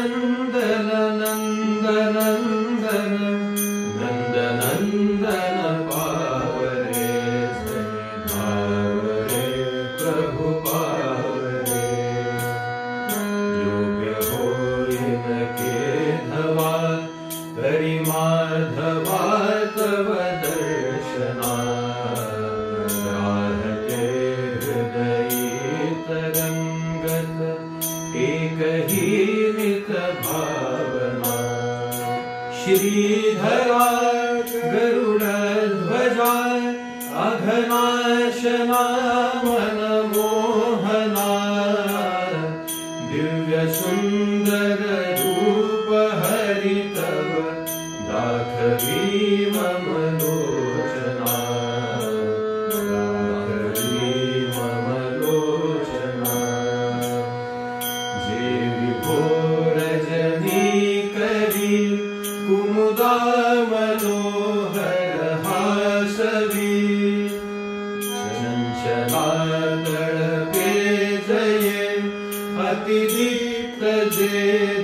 नंदन नंदन नंदन नंदन पावरे धावरे प्रभु पावरे योग्य हो इनके धवा करि माधवा तव दर्शना राहते हृदय तरंगत एक ही नित भावना श्रीधरा गरुड़ ध्वजा अघनाशना मन मोहना दिव्य सुंदर रूप हरि तव दाखवी मम लोचना दाखवी मम लोचना जे विभो रजनी करी कुमुदा मनोहर हासवी चंचला तड़पे जये अति दीप्त जे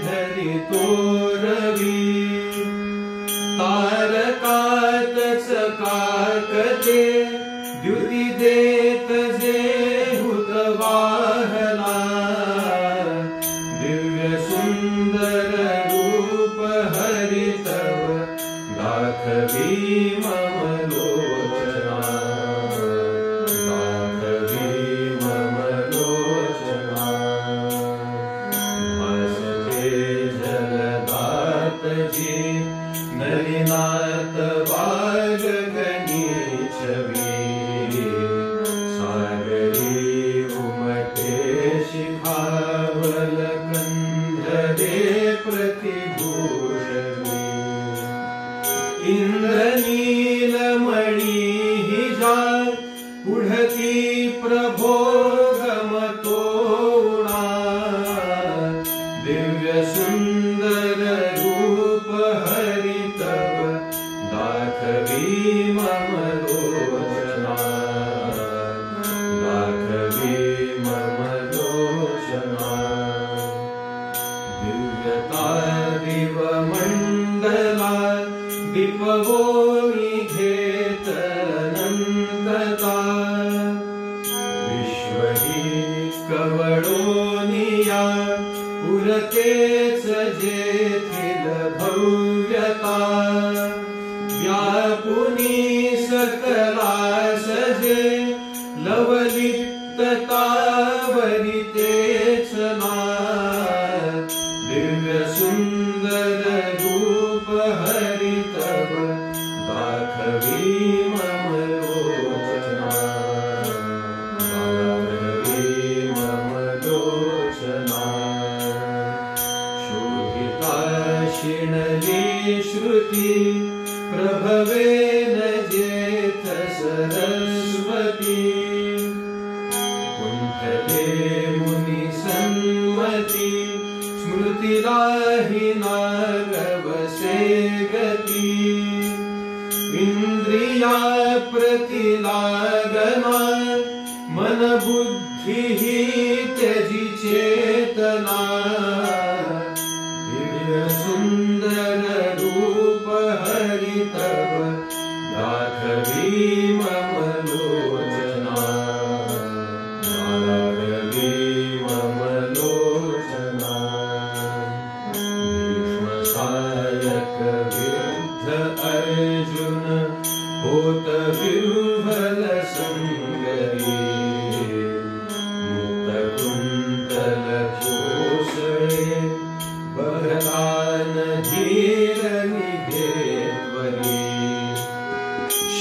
धरि तोरवी तारकात चकाकते द्युति देत जे हुतवाहना दिव्य सुंदर रूप हरि तव दाखवी मम लोचना दाखवी मम लोचना भासते जलदात जी नलिनाथ वाग गणी छवि सागरी उमटे शिखावल कंधरे प्रतिभूषणी इंद्रनीलमणि ही जाय उड़ती प्रभो गमतोणा दिव्य सुंदर रूप हरि तव दाखवी मम लोचना दाखवी मम लोचना दिव्यता दिव मंडला दीपवो निघेत अनंतता विश्व ही कवळोनिया पुरतेच जेथील भव्यता व्यापुनी सकलास जे लवलिप्तता वरितेच ना दिव्य सुंदर रूप हरि तव दाखवी मम लोचना दाखवी मम लोचना शोभिता श्रुति प्रभवेन जेथ सरस्वती कुंठले मुनि सन्मति स्मृतिदाहिना गवसे गति इंद्रिया प्रतिलागना मन बुद्धि ही त्यजि चेतना दिव्य सुंदर रूप हरि तव दाखवी मम लोचना दाखवी मम लोचना भीष्म सायक विद्ध अर्जुन होत विह्वल संगरी मुक्त कुंतल घोषणे बहरान धीर निधेवरी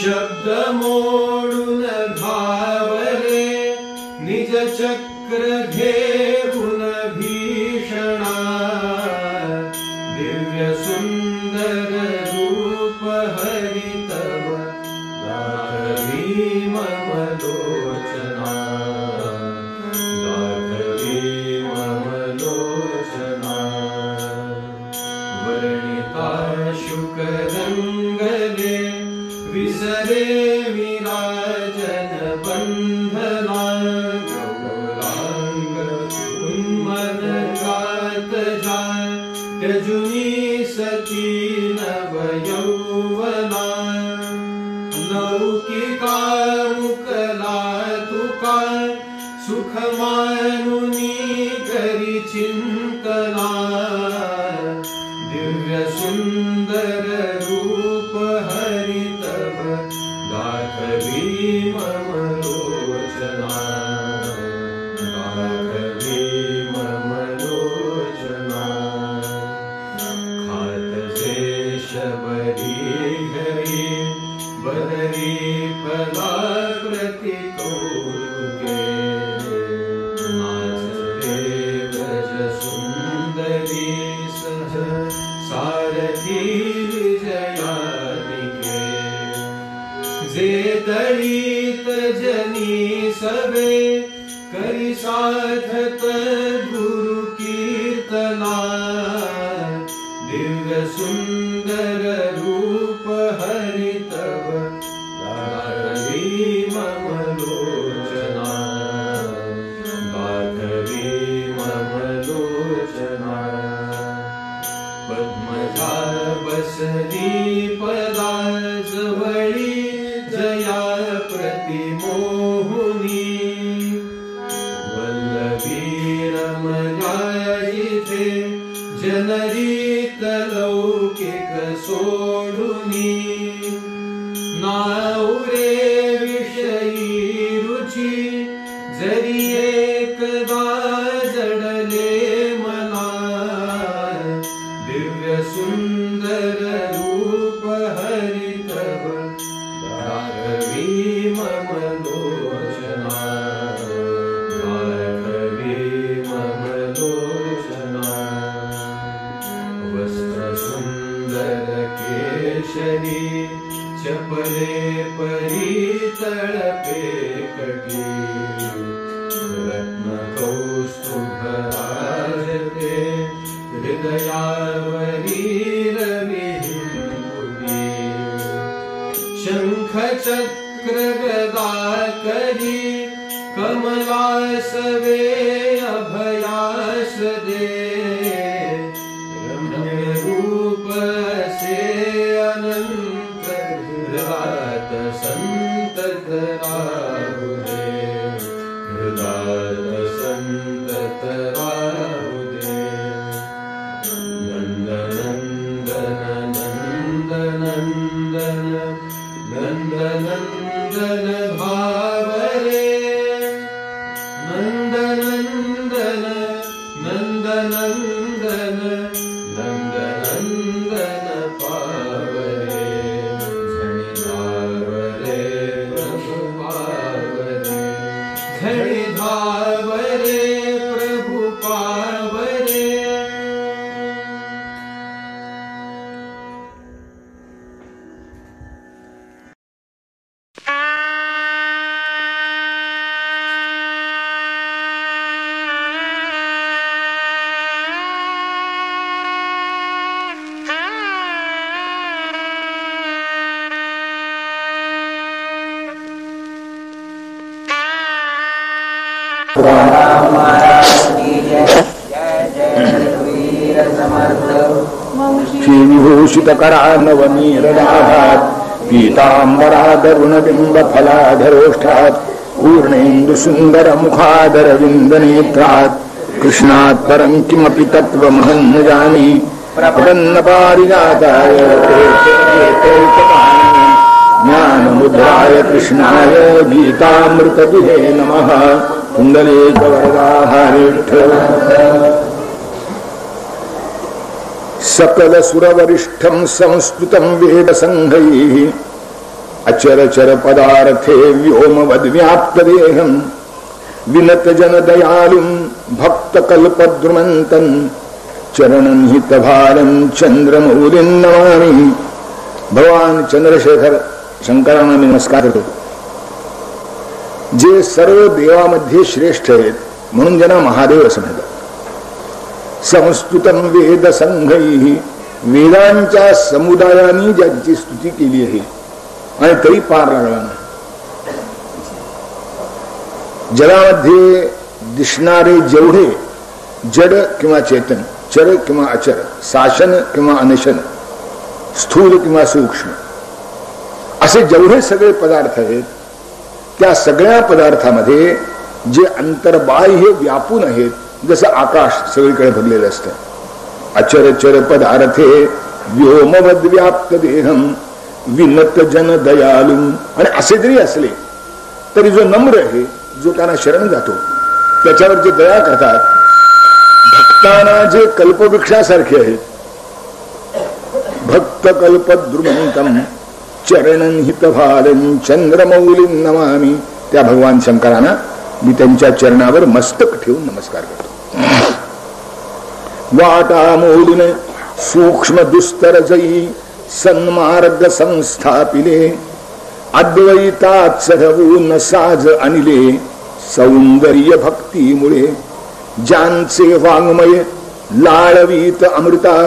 शब्द मोडून धावरे निज चक्र घेऊन भीषणा दिव्य सुंदर रूप हरि तव दाखवी मम लोचना दाखवी मम लोचना वर्णिता शुक रंगले विसरे विराजन बंधना गौरांग उन्मन गात जाय यजुनी सती नवयौवना लौकिका मुकला तुका सुख मानुनी करी चिंतना दिव्य सुंदर रूप हरि तब दाखवी मम लोचना दाखवी मम लोचना खात से शबरी घरी बदरी पदा प्रतिकोलुके नाचते व्रज सुंदरी सह सारथी विजयानिके जे दलित जनी सबे करि साधत गुरु कीर्तना दिव्य सुंदर रूप हरि तब दाखवी मम लोचना दाखवी मम लोचना पद्मजा बसरी पदा जवळी जया प्रतिमोहुनी वल्लभी रमयायिथे जनरीत लौकिक सोडुनी नाउरे विषयी रुचि जरी एकदा जडले मना दिव्य सुंदर रूप हरि तब दाखवी मम लोचना दाखवी मम लोचना वस्त्र सुंदर केशरी चपले परितल पे कटी रत्न कौस्तुभ राजते हृदयावरी रविहिंपुटी शंख चक्र गदा करी कमलासवे अभयास दे रम्य रूप से अनंत हृदात संतत राहुदे हृदात संतत राहुदे नंद नंदन नंद नंदन नंद नंदन भावरे नंद नंदन नंद नंदन नंद नंदन पावरे झणि धावरे प्रभु पावरे झणि धावरे प्रभु पावरे श्री विभूषित करानवनीरदाघात पीतांबरादरुणबिंब फलाधरोष्ठात् पूर्णेन्दु सुंदर मुखादरविंद नेत्रात् कृष्णात् परं किमपि तत्त्वमहं न जाने प्रपन्न पारिजाताय ज्ञानमुद्राय कृष्णाय गीतामृतदुहे नमः कुण्डलीकवरदाहरिष्ठ सकल सुरवरिष्ठं संस्तुतं वेद संघैः अचरचर पदार्थे व्योमवद्व्याप्तदेहं विनत जन दयालुं भक्तकल्पद्रुमन्तं चरणनिहितभारं चंद्रमौलिं नमामि। भगवान चंद्रशेखर शंकरांना मी नमस्कार करतो, जे सर्व देवामध्ये श्रेष्ठ आहेत म्हणून ज्यांना महादेव असं म्हणतात। संस्तुतं वेद संघैः, वेदांच्या समुदायाने ज्यांची स्तुती केली आहे आणि तरी पार लागला नाही। जगामध्ये दिसणारे जेवढे जड किंवा चेतन चर किंवा अचर, शासन किंवा अनशन, स्थूल किंवा सूक्ष्म, असे जेवढे सगळे पदार्थ आहेत त्या सगळ्या पदार्थामध्ये जे अंतर्बाह्य व्यापून आहेत, जसं आकाश सगळीकडे भरलेलं असतं, अचर चर पदार्थे व्योमवद व्याप्त देहम विनत जन दयालू, आणि असे जरी असले तरी जो नम्र आहे, जो त्यांना शरण जातो, त्याच्यावर जे दया करतात, भक्तांना जे कल्पवृक्षासारखे आहेत, भक्त कल्पद्रुमंतम चरणन हितभालन चंद्रमौलीं नमामि, त्या भगवान शंकरांना मी त्यांच्या चरणावर मस्तक ठेवून नमस्कार करतो. वाटा मोडून सूक्ष्म दुस्तर जयी सन्मार्ग संस्थापिले, अद्वैतात चढवून साज अनिले, सौंदर्य भक्तीमुळे ज्यांचे वाङ्मय लाळवीत अमृता,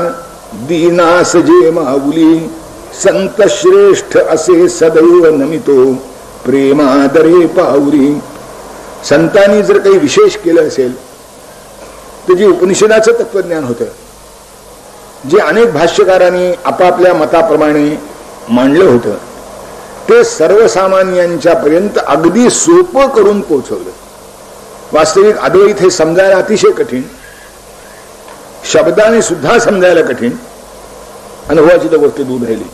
दीनास जे माऊली संत श्रेष्ठ असे सदैव नमितो, प्रेमादरे पाऊली. संतांनी जर काही विशेष केलं असेल तर जे उपनिषदाचं तत्वज्ञान होतं, जे अनेक भाष्यकारांनी आपापल्या मताप्रमाणे मांडलं होतं, ते सर्वसामान्यांच्या पर्यंत अगदी सोपं करून पोहोचवलं. वास्तविक अद्वैत हे समजायला अतिशय कठीण, शब्दाने सुद्धा समजायला कठीण, अनुभवाची तर गोष्ट दूर राहिली.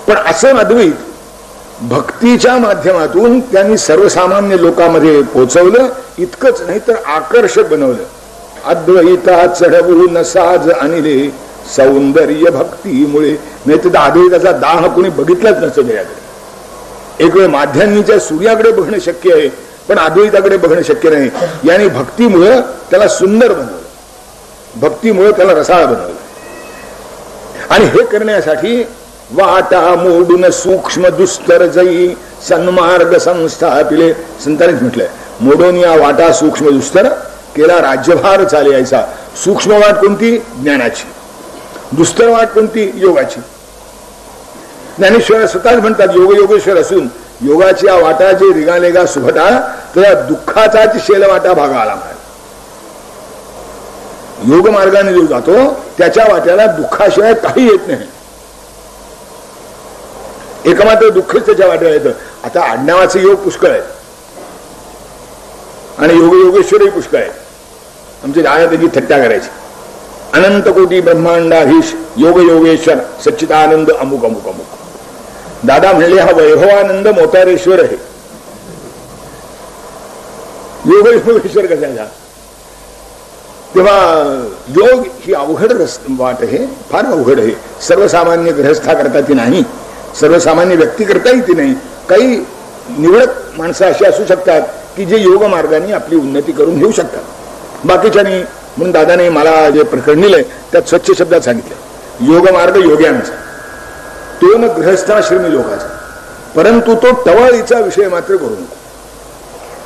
पण असं अद्वैत भक्तीच्या माध्यमातून त्यांनी सर्वसामान्य लोकांमध्ये पोहोचवलं. इतकंच नाही तर आकर्षक बनवलं. अद्वैता चढवून साज अनिले, सौंदर्य भक्तीमुळे. नाही तर अद्वैताचा दाह कोणी बघितलाच नसतं जगाकडे. एक वेळ माध्यान्नीच्या सूर्याकडे बघणं शक्य आहे, पण अद्वैताकडे बघणं शक्य नाही. याने भक्तीमुळे त्याला सुंदर बनवलं, भक्तीमुळे त्याला रसाळ बनवलं. आणि हे करण्यासाठी वाटा मोडून सूक्ष्म दुस्तर जयी सन्मार्ग संस्थापिले. संतांनीच म्हटलंय, मोडून या वाटा सूक्ष्म दुस्तर केला राज्यभार चाले यायचा. सूक्ष्म वाट कोणती? ज्ञानाची. दुस्तर वाट कोणती? योगाची. ज्ञानेश्वर स्वतःच म्हणतात, योग योगेश्वर असून योगाची या वाटा जे रिगालेगा सुभटा, त्या दुःखाचाच शेल वाटा भागा आला. योग मार्गाने जो जातो त्याच्या वाट्याला दुःखाशिवाय काही येत नाही. एकमात्र दुःखच त्याच्या वाट्याला येतं. आता आडनावाचे योग पुष्कळ आहेत आणि योग योगेश्वरही पुष्कळ आहेत. आमचे दादा त्याची थट्टा करायची. अनंत कोटी ब्रह्मांडाधीश योग योगेश्वर सच्चिदानंद अमुक अमुक अमुक. दादा म्हणले, हा वैभवानंद मोतारेश्वर आहे. योग योगेश्वर कशाचा? तेव्हा योग ही अवघड वाट आहे, फार अवघड आहे. सर्वसामान्य गृहस्था करता ती नाही, सर्वसामान्य व्यक्ती करताही ती नाही. काही निवडक माणसं अशी असू शकतात की जे योग मार्गाने आपली उन्नती करून घेऊ शकतात, बाकीच्यानी. म्हणून दादाने मला जे प्रकरण दिलंय त्यात स्वच्छ शब्दात सांगितलं, योग मार्ग योग्यांचा, तो न गृहस्थाश्रमी लोकांचा. परंतु तो टवाळीचा विषय मात्र करू नको.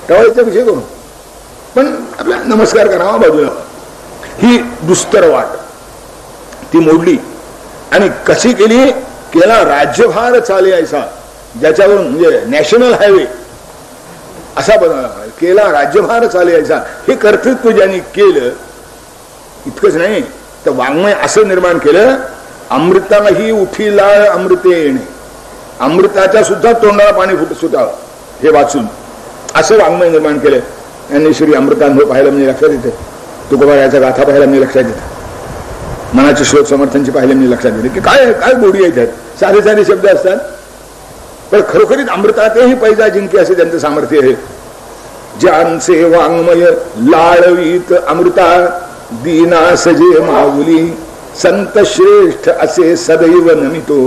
टवाळीचा विषय करू, पण आपला नमस्कार करावा बाजूला. ही दुस्तर वाट ती मोडली. आणि कशी केली? केला राज्यभार चाले यायचा, ज्याच्यावरून म्हणजे नॅशनल हायवे असा बनवला. केला राज्यभार चाले यायचा. हे कर्तृत्व ज्यांनी केलं, इतकंच नाही तर वाङ्मय असं निर्माण केलं, अमृतालाही उठी लाळ अमृतेने, अमृताच्या सुद्धा तोंडाला पाणी फुट सुटावं हे वाचून असं वाङ्मय निर्माण केलं. ज्ञानेश्वरी अमृतानुभव पाहायला म्हणजे लक्षात येते, तुकोबारायाचा गाथा पाहायला म्हणजे लक्षात येतं, मनाची श्लोक समर्थांची पाहायला म्हणजे लक्षात येते की काय काय गोडी आहे त्यात. साधे साधे शब्द असतात पण खरोखरीच अमृतातही पैजा जिंके असे त्यांचं सामर्थ्य आहे. ज्यांचे वाङ्मय लाळवीत अमृता, दीनास जे माऊली संत श्रेष्ठ असे सदैव नमितो,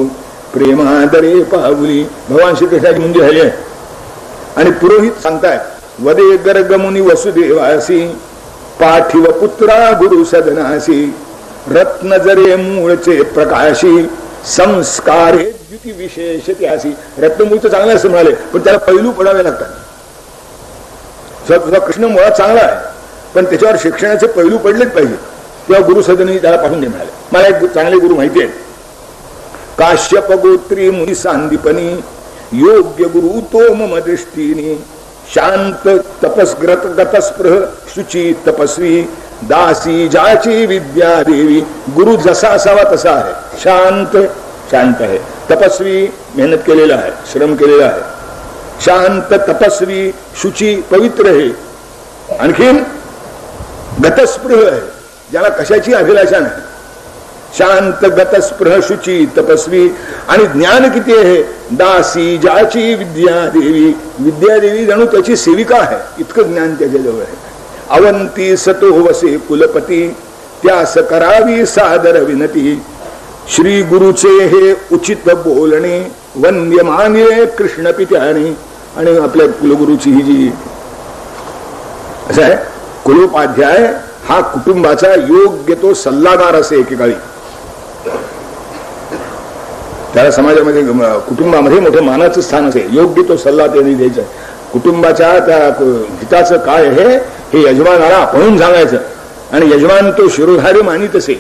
प्रेमादरे पाऊली. भगवान श्रीकृष्णाची मुंजी झाली आहे. आणि पुरोहित सांगताय, वदे गर्गमुनी वसुदेवासी, पाठिव पुत्रा गुरु सदनासी, रत्न जरे मूळचे प्रकाशी, संस्कारे द्युती विशेष त्यासी. रत्नमूळ तर चांगलं असं म्हणाले, पण त्याला पैलू पडावे लागतात. तुझा कृष्ण मुळात चांगला आहे, पण त्याच्यावर शिक्षणाचे पैलू पडलेच पाहिजे. तेव्हा गुरु सदनी त्याला पाठवून दे म्हणाले. मला एक चांगले गुरु माहिती आहे, काश्यप गोत्री मुनी सांदीपनी, योग्य गुरु तो मम दृष्टीनी, शांत तपस्ग्रत गतस्पृह शुची तपस्वी, दासी जाची विद्या देवी. गुरु जसा असावा तसा आहे, शांत शांत आहे, तपस्वी मेहनत केलेला आहे, श्रम केलेला आहे, शांत तपस्वी शुची पवित्र आहे, आणखीन गतस्पृह आहे, ज्याला कशाची अभिलाषा नाही, शांत गतस्पृह शुची तपस्वी. आणि ज्ञान किती आहे, दासी जाची विद्यादेवी. विद्यादेवी जणू त्याची सेविका आहे, इतकं ज्ञान त्याच्याजवळ आहे. अवंती सतो वसे कुलपती, त्यास करावी सादर विनती. श्री गुरुचे हे उचित बोलणे, वंद्य मानिले कृष्ण पित्याने. आणि आपल्या कुलगुरूची ही जी असं आहे, कुलोपाध्याय हा कुटुंबाचा योग्य तो सल्लागार असे एकेकाळी. त्याला समाजामध्ये कुटुंबामध्ये मोठं मानाचं स्थान असे, योग्य तो सल्ला त्यांनी द्यायचा. कुटुंबाच्या त्या हिताचं काय आहे हे यजमानाला आपण सांगायचं, आणि यजमान तो शिरोधारी मानित असे.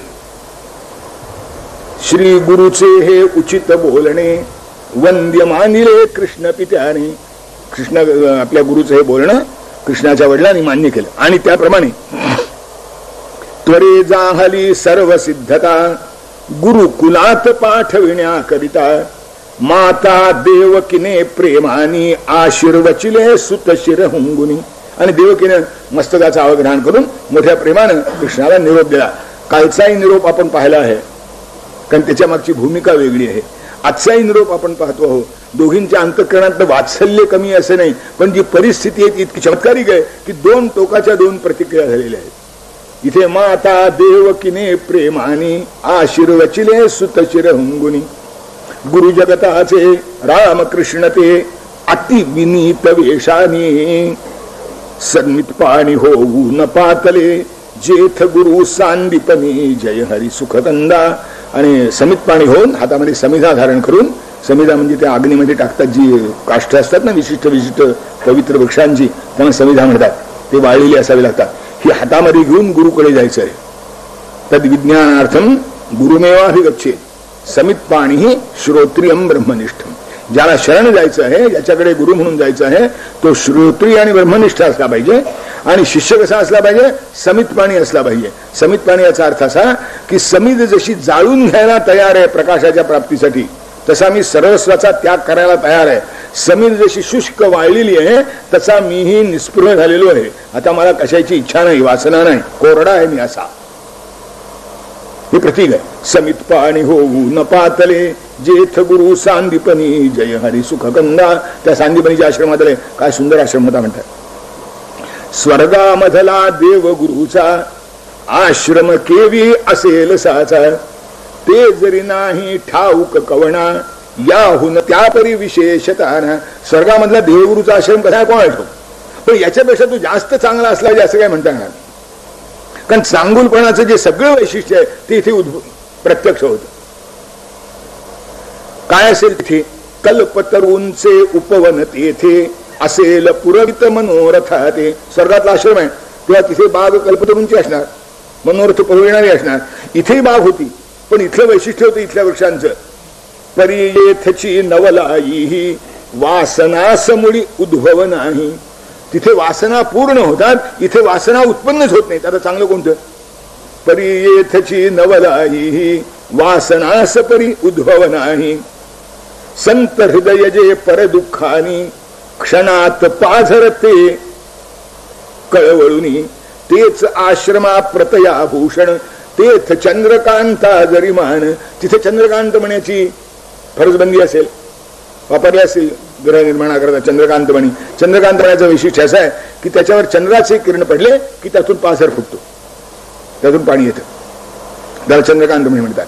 श्री गुरुचे हे उचित बोलणे, वंद्य मानिले कृष्ण पित्याने. कृष्ण आपल्या गुरुचं हे बोलणं कृष्णाच्या वडिलांनी मान्य केलं, आणि त्याप्रमाणे त्वरे जाहली सर्व सिद्धता, गुरुकुलात पाठविण्याकरिता. माता देवकीने प्रेमानी, आशीर्वचिले सुत शिर हुंगुनी. आणि देवकीने मस्तकाचं अवग्रहण करून मोठ्या प्रेमानं कृष्णाला निरोप दिला. कालचाही निरोप आपण पाहिला आहे, कारण त्याच्या मागची भूमिका वेगळी आहे. आजचाही निरोप आपण पाहतो आहोत. दोघींच्या अंतःकरणात वात्सल्य कमी असे नाही, पण जी परिस्थिती आहे ती इतकी चमत्कारिक आहे की दोन टोकाच्या दोन प्रतिक्रिया झालेल्या आहेत. इथे माता देवकीने प्रेमानी, आशीर्वचिले सुत शिर हुंगुनी. गुरु जगताचे रामकृष्ण ते, अति विनीत वेशानी. सन्मित पाणी होऊ न पातले, जेथ गुरु सांदीपनी. जय हरी सुखकंदा. आणि समित पाणी होऊन हातामध्ये समिधा धारण करून, समिधा म्हणजे त्या अग्नीमध्ये टाकतात जी काष्ठ असतात ना विशिष्ट विशिष्ट पवित्र वृक्षांची, त्यांना समिधा म्हणतात. ते वाळलेली असावी लागतात. ही हातामध्ये घेऊन गुरुकडे जायचं आहे. तद विज्ञानार्थम गुरुमेवाभिगच्छेत. समित पाणी श्रोत्रियम ब्रह्मनिष्ठम. ज्याला शरण जायचं आहे, ज्याच्याकडे गुरु म्हणून जायचं आहे, तो श्रोत्रिय आणि ब्रह्मनिष्ठ असला पाहिजे. आणि शिष्य कसा असला पाहिजे, समित पाणी असला पाहिजे. समित पाणी याचा अर्थ असा की समिध जशी जाळून घ्यायला तयार आहे प्रकाशाच्या प्राप्तीसाठी, तसा मी सर्वस्वाचा त्याग करायला तयार आहे. समिध जशी शुष्क वाळलेली आहे, तसा मीही निस्पृह झालेलो आहे. आता मला कशाची इच्छा नाही, वासना नाही, कोरडा आहे मी असा. हे प्रतीक आहे. समित पाणी होऊ न पातले, जेथ गुरु सांदीपनी. जय हरी सुखकंदा. त्या सांदीपनीच्या आश्रमात आले. काय सुंदर आश्रम होता म्हणतात. स्वर्गामधला देव गुरुचा, आश्रम केवी असेल साचा. ते जरी नाही ठाऊक कवणा, याहून त्यापरी विशेषताना. स्वर्गामधला देवगुरुचा आश्रम कसा कोण आठवतो, पण याच्यापेक्षा तो जास्त चांगला असला पाहिजे असं काय म्हणता येणार. कारण चांगुलपणाचं जे सगळं वैशिष्ट्य आहे ते इथे प्रत्यक्ष होत. काय असेल तिथे, कल्पतरूंचे उपवन तेथे, असेल पुरवित मनोरथा. ते स्वर्गातला आश्रम आहे तेव्हा तिथे बाग कल्पतरूंची असणार, मनोरथ पुरविणारी असणार. इथेही बाग होती, पण इथलं वैशिष्ट्य होतं इथल्या वृक्षांचं. परियेथची नवलाई, वासनासमुळी उद्भव नाही. तिथे वासना पूर्ण होतात, इथे वासना उत्पन्नच होत नाहीत. आता चांगलं कोणतं, परियेथची नवलाई, वासनास परी उद्भव नाही. संत हृदय जे परदुःखानी, क्षणात पाझरते कळवळुनी. तेच आश्रमा प्रतयाभूषण, तेथ चंद्रकांता जरिमान. तिथे चंद्रकांत म्हणायची फरजबंदी असेल, वापरली असेल गृहनिर्माणाकरता चंद्रकांत म्हणी. चंद्रकांत म्हणायचं वैशिष्ट्य असं आहे की त्याच्यावर चंद्राचे किरण पडले की त्यातून पाझर फुटतो, त्यातून पाणी येतं. त्याला चंद्रकांत म्हणी म्हणतात.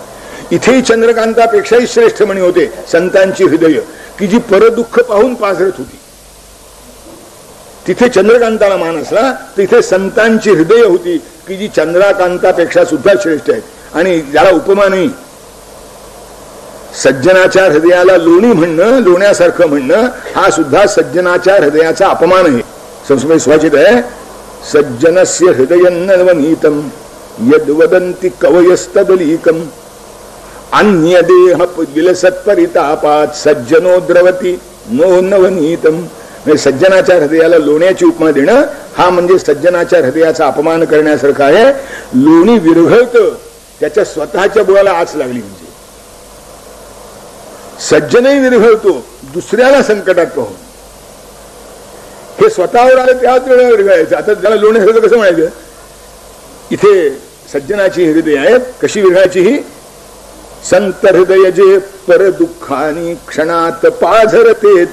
इथेही चंद्रकांतापेक्षाही श्रेष्ठ म्हणी होते संतांची हृदय, की जी परदुःख पाहून पाझरत होती. तिथे चंद्रकांताला मान असला तर इथे संतांची हृदय होती की जी चंद्रकांतापेक्षा सुद्धा श्रेष्ठ आहेत. आणि ज्याला उपमा नाही, सज्जनाच्या हृदयाला लोणी म्हणणं, लोण्यासारखं म्हणणं हा सुद्धा सज्जनाच्या हृदयाचा अपमान आहे. संस्कृत स्वाचित आहे, सज्जनस्य हृदय नवनीतम यद्वदन्ति कवयस्तदलीकम. अन्य देह विलसत्परितापात सज्जनो द्रवती नो नवनीतम. म्हणजे सज्जनाच्या हृदयाला लोण्याची उपमा देणं हा म्हणजे सज्जनाच्या हृदयाचा अपमान करण्यासारखा आहे. लोणी विरघळतं त्याच्या स्वतःच्या बुडाला आच लागली म्हणजे. सज्जनही विरघळतो दुसऱ्याला संकटात पाहून. हे स्वतःवर आलं त्याच वेळेला विरघळायचं. आता त्याला लोण्यासारखं कसं म्हणायचं. इथे सज्जनाची हृदय आहेत. कशी विरघळायची ही. संत हृदय जे पर दुःखानी क्षणात पाझरते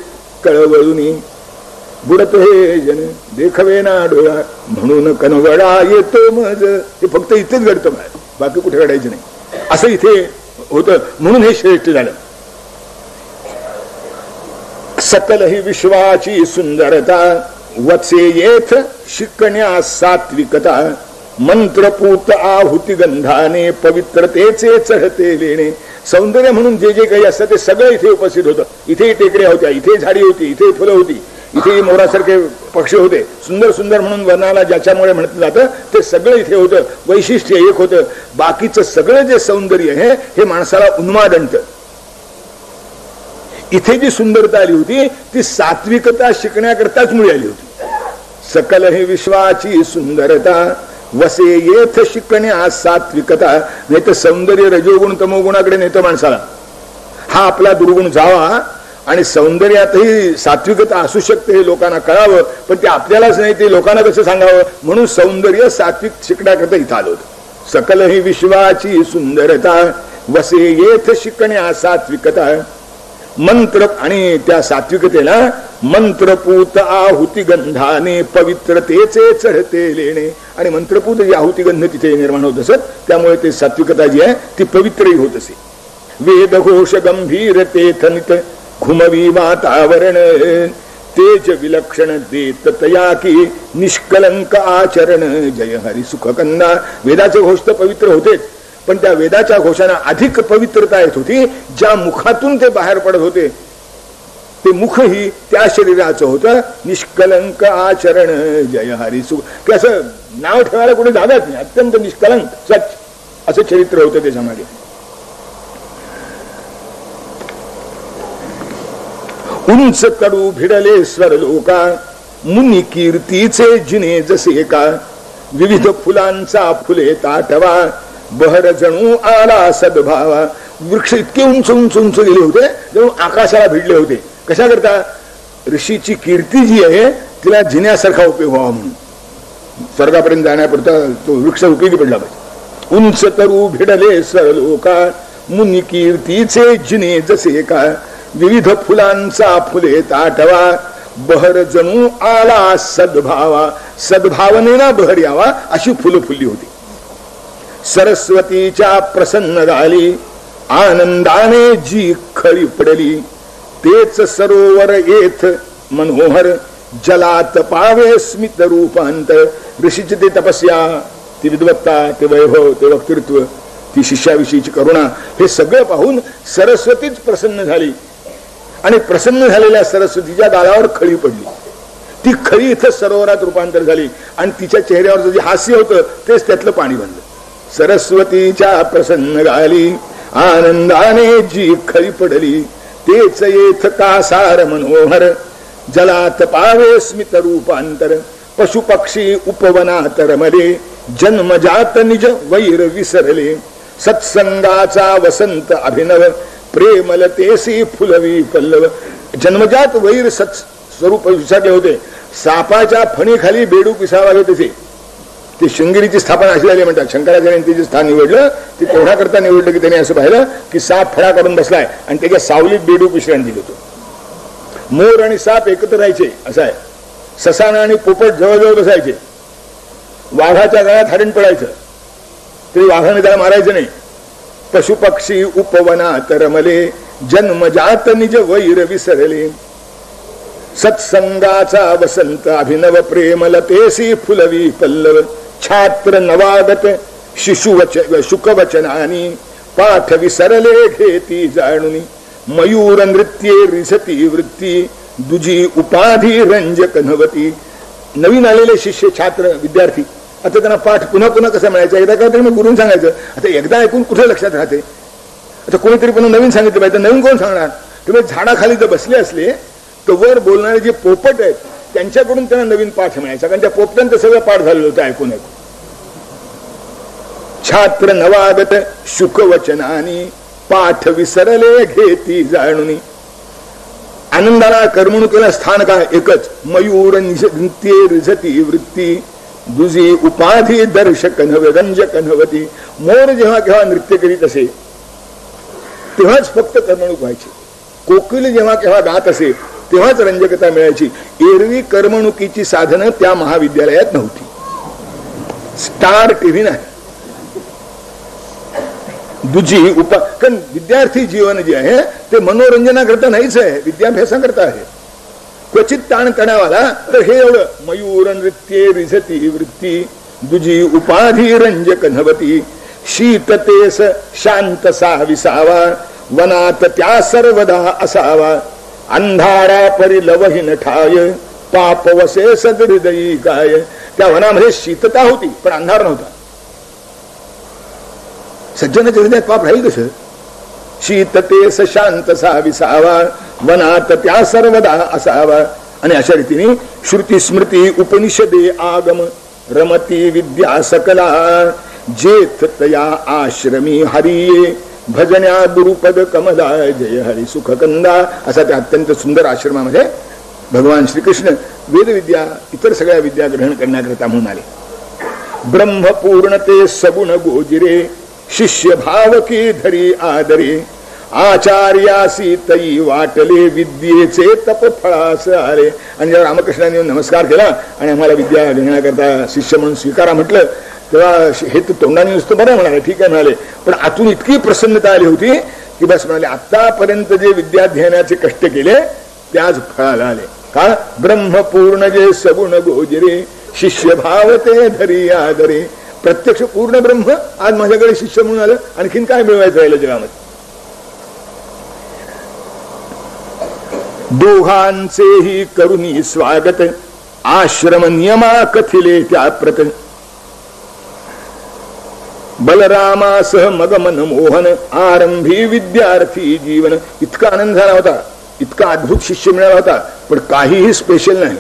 कळवळुनी बुडत हे जन देखवे ना डोळा म्हणून कनवळा येतो मज. हे फक्त इथेच घडतं बाकी कुठे घडायचं नाही असं इथे होतं. म्हणून हे श्रेष्ठ झालं. सकल ही विश्वाची सुंदरता वत्से येथ शिकण्या सात्विकता मंत्रपूत आहुती गंधाने पवित्रतेचे चढते लेणे. सौंदर्य म्हणून जे जे काही असतं ते सगळं इथे उपस्थित होतं. इथे टेकड्या होत्या, इथे झाडी होती, इथे फुलं होती, इथे मोरासारखे पक्षी होते. सुंदर सुंदर म्हणून वर्णाला ज्याच्यामुळे म्हटलं जातं ते सगळं इथे होतं. वैशिष्ट्य एक होतं. बाकीचं सगळं जे सौंदर्य आहे हे माणसाला उन्माद आणतं. इथे जी सुंदरता आली होती ती सात्विकता शिकण्याकरताच मुळे आली होती. सकल हे विश्वाची सुंदरता वसे येथ शिकण्या सात्विकता. नाही तर सौंदर्य रजोगुण तमोगुणाकडे नेतं माणसाला. हा आपला दुर्गुण जावा आणि सौंदर्यातही सात्विकता असू शकते हे लोकांना कळावं. पण ते आपल्यालाच नाही ते लोकांना कसं सांगावं. म्हणून सौंदर्य सात्विक शिकण्याकरता इथं आलं होतं. सकल ही विश्वाची सुंदरता वसे येथ शिकण्या सात्विकता. मंत्र आणि त्या सात्विकतेला मंत्रपूत आहुती गंधाने पवित्रतेचे चढते लेणे. आणि मंत्रपूत जी आहुतीगंध तिथे निर्माण होत असत त्यामुळे ते सात्विकता जी आहे ती पवित्रही होत असे. वेद घोष गंभीर तेथनित घुमवी वातावरण तेज विलक्षण देत तया की निष्कलंक आचरण जय हरी सुखकंदा. वेदाचे घोष तर पवित्र होतेच पण त्या वेदाच्या घोषांना अधिक पवित्रता येत होती. ज्या मुखातून ते बाहेर पडत होते ते मुखही त्या शरीराचं होतं. निष्कलंक आचरण जय हरी सुख. ते असं नाव ठेवायला कुठे जागाच नाही. अत्यंत निष्कलंक सच असं चरित्र होतं त्याच्यामागे. उंच कडू भिडले स्वरलोका मुनी कीर्तीचे जिने जसे का विविध फुलांचा फुले ताटवा बहर जणू आला सद्भावा. वृक्ष इतके उंच उंच उंच गेले होते जणू आकाशाला भिडले होते. कशा करता. ऋषीची कीर्ती जी आहे तिला जिन्यासारखा उपयोग व्हावा म्हणून स्वर्गापर्यंत जाण्यापुरता तो वृक्ष उपयोगी पडला पाहिजे. उंच तरु भिडले सरलोका मुनी कीर्तीचे जिने जसे का विविध फुलांचा फुले ताटवा बहर जणू आला सद्भावा. सद्भावनेला बहर यावा अशी फुलं फुलली होती. सरस्वतीच्या प्रसन्न झाली आनंदाने जी खळी पडली तेच सरोवर येथ मनोहर जलात पावे स्मित रूपांत. ऋषीची ती तपस्या ती विद्वत्ता ते वैभव ते वक्तृत्व ती शिष्याविषयीची करुणा हे सगळं पाहून सरस्वतीच प्रसन्न झाली. आणि प्रसन्न झालेल्या सरस्वतीच्या गालावर खळी पडली. ती खळी इथं सरोवरात रूपांतर झाली आणि तिच्या चेहऱ्यावर जे हास्य होतं तेच त्यातलं पाणी बनलं. सरस्वतीच्या प्रसन्न गाली आनंदाने जी खळी पडली तेच येथ कासार मनोहर जलात पावे स्मित रूपांतर. पशु पक्षी उपवनात रमले जन्मजात निज वैर विसरले. सत्संगाचा वसंत अभिनव प्रेमलतेसी फुलवी पल्लव. जन्मजात वैर सत्स्वरूप विसरले होते. सापाच्या फणीखाली बेडूक विसावा लागत असे. ते शृंगेरीची स्थापना अशी झाली म्हणतात. शंकराचार्यांनी जे स्थान निवडलं ते तेवढा करता निवडलं की त्याने असं पाहिलं की साप फळा काढून बसलाय आणि त्याच्या सावलीत बेडूक विश्रांती घेतो. मोर आणि साप एकत्र राहायचे असं आहे. ससाना आणि पोपट जवळजवळ बसायचे. वाघाच्या गळ्यात हरिण पडायचं तरी वाघाने त्याला मारायचं नाही. पशुपक्षी उपवनात रमले जन्मजात निज वैर विसरले. सत्संगाचा वसंत अभिनव प्रेमलतेसी फुलवी पल्लव. छात्र नवागत शुकवचनानी पाठ विसरले घेती जाणुनी. मयूर नृत्ये रिझती वृत्ती दुजी उपाधी रंजक नवती. नवीन आलेले शिष्य छात्र विद्यार्थी आता त्यांना पाठ पुन्हा पुन्हा कसं मिळायचं. एकदा काय तरी मग गुरुन सांगायचं. आता एकदा ऐकून कुठे लक्षात राहते. आता कोणीतरी पुन्हा नवीन सांगितलं पाहिजे. नवीन कोण सांगणार. तुम्ही झाडाखाली जर बसले असले तर वर बोलणारे जे पोपट आहेत त्यांच्याकडून त्यांना नवीन पाठ मिळायचा, कारण त्या पोपटांचं सगळं पाठ झालेलं होतं ऐकून ऐकून. छात्र नवागत शुकवचनानी पाठ विसरले घेती जाणुनी. आनंदाला करमणुकीला स्थान काय एकच, मयूर नृत्ये रिझती वृत्ती दुजी उपाधी दर्शक नव्हे रंजक नव्हती. मोर जेव्हा केव्हा नृत्य करीत असे तेव्हाच फक्त करमणूक व्हायची. कोकिल जेव्हा केव्हा गात असे तेव्हाच रंजकता मिळायची. एरवी करमणुकीची साधनं त्या महाविद्यालयात नव्हती. स्टार टीव्ही नाही. दुजी कारण विद्यार्थी जीवन जे आहे ते मनोरंजनाकरता नाहीच आहे, विद्याभ्यासाकरता आहे. क्वचित ताण तणावाला तर हे एवढं, मयूर नृत्ये रिझती वृत्ती दुजी उपाधी रंजक नवती. शीततेस शांतसा विसावा वनात त्या सर्वदा असावा. अंधारा परिलवहीन ठाय पाप वसे सदहृदयी काय. त्या वनामध्ये शीतता होती पण अंधार नव्हता. सज्जनाच्या हृदयात पाप राहील कसं. शीततेस शांतसा विसावा वनात त्या सर्वदा असावा. आणि अशा रीतीने श्रुती स्मृती उपनिषदे आगम रमती विद्या सकला. जेथ तया आश्रमी हरिये भजन्या गुरुपद कमला जय हरी सुखकंदा. असा त्या अत्यंत सुंदर आश्रमामध्ये भगवान श्रीकृष्ण वेदविद्या इतर सगळ्या विद्या ग्रहण करण्याकरिता म्हणून आले. ब्रह्मपूर्णते सगुण गोजिरे शिष्य भाव की धरी आदरे. आचार्यासी तई वाटले विद्येचे तप फळास आले. आणि जेव्हा रामकृष्णांनी नमस्कार केला आणि आम्हाला विद्या घेण्याकरता शिष्य म्हणून स्वीकारा म्हटलं तेव्हा हे तर तोंडाने नुसतं बरं म्हणाले, ठीक आहे म्हणाले, पण आतून इतकी प्रसन्नता आली होती की बस म्हणाले आतापर्यंत जे विद्याध्ययनाचे कष्ट केले त्याच फळाला आले. का ब्रह्मपूर्ण जे सगुण गोजरे शिष्य भाव ते धरी आदरे. प्रत्यक्ष पूर्ण ब्रह्म आज माझ्याकडे शिष्य म्हणून आलं, आणखीन काय मिळवायचं राहिलं जगामध्ये. दोघांचेही करुणी स्वागत आश्रम नियमा कथिले त्या प्रत. बलरामासह मग मन मोहन आरंभी विद्यार्थी जीवन. इतका आनंद झाला होता, इतका अद्भुत शिष्य मिळाला होता, पण काहीही स्पेशल नाही.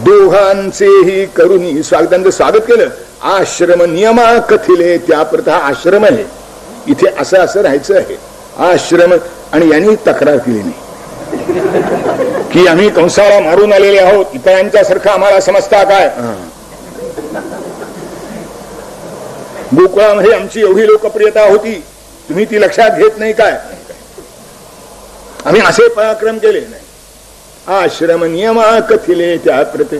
दोघांचेही करुणी स्वागतांचं स्वागत केलं. आश्रम नियमा कथिले त्या प्रथा. आश्रम आहे इथे असं असं राहायचं आहे आश्रम. आणि यांनी तक्रार केली नाही की आम्ही कंसाला मारून आलेले आहोत, इतरांच्या सारखं आम्हाला समजता काय. गोकुळामध्ये आमची एवढी लोकप्रियता होती, तुम्ही ती लक्षात घेत नाही काय. आम्ही असे पराक्रम केले नाही. आश्रम नियमा कथिले त्या प्रते.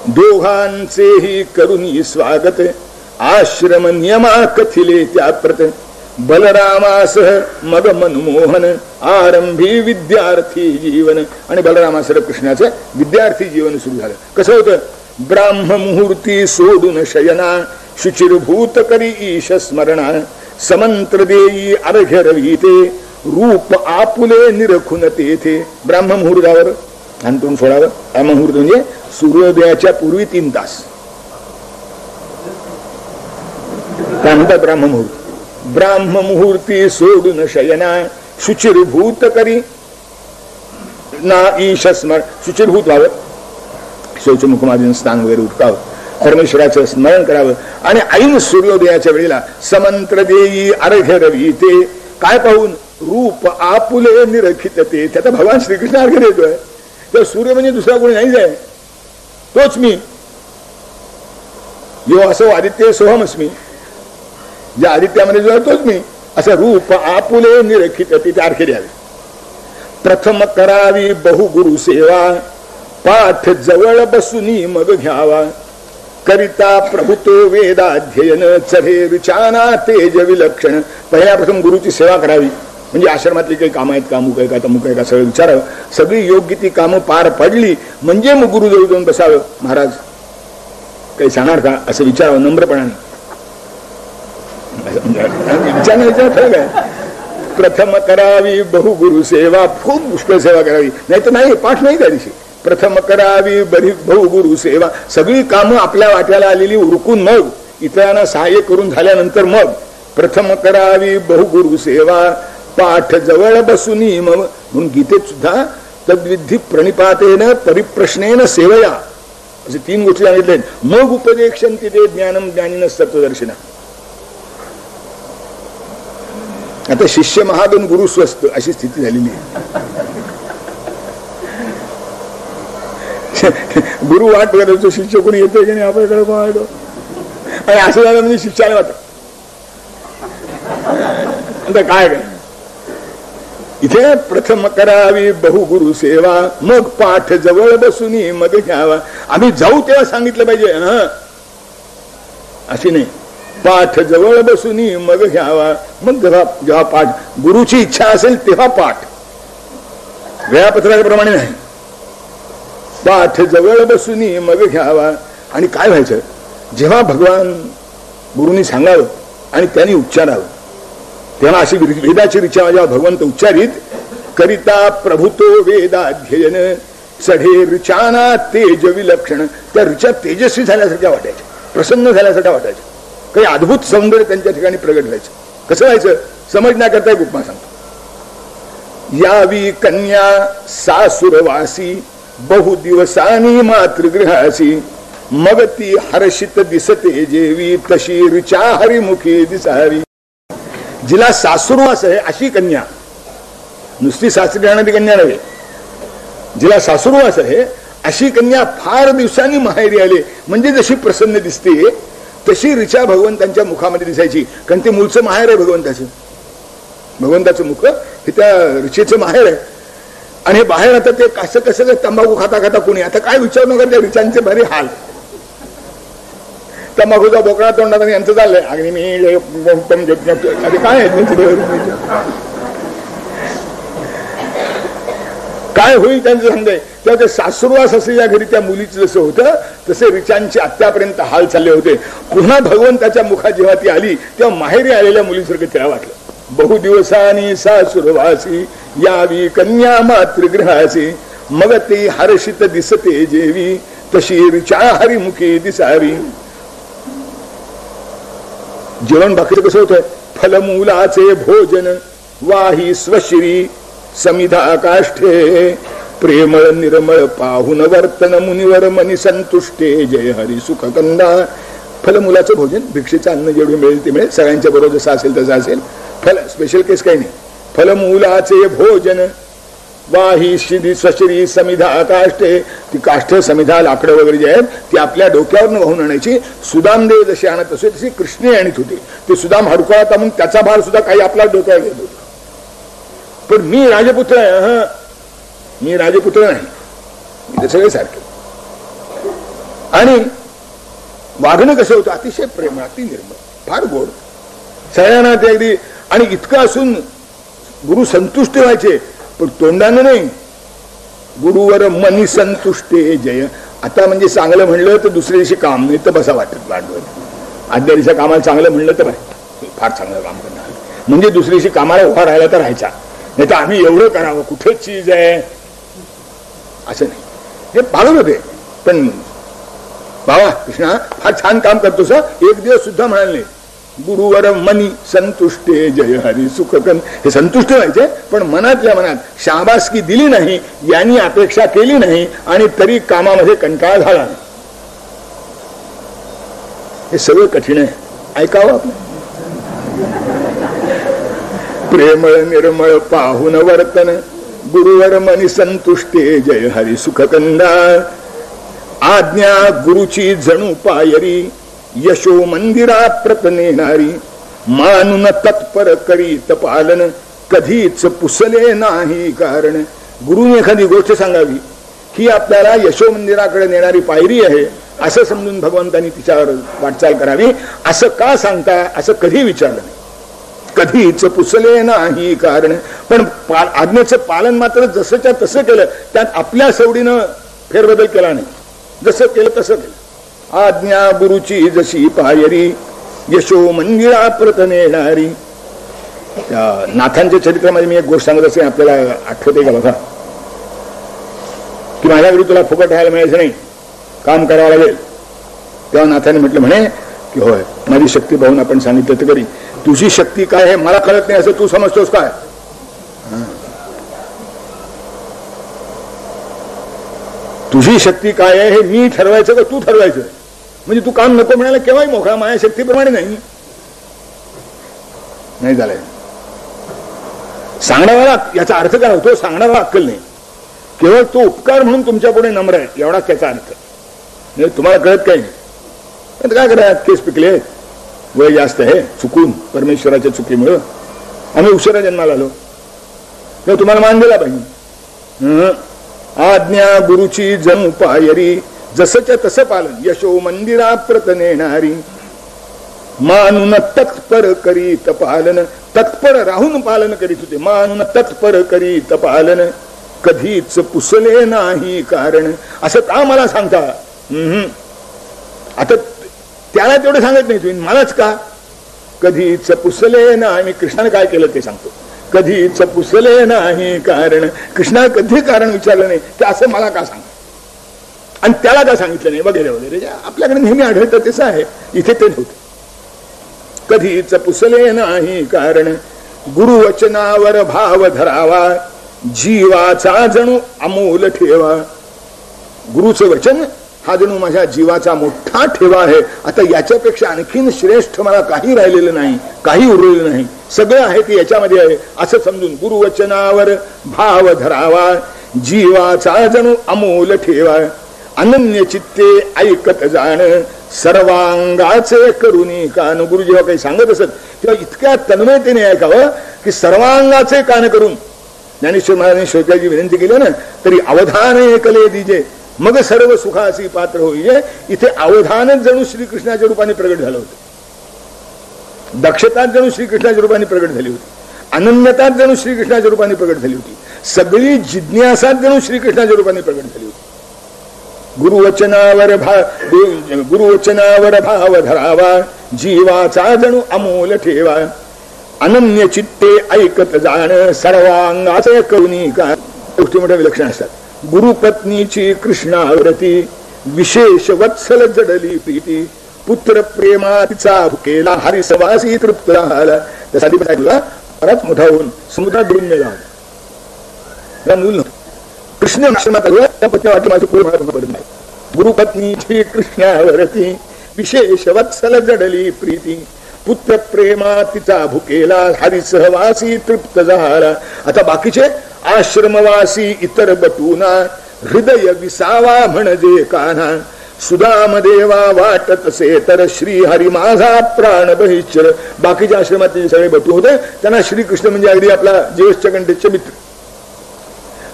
दोघांचेही करुणी स्वागत आश्रम नियमा कथिले त्या प्रते. बलरामासह मग मनमोहन आरंभी विद्यार्थी जीवन. आणि बलरामासह कृष्णाचं विद्यार्थी जीवन सुरू झालं. कसं होतं. ब्राह्म मुहूर्ती सोडून शयना शुचिरभूत करी ईश स्मरणा. समंत्र देई अर्घ्य रवीते रूप आपुले निरखुन तेथे. ब्राह्म मुहूर्तावर अंतून सोडावं. मुहूर्त म्हणजे सूर्योदयाच्या पूर्वी 3 तास काय म्हणतात ब्राह्म मुहूर्त. ब्राह्म मुहूर्ती सोडून शयना शुचिरभूत करी ना ईश स्मरण. शुचिरभूत व्हावं, शौचमुखमादीन स्नान वगैरे उठकावं, परमेश्वराचं स्मरण करावं. आणि ऐन सूर्योदयाच्या वेळेला समंत्र देई अर्घ्य रवीते. काय पाहून रूप आपुले निरखित ते. त्याचा भगवान श्रीकृष्ण अर्घ्य देतोय. तर सूर्य म्हणजे दुसरा कोणी नाहीच आहे, तोच मी. यो असो आदित्य सोहमस्मी. ज्या आदित्यामध्ये जो तोच मी. असं रूप आपुले निरखित ते अर्घ्य द्यावे. प्रथम करावी बहुगुरु सेवा पाठ जवळ बसूनी मग घ्यावा. करिता प्रभुतो वेदाध्ययन चढे रुचाना तेज विलक्षण. पहिल्या प्रथम गुरुची सेवा करावी. म्हणजे आश्रमातली काही कामं आहेत का, मुक आहे का, तमुक आहे का, सगळं विचारावं. सगळी योग्य ती कामं पार पडली म्हणजे मग गुरुजवळ जाऊन बसावं. महाराज काही सांगणार का असं विचारावं नम्रपणाने. विचार फरक आहे. प्रथम करावी बहुगुरु सेवा. खूप पुष्कळ सेवा करावी, नाही तर नाही पाठ नाही त्या दिवशी. प्रथम करावी बहुगुरु सेवा. सगळी कामं आपल्या वाट्याला आलेली उरकून मग इतरांना सहाय्य करून झाल्यानंतर मग प्रथम करावी बहुगुरु सेवा. पाठ जवळ बसुनी मग, म्हणून गीतेत सुद्धा तद्विधी प्रणिपातेन परिप्रश्नेन सेवया असे 3 गोष्टी सांगितले. मग उपदेक्षन्ति ते ज्ञानम ज्ञानिन सत्वदर्शिना. आता शिष्य महागण गुरु स्वस्त अशी स्थिती झालेली आहे. गुरु वाट बघतो शिष्य कोणी येतोय की नाही आपल्याकडे पाहतो, आणि असं झालं म्हणजे शिष्याला वाटत आता काय काय. इथे प्रथम करावी बहुगुरु सेवा, मग पाठ जवळ बसून मग घ्यावा. आम्ही जाऊ तेव्हा सांगितलं पाहिजे, अशी नाही. पाठ जवळ बसून मग घ्यावा. मग जेव्हा पाठ, गुरुची इच्छा असेल तेव्हा पाठ, वेळापत्रकाप्रमाणे नाही. पाठ जवळ बसून मग घ्यावा. आणि काय व्हायचं, जेव्हा भगवान गुरुनी सांगावं आणि त्यांनी उच्चारावं, तेव्हा अशी वेदाची ऋचा जेव्हा भगवंत उच्चारित करिता प्रभुतो वेदाध्ययन चढे ऋचाना तेज विलक्षण. त्या ऋचा तेजस्वी झाल्यासारख्या वाटायच्या, प्रसन्न झाल्यासारख्या वाटायच्या. काही अद्भुत सौंदर्य त्यांच्या ठिकाणी प्रगट व्हायचं. कसं व्हायचं समजण्याकरता एक उपमा सांगतो. यावी कन्या सासुरवासी बहु दिवसानी मातृगृहासी, मग ती हर्षित दिसते जेवी तशी ऋचा हरिमुखी दिसावी. जिला सासुरवास आहे अशी कन्या, नुसती सासरी राहणारी कन्या नव्हे, जिला सासुरवास आहे अशी कन्या फार दिवसांनी माहेरी आले म्हणजे जशी प्रसन्न दिसते तशी ऋचा भगवंतांच्या मुखामध्ये दिसायची. कारण ते मूळचं माहेर आहे भगवंताचं. भगवंताचं मुख हे त्या ऋचेचं माहेर आहे. आणि हे बाहेर आता ते कसं कसं तंबाखू खाता खाता कोणी, आता काय विचारू नका, त्या ऋचांचे भारी हाल. तंबाखूचा बोकळा तोंडात आणि यांचं चाललंय अग्नी मी काय काय होईल त्यांचं सांगताय. तेव्हा ते सासुरवास असलेल्या घरी त्या मुलीचं जसं होतं तसे ऋचांचे आत्तापर्यंत हाल चालले होते. पुन्हा भगवंताच्या मुखात जेव्हा ती आली तेव्हा माहेरी आलेल्या मुलीसारखं तिला वाटलं. बहु दिवसानी सासुरवासी यावी कन्या मातृगृहासी, मग ती हर्षित दिसते जेवी तशी ऋचा हरिमुखी दिसावी. जेवण बाकीचं कसं होतंय, फलमूलाचे भोजन वाही स्वश्री समिधा काष्ठे, प्रेमळ निर्मळ पाहुन वर्तन मुनिवर मनी संतुष्टे जय हरी सुख कंदा. फलमूलाचं भोजन, भिक्षेचं अन्न जेवढे मिळेल ते मिळेल, सगळ्यांच्या बरोबर जसं असेल तसं असेल. फल स्पेशल केस काही नाही. फलमूलाचे भोजन वाही शिधी स्वश्री समिधा काष्ठे, ती काष्ठ समिधा लाकडं वगैरे जे आहेत ती आपल्या डोक्यावरून वाहून आणायची. सुदामदेव जसे आणत असे तशी कृष्णे आणत होते. ते सुदाम हडकुळा म्हणून त्याचा भार सुद्धा काही आपला डोक्यावर घेत होता. पण मी राजपुत्र आहे, मी राजपुत्र नाही, ते सगळे सारखे. आणि वागणं कसं होतं, अतिशय प्रेम, अति निर्मळ, फार गोड, सगळ्यांना ते अगदी. आणि इतकं असून गुरु संतुष्ट व्हायचे, पण तोंडानं नाही. गुरुवर मनी संतुष्टे जय. आता म्हणजे चांगलं म्हणलं तर दुसऱ्या दिवशी काम नाही तर बसा वाटत वाटवत. आदल्या दिवशी कामाला चांगलं म्हणलं तर फार चांगलं काम करणार म्हणजे दुसऱ्या दिवशी कामाला उभा राहायला तर राहायचा, नाही तर आम्ही एवढं करावं कुठे चीज आहे असं नाही. हे पागल होते. पण बाबा कृष्णा फार छान काम करतोस, एक दिवस सुद्धा म्हणाल नाही. गुरुवर मनी संतुष्टे जय हरी सुखकन. हे संतुष्ट व्हायचे, पण मनातल्या मनात शाबासकी दिली नाही, यांनी अपेक्षा केली नाही, आणि तरी कामामध्ये कंटाळा झाला नाही. हे सगळं कठीण आहे. ऐकावं आपलं. प्रेमळ निर्मळ पाहुन वर्तन गुरुवर मनी संतुष्टे जय हरी सुखकंदा. आज्ञा गुरुची जणू पायरी यशो मंदिरा प्रत नेणारी. मानून तत्पर करीत पालन कधीच पुसले नाही कारण. गुरुने एखादी गोष्ट सांगावी ही आपल्याला यशो मंदिराकडे नेणारी पायरी आहे असं समजून भगवंतांनी तिच्यावर वाटचाल करावी. असं का सांगता असं कधी विचारलं नाही, कधीच पुसले नाही कारण. पण आज्ञेचं पालन मात्र जसंच्या तसं केलं, त्यात आपल्या सवडीनं फेरबदल केला नाही, जसं केलं तसं केलं. आज्ञा गुरुची जशी पायरी यशो मंदिरा प्रत नेणारी. त्या नाथांच्या चरित्रामध्ये मी एक गोष्ट सांगत असेल, आपल्याला आठवते का बघा, की माझ्या घरी तुला फुकट राहायला मिळायचं नाही, काम करावं लागेल. तेव्हा नाथाने म्हटलं म्हणे की होय माझी शक्ती पाहून आपण सांगितलं तर करी. तुझी शक्ती काय आहे मला कळत नाही असं तू समजतोस काय. तुझी शक्ती काय आहे हे मी ठरवायचं का तू ठरवायचं? म्हणजे तू काम नको म्हणायला केव्हाही मोकळा, माझ्या शक्तीप्रमाणे नाही झालंय. सांगणारा याचा अर्थ काय होतो? सांगणारा अक्कल नाही, केवळ तो उपकार म्हणून तुमच्या पुढे नम्र आहे एवढा त्याचा अर्थ. तुम्हाला कळत काही नाही, काय करा, केस पिकले, वय जास्त आहे, चुकून परमेश्वराच्या चुकीमुळं आम्ही उशिरा जन्माला आलो, तेव्हा तुम्हाला मान दिला पाहिजे. आज्ञा गुरुची जणू पायरी, जसच्या तसं पालन यशो मंदिरा प्रत नेणारी. मानून तत्पर करीत पालन, तत्पर राहून पालन करीत होते. मानून तत्पर करीत पालन, कधीच पुसले नाही कारण. असं का मला सांगता? आता त्याला तेवढं सांगत नाही तुम्ही, मलाच का? कधीच पुसले नाही. कृष्णाने काय केलं ते सांगतो. कधीच पुसले नाही कारण. कृष्णा कधी कारण विचारलं नाही ते असं मला का सांग, आणि त्याला का सांगितलं नाही, वगैरे वगैरे. आपल्याकडे नेहमी आढळतं तसं आहे, इथे ते नव्हतं. कधीच पुसले नाही कारण, गुरुवचनावर भाव धरावा, जीवाचा जणू अमोल ठेवा. गुरुचं वचन हा जणू माझ्या जीवाचा मोठा ठेवा आहे. आता याच्यापेक्षा आणखीन श्रेष्ठ मला काही राहिलेलं नाही, काही उरलेलं नाही, सगळं आहे ते याच्यामध्ये आहे असं समजून गुरुवचनावर भाव धरावा, जीवाचा जणू अमोल ठेवा. अनन्य चित्ते ऐकत जाण, सर्वांगाचे करुणी कान. गुरु जेव्हा काही सांगत असत तेव्हा इतक्या तन्मयतेने ऐकावं की सर्वांगाचे कान करून. ज्ञानेश्वर महाराजांनी श्रोत्याची विनंती केली ना, तरी अवधान ऐकले दिजे मग सर्व सुखासी पात्र होईजे. इथे अवधानच जणू श्रीकृष्णाच्या रूपाने प्रगट झालं होतं, दक्षताच जणू श्रीकृष्णाच्या रूपाने प्रगट झाली होती, अनन्यताच जणू श्रीकृष्णाच्या रूपाने प्रगट झाली होती, सगळी जिज्ञासाच जणू श्रीकृष्णाच्या रूपाने प्रगट झाली होती. गुरुवचनावर भाव धरावा, जीवाचा जणू अमोल ठेवा. अनन्य चित्ते ऐकत जाण, सर्वांगाचे करुणी का. गोष्टी मोठ्या विलक्षण असतात. गुरुपत्नीची कृष्णावरती, विशेष वत्सल जडली प्रीती. पुत्र प्रेमाचा भुकेला, हरिसवासी तृप्त झाला. तसा बराच मोठा होऊन समुद्रात बुडून गेला होता, मूल नव्हतं. कृष्ण आश्रमात त्या पत्नी वाटलं माझं पूर्ण पडत नाही. गुरुपत्नीची कृष्णावरती, विशेष वत्सल जडली प्रीती. पुत्र प्रेमा तिचा भुकेला, हरिसहवासी तृप्त झाला. आता बाकीचे आश्रमवासी इतर बटूना, हृदय विसावा म्हणजे कान्हा. सुदाम देवा वाटत असे तर श्री हरी माझा प्राण बहिश्चर. बाकीच्या आश्रमात सगळे बटू होते, त्यांना श्रीकृष्ण म्हणजे अगदी आपला ज्येष्ठ कंठेचे मित्र.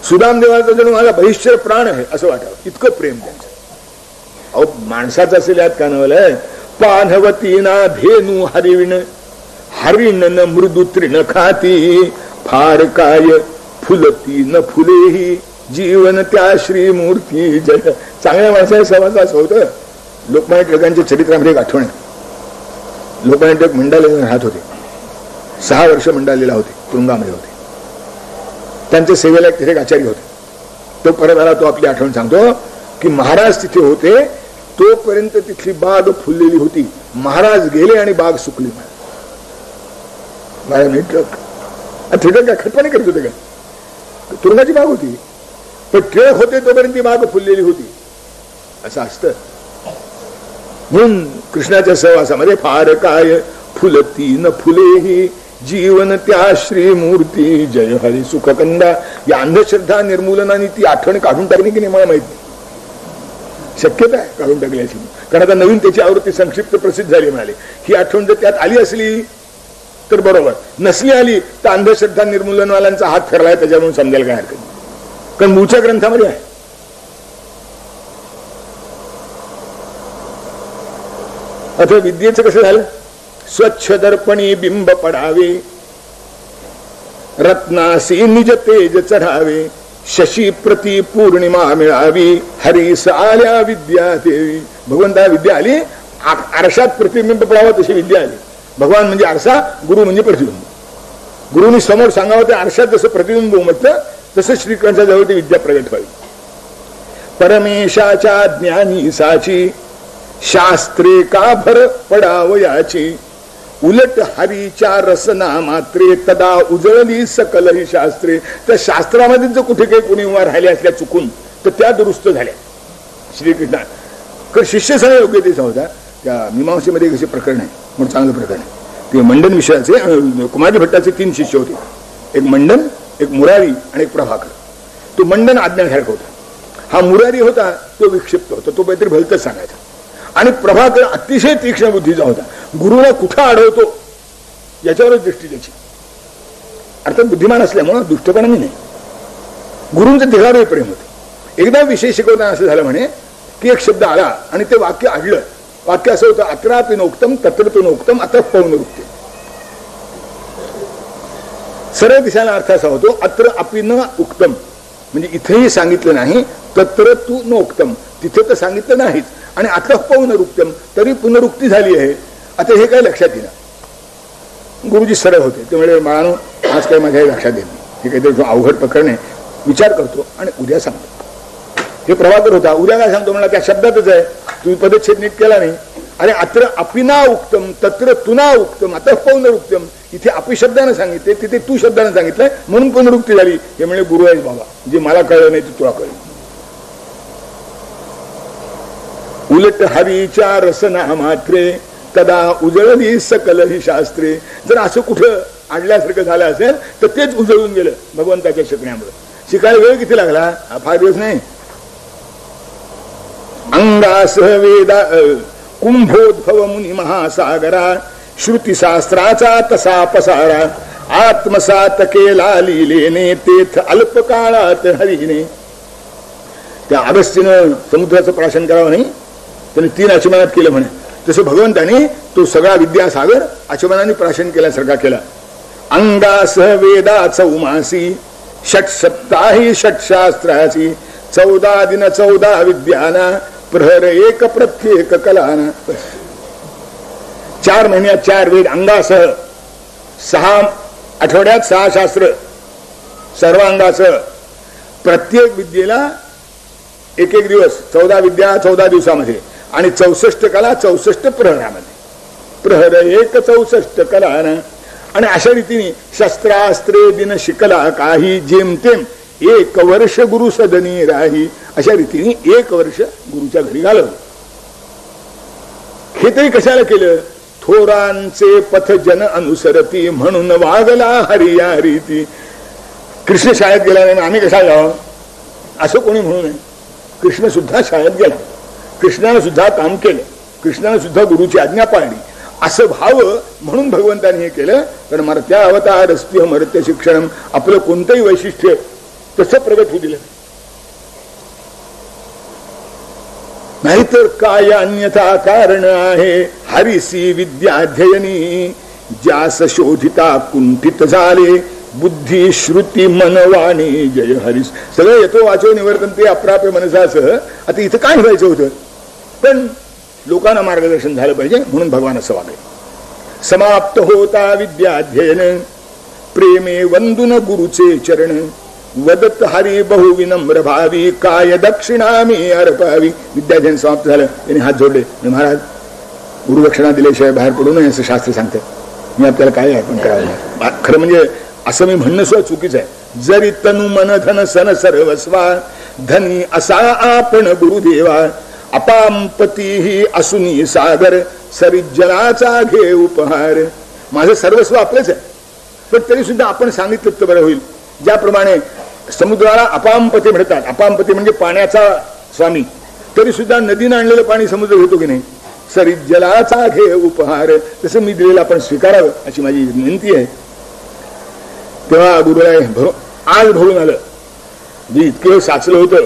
सुदाम देवाचा जणू माझा बहिश्चर प्राण आहे असं वाटावं, इतकं प्रेम त्यांचं. अहो माणसाचं असेल यात कानवलंय. पानवतीना धेनू हरिण, हरिण न मृदू तृण खाती. फार काय फुलती न फुलेही, जीवन त्या श्रीमूर्ती जय. चांगल्या माणसाने सहवास असं होतं. लोकमान्य टिळकांच्या चरित्रामध्ये एक आठवण आहे. लोकमान्य टिळक मंडालेला राहत होते, 6 वर्ष मंडालेला होते, तुरुंगामध्ये होते. त्यांच्या सेवेला एक तिथे आचार्य होते. तो परत आला, तो आपली आठवण सांगतो की महाराज तिथे होते तोपर्यंत तिथली बाग फुललेली होती. महाराज गेले आणि बाग सुकली. टिळक काय खटपणे करत होते का? तुरुंगाची बाग होती, पण टिळक होते तोपर्यंत ती बाग फुललेली होती. असं असतं. म्हणून कृष्णाच्या सहवासामध्ये फार काय फुलती न फुलेही, जीवन त्या श्रीमूर्ती जय हरी सुखकंदा. या अंधश्रद्धा निर्मूलनाने ती आठवण काढून टाकली की नाही मला माहित नाही. शक्यता आहे काढून टाकल्याची, कारण आता नवीन त्याची आवृत्ती संक्षिप्त प्रसिद्ध झाली म्हणाले. ही आठवण जर त्यात आली असली तर बरोबर, नसली आली तर अंधश्रद्धा निर्मूलनवाल्यांचा हात फिरलाय त्याच्यावरून समजायला काय हरकत नाही, कारण मूळच्या ग्रंथामध्ये आहे. आता विद्येचं कसं झालं? स्वच्छ दर्पणी बिंब पडावे, रत्नासी निज तेज चढावे. शशी प्रति पौर्णिमा मिळावी, हरीस आल्या विद्या देवी. भगवंता विद्या आली, आरशात प्रतिबिंब पडावं तशी विद्या आली. भगवान म्हणजे आरसा, गुरु म्हणजे प्रतिबिंब. गुरुनी समोर सांगावं ते आरशात जसं प्रतिबिंब उमटतं तसं श्रीकृष्णाच्या जवळ ती विद्या प्रगट व्हावी. परमेशाच्या ज्ञानी साची, शास्त्रे का भर पडावयाची. उलट हरीच्या रसना मात्रे, तदा उजळली सकल ही शास्त्रे. तर शास्त्रामध्ये जर कुठे काही कोणी उभा राहिले असल्या चुकून तर त्या दुरुस्त झाल्या. श्रीकृष्ण कारण शिष्य सगळ्या योग्यतेचा होता. त्या मीमांसेमध्ये कसे प्रकरण आहे म्हणून चांगलं प्रकरण आहे. ते मंडन विषयाचे कुमारी भट्टाचे 3 शिष्य होते. एक मंडन, एक मुरारी आणि एक प्रभाकर. तो मंडन आज्ञाधारक होता. हा मुरारी होता तो विक्षिप्त होता, तो काहीतरी भलतच सांगायचा. आणि प्रभाकर अतिशय तीक्ष्ण बुद्धीचा होता. गुरुला कुठं अडवतो याच्यावरच दृष्टी त्याची. अर्थात बुद्धिमान असल्यामुळं दुष्टपणाने नाही. गुरूंचं तिघावे प्रेम होतं. एकदा विषय शिकवताना असं झालं म्हणे की एक शब्द आला आणि ते वाक्य अडलं. वाक्य असं होतं अत्रापि नोक्तम तत्र तु नोक्तम अत्र पौनरुक्ते. सरळ दिसायला अर्थ असा होतो अत्र अपि न उक्तम म्हणजे इथेही सांगितलं नाही, तत्र तु नोक्तम तिथे तर सांगितलं नाहीच, आणि अत्र पौनरुक्तम तरी पुनरुक्ती झाली आहे. आता हे काय लक्षात येईल. गुरुजी सरळ होते ते म्हणजे बाळानो आज काही माझ्या लक्षात येत नाही, हे काहीतरी अवघड प्रकरण आहे, विचार करतो आणि उद्या सांगतो. हे प्रभाकर होता. उद्या काय सांगतो म्हणला त्या शब्दातच आहे, तुम्ही पदच्छेद नीट केला नाही. अरे अत्र अपिना उक्तम तत्र तुना उक्तम आता पौनरुक्तम. इथे अपि शब्दानं सांगितले तिथे तू शब्दानं सांगितलंय म्हणून पुनरुक्ती झाली. हे म्हणजे गुरु आहे बाबा, जे मला कळलं नाही ते तुला कळलं. उलट हरीच्या रसना मात्रे कदा उजळली सकल ही शास्त्रे. जर असं कुठं आणल्यासारखं झालं असेल तर तेच उजळून गेलं भगवंताच्या शिकण्यामुळे. शिकायला वेळ किती लागला? फार दिवस नाही. अंगासह वेदा कुंभोद्भव मुनी महासागरा श्रुतीशास्त्राचा तसा पसारा आत्मसात केला लिलेने तेथ अल्पकाळात हरीने. त्या अगस्तीनं समुद्राचं प्राशन करावं नाही, त्याने 3 आचमनात केलं म्हणे. तसं भगवंताने तो सगळा विद्यासागर आचमनाने प्राशन केल्यासारखा केला. अंगासह वेदाचा उमासी षट्सप्ताही षटशास्त्राची 14 दिन 14 विद्याना प्रहर एक प्रत्येक कलाना. 4 महिन्यात 4 वेद अंगासह, 6 आठवड्यात 6 शास्त्र सर्वांगासह. प्रत्येक विद्येला एक दिवस, 14 विद्या 14 दिवसामध्ये, आणि 64 कला 64 प्रहरामध्ये. प्रहर एक 64 कलाना. आणि अशा रीतीने शस्त्रास्त्रे दिन शिकला काही जेमतेम 1 वर्ष गुरु सदनी राही. अशा रीतीने 1 वर्ष गुरुच्या घरी घालवलं. हे तरी कशाला केलं? थोरांचे पथ जन अनुसरती म्हणून वागला हरी या रीती. कृष्ण शाळेत गेला नाही आम्ही कशाला जावं असं कोणी म्हणू नये. कृष्ण सुद्धा शाळेत गेला, कृष्णानं सुद्धा काम केलं, कृष्णानं सुद्धा गुरुची आज्ञा पाळली असं व्हावं म्हणून भगवंताने हे केलं. कारण मर्त्या अवतार अस्त्य मर्त्य शिक्षण. आपलं कोणतंही वैशिष्ट्य तसं प्रगट होऊ दिलं नाहीतर काय अन्यथा कारण आहे. हरिसी विद्याध्ययनी ज्यास शोधिता कुंठित झाले बुद्धी श्रुती मनवाणी जय हरिस. सगळं येतो वाचो निवर्तन ते अप्राप्य मनसासह. आता इथं काय व्हायचं होतं, पण लोकांना मार्गदर्शन झालं पाहिजे म्हणून भगवान असं वागले. समाप्त होता विद्याध्ययन प्रेमे वंदुन गुरुचे चरण वदत हरी बहु विनम्र भावी काय दक्षिणा मी अर्पावी. विद्याध्ययन समाप्त झालं, त्याने हात जोडले. महाराज गुरुदक्षिणा दिल्याशिवाय बाहेर पडू नये असं शास्त्र सांगतं. मी आपल्याला काय अर्पण करावं? खरं म्हणजे असं मी म्हणणं सुद्धा चुकीचं आहे. जरी तनु मन धन सन सर्वस्वा धनी असा आपण गुरुदेवा अपांपती ही असुनी सागर सरिजनाचा घे उपहार. माझं सर्वस्व आपलंच आहे, पण तरी सुद्धा आपण सांगितलं तर बरं होईल. ज्याप्रमाणे समुद्राला अपांपती म्हणतात, अपांपती म्हणजे पाण्याचा स्वामी, तरी सुद्धा नदीनं आणलेलं पाणी समुद्र घेतो की नाही. सरिजलाचा घे उपहार, तसं मी दिलेलं आपण स्वीकारावं अशी माझी विनंती आहे. तेव्हा गुरुला आज भरून आलं, जे इतकं साचलं होतं.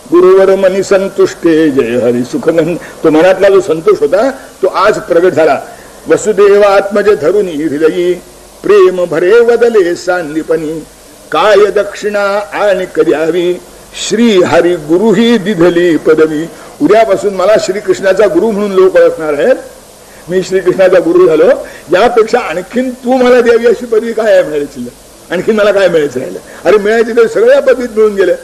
गुरुवर मनी संतुष्टे जय हरी सुखनंद. तो मनातला जो संतोष होता तो आज प्रगट झाला. वसुदेवात्मज धरुनी हृदयी प्रेम भरे वदले सांदीपणी काय दक्षिणा आणि कद्यावी श्री हरी गुरु ही दिधली पदवी. उद्यापासून मला श्रीकृष्णाचा गुरु म्हणून लोक ओळखणार आहेत. मी श्रीकृष्णाचा गुरु झालो, यापेक्षा आणखीन तू मला द्यावी अशी पदवी काय आहे मिळायची? आणखीन मला काय मिळायचं राहिलं? अरे मिळायची तर सगळ्या पदवीत मिळून गेलं.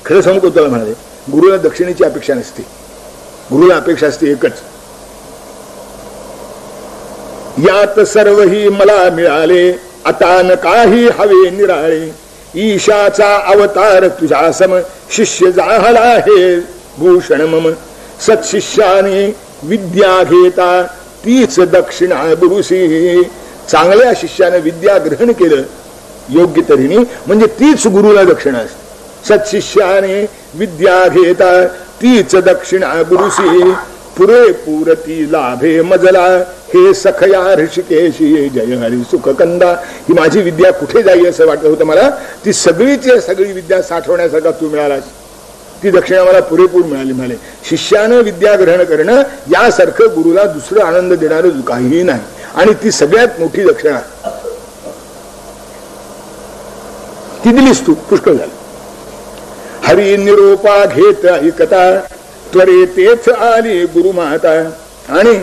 खरं सांगू तुला म्हणाले, गुरुला दक्षिणेची अपेक्षा नसते. गुरुला अपेक्षा असते एकच, यात सर्वही मला मिळाले आता न काही हवे निराळे. ईशाचा अवतार तुझा सम शिष्य जाहला हे भूषण मम. सत्शिष्याने विद्या घेता तीच दक्षिणा गुरुसी. चांगल्या शिष्याने विद्या ग्रहण केलं योग्य तऱ्हेने म्हणजे तीच गुरुला दक्षिणा असते. सत्शिष्याने विद्या घेता तीच दक्षिणा गुरुसी. पुरेपूर ती लाभे मजला हे सखया ऋषिकेशी जय हरी सुख कंदा. ही माझी विद्या कुठे जाई असं वाटत होतं मला. ती सगळीची सगळी विद्या साठवण्यासारखा तू मिळालास. ती दक्षिणा मला पुरेपूर मिळाली. म्हणाले शिष्यानं विद्या ग्रहण करणं यासारखं गुरुला दुसरं आनंद देणारं काहीही नाही. आणि ती सगळ्यात मोठी दक्षिणा ती दिलीस तू. पुष्कळ झालं. हरी निरोपा घेत ऐकता त्वरे तेच आली गुरुमाता. आणि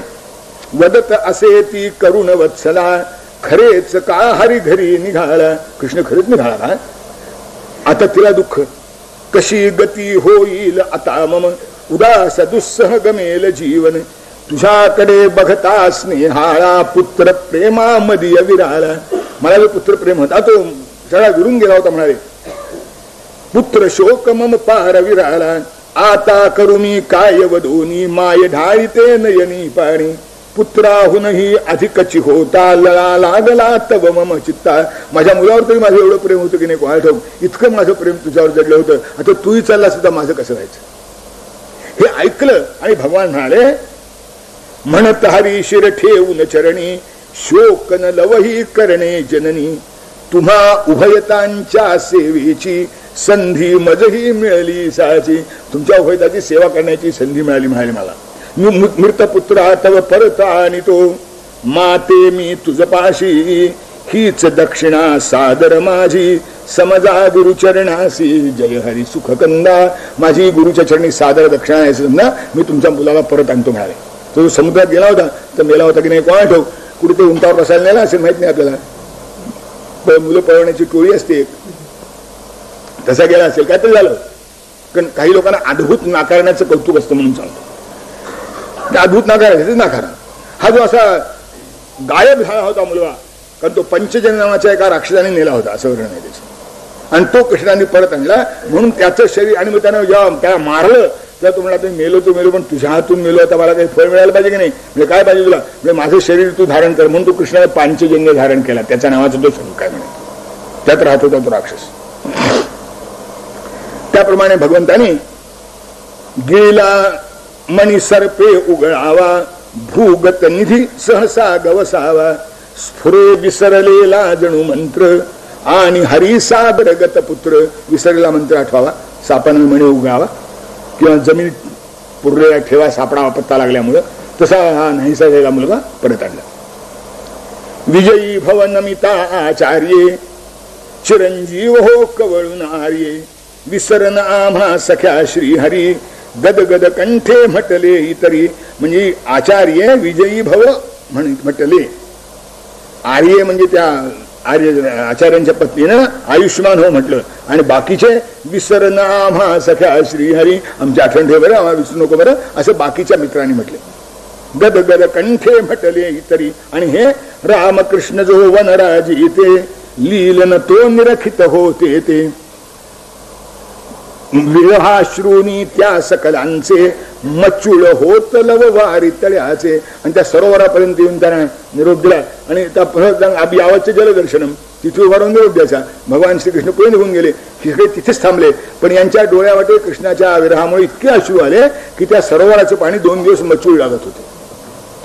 वदत असे ती करुण वत्सला खरेच का हरी घरी निघाला. कृष्ण खरेच निघाला. आता तिला दुःख कशी गती होईल आता मम. उदास दुस्सह गमेल जीवन. तुझ्याकडे बघता स्नेहाळा पुत्र प्रेमा मदीय विराला. मला जो पुत्र प्रेम होता तो सगळा विरून गेला होता. म्हणाले पुत्र शोक मम पार विराला. आता करू मी काय वदोनी माय ढाळीते नयनी पाणी. पुत्राहूनही अधिकची होता लळा लागला तव मम चित्ता. माझ्या मुलावर तरी माझं एवढं प्रेम होतं की नाही कोणाला ठाऊक. इतकं माझं प्रेम तुझ्यावर जडलं होतं. आता तूही चालला सुद्धा माझं कसं व्हायचं. हे ऐकलं आणि भगवान म्हणाले म्हणत हरी शिर ठेवून चरणी शोक न लवही करणे जननी. तुम्हा उभयतांच्या सेवेची संधी मजही मिळाली साची. तुमच्या उभयताची सेवा करण्याची संधी मिळाली. म्हणाली मला मृत पुत्रा तव परत आणि तो माते मी तुझ पाशी. हीच दक्षिणा सादर माझी समजा गुरुचरणासी जय हरी सुख कंदा. माझी गुरुच्या चरणी सादर दक्षिणा आहे समजा. मी तुमच्या मुलाला परत आणतो म्हणाले. तो समुद्रात गेला होता तर मेला होता की नाही कोणा ठाऊक. कुठे ते उंटावर बसायला नेला असेल माहित नाही आपल्याला. मुलं पळवण्याची टोळी असते तसा गेला असेल काय तरी झालं. कारण काही लोकांना अद्भुत नाकारण्याचं कौतुक असतं म्हणून सांगतो. अद्भुत नाकारायचं नाकारा. हा जो असा गायब झाला होता मुलगा कारण तो पंचजन नावाच्या एका राक्षसाने नेला होता असं वर्णन आहे त्याचं. आणि तो कृष्णाने परत आणला म्हणून त्याचं शरीर. आणि मग त्यानं जेव्हा त्याला मारलं तेव्हा तो म्हणला मेलो तो मेलो पण तुझ्या हातून मेलो. आता मला काही फळ मिळायला पाहिजे की नाही. म्हणजे काय पाहिजे तुला. म्हणजे माझं शरीर तू धारण कर. म्हणून तू कृष्णाने पांचजन्य धारण केला. त्याच्या नावाचा तो शरीर काय म्हणे त्यात राहत होता तो राक्षस. त्याप्रमाणे भगवंताने गेला मणी सर्पे उगळावा भूगत निधी सहसा गवसावा. स्फुरे विसरलेला जणू मंत्र आणि हरी सादरगत पुत्र. विसरलेला मंत्र आठवावा. सापाने मणी उगळावा किंवा जमीन पुरलेला ठेवा सापडावा पत्ता लागल्यामुळं. तसा हा नाहीसा झालेला मुलगा परत आणला. विजयी भव नमिता आचार्ये चिरंजीव हो कवळून आर्ये. विसरन आम्हा सख्या श्रीहरी गदगद कंठे म्हटले इतरी. म्हणजे आचार्य विजयी भव म्हटले. आर्य म्हणजे त्या आर्य आचार्यांच्या पत्नीनं आयुष्यमान हो म्हटलं. आणि बाकीचे विसरन आम्हा सख्या श्रीहरी. आमची आठवण ठेव बरं आम्हाला विसरू नको बरं असं बाकीच्या मित्रांनी म्हटले. गदगद कंठे म्हटले इतरी. आणि हे रामकृष्ण जो वनराजी ते लीलन तो निरखित होते ते. विरहाश्रूनी त्या सकलांचे मचुळ होत लव वारी तळ्याचे. आणि त्या सरोवरापर्यंत येऊन त्यांना निरोप दिला. आणि त्या यावतचे जलदर्शनम तिथे उभारून निरोप द्यायचा. भगवान श्रीकृष्ण पुढे निघून गेले. तिथेच थांबले. पण यांच्या डोळ्यावाटे कृष्णाच्या विरहामुळे इतके अश्रू आले की त्या सरोवराचं पाणी 2 दिवस मचूळ लागत होते.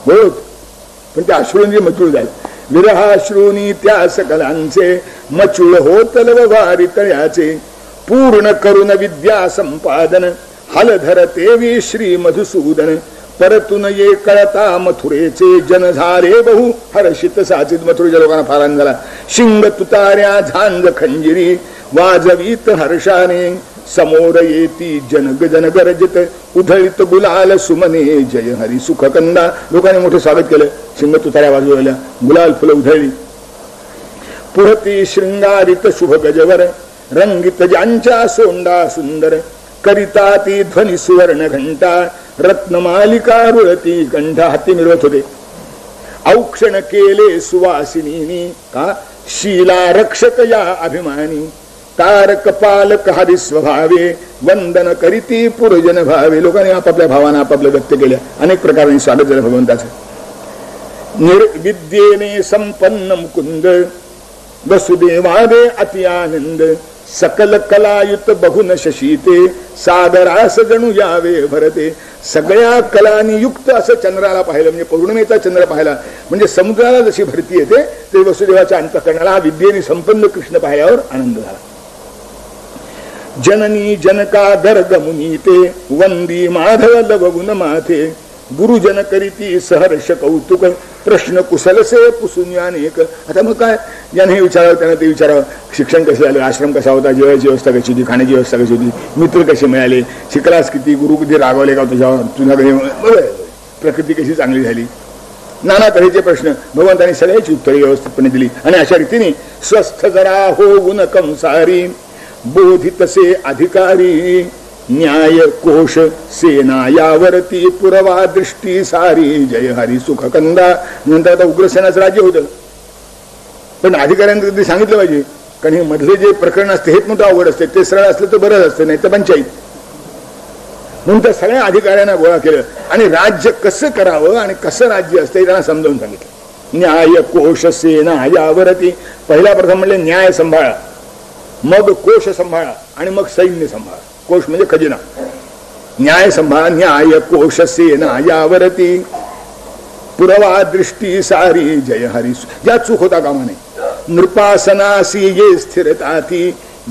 बरोबर पण त्या अश्रूंचे मचूळ झाले. विरहाश्रूनी त्या सकलांचे मचुळ होत लव वारी तळ्याचे. पूर्ण करुण विद्या संपादन हलधर तेवी श्री मधुसूदन. परतून ये कळता मथुरेचे जन झाले बहु हर्षित साचित. मथुरेच्या लोकांना फार आनंद झाला. शिंग तुतार्या झांज खंजिरी वाजवीत हर्षाने. समोर येती जनग जन गरजित उधळीत गुलाल सुमने जय हरी सुख कंदा. लोकांनी मोठे स्वागत केलं. शिंग तुतार्या वाजवल्या गुलाल फुलं उधळली. पुढती शृंगारित शुभ गजवर रंगित ज्यांच्या सोंडा सुंदर. करिता ती ध्वनी सुवर्ण घंटा रत्नमालिका रुळती कंठ. हाती मिरवत होते. औक्षण केले सुवासिनी का शीला रक्षक या अभिमानी. तारक पालक हरी स्वभावे वंदन करीती पुरजन भावे. लोकांनी आपापल्या भावांना आपापल्या व्यक्त केल्या. अनेक प्रकारांनी स्वागत झालं भगवंताचं. निर्विद्येने संपन्न मुकुंद वसुदेवादे अति आनंद सकल कलायुत बहुन शशीते सागरास जणू यावे भरते. सगळ्या कलांनी युक्त असं चंद्राला पाहिलं, म्हणजे पौर्णिमेचा चंद्र पाहिला म्हणजे समुद्राला जशी भरती येते ते वसुदेवाच्या अंतःकरणाला विद्येने संपन्न कृष्ण पाहिल्यावर आनंद झाला. जननी जनका गर्ग मुनीते वंदी माधव लवगुण माथे गुरुजन करीती सहर्ष कौतुक प्रश्न कुशलसे पुसून अनेक. आता मग काय ज्याने हे विचारावं त्यानं ते विचारावं. शिक्षण कसं झालं, आश्रम कसा होता, जेवायची व्यवस्था कशी होती, खाण्याची व्यवस्था कशी होती, मित्र कसे मिळाले, शिकलास किती, गुरु किती रागवले का तुझ्यावर, तुझ्या प्रकृती कशी चांगली झाली, नाना तऱ्हेचे प्रश्न भगवंतांनी सगळ्याची उत्तरे व्यवस्थितपणे दिली. आणि अशा रीतीने स्वस्थ जरा होऊन कंसारी बोधितसे अधिकारी न्याय कोश सेना यावरती पुरवा दृष्टी सारी जय हरी सुख कंदा. नंतर आता उग्रसेनाचं राज्य होतं, पण अधिकाऱ्यांनी कधी सांगितलं पाहिजे, कारण हे मधले जे प्रकरण असते हेच मोठं अवघड असते. ते सरळ असलं तर बरंच असतं, नाही तर पंचायत. म्हणून त्या सगळ्या अधिकाऱ्यांना गोळा केलं आणि राज्य कसं करावं आणि कसं राज्य असतं त्यांना समजावून सांगितलं. न्याय कोश सेना यावरती पहिला प्रथम म्हणले न्याय सांभाळा, मग कोश सांभाळा आणि मग सैन्य सांभाळा. कोश म्हणजे खजिना. न्याय संभाळ न्याय कोश सेना यावरती पुरवा दृष्टी सारी जय हरी. या चूक होता कामा नये. नृपासनासी ये स्थिरताती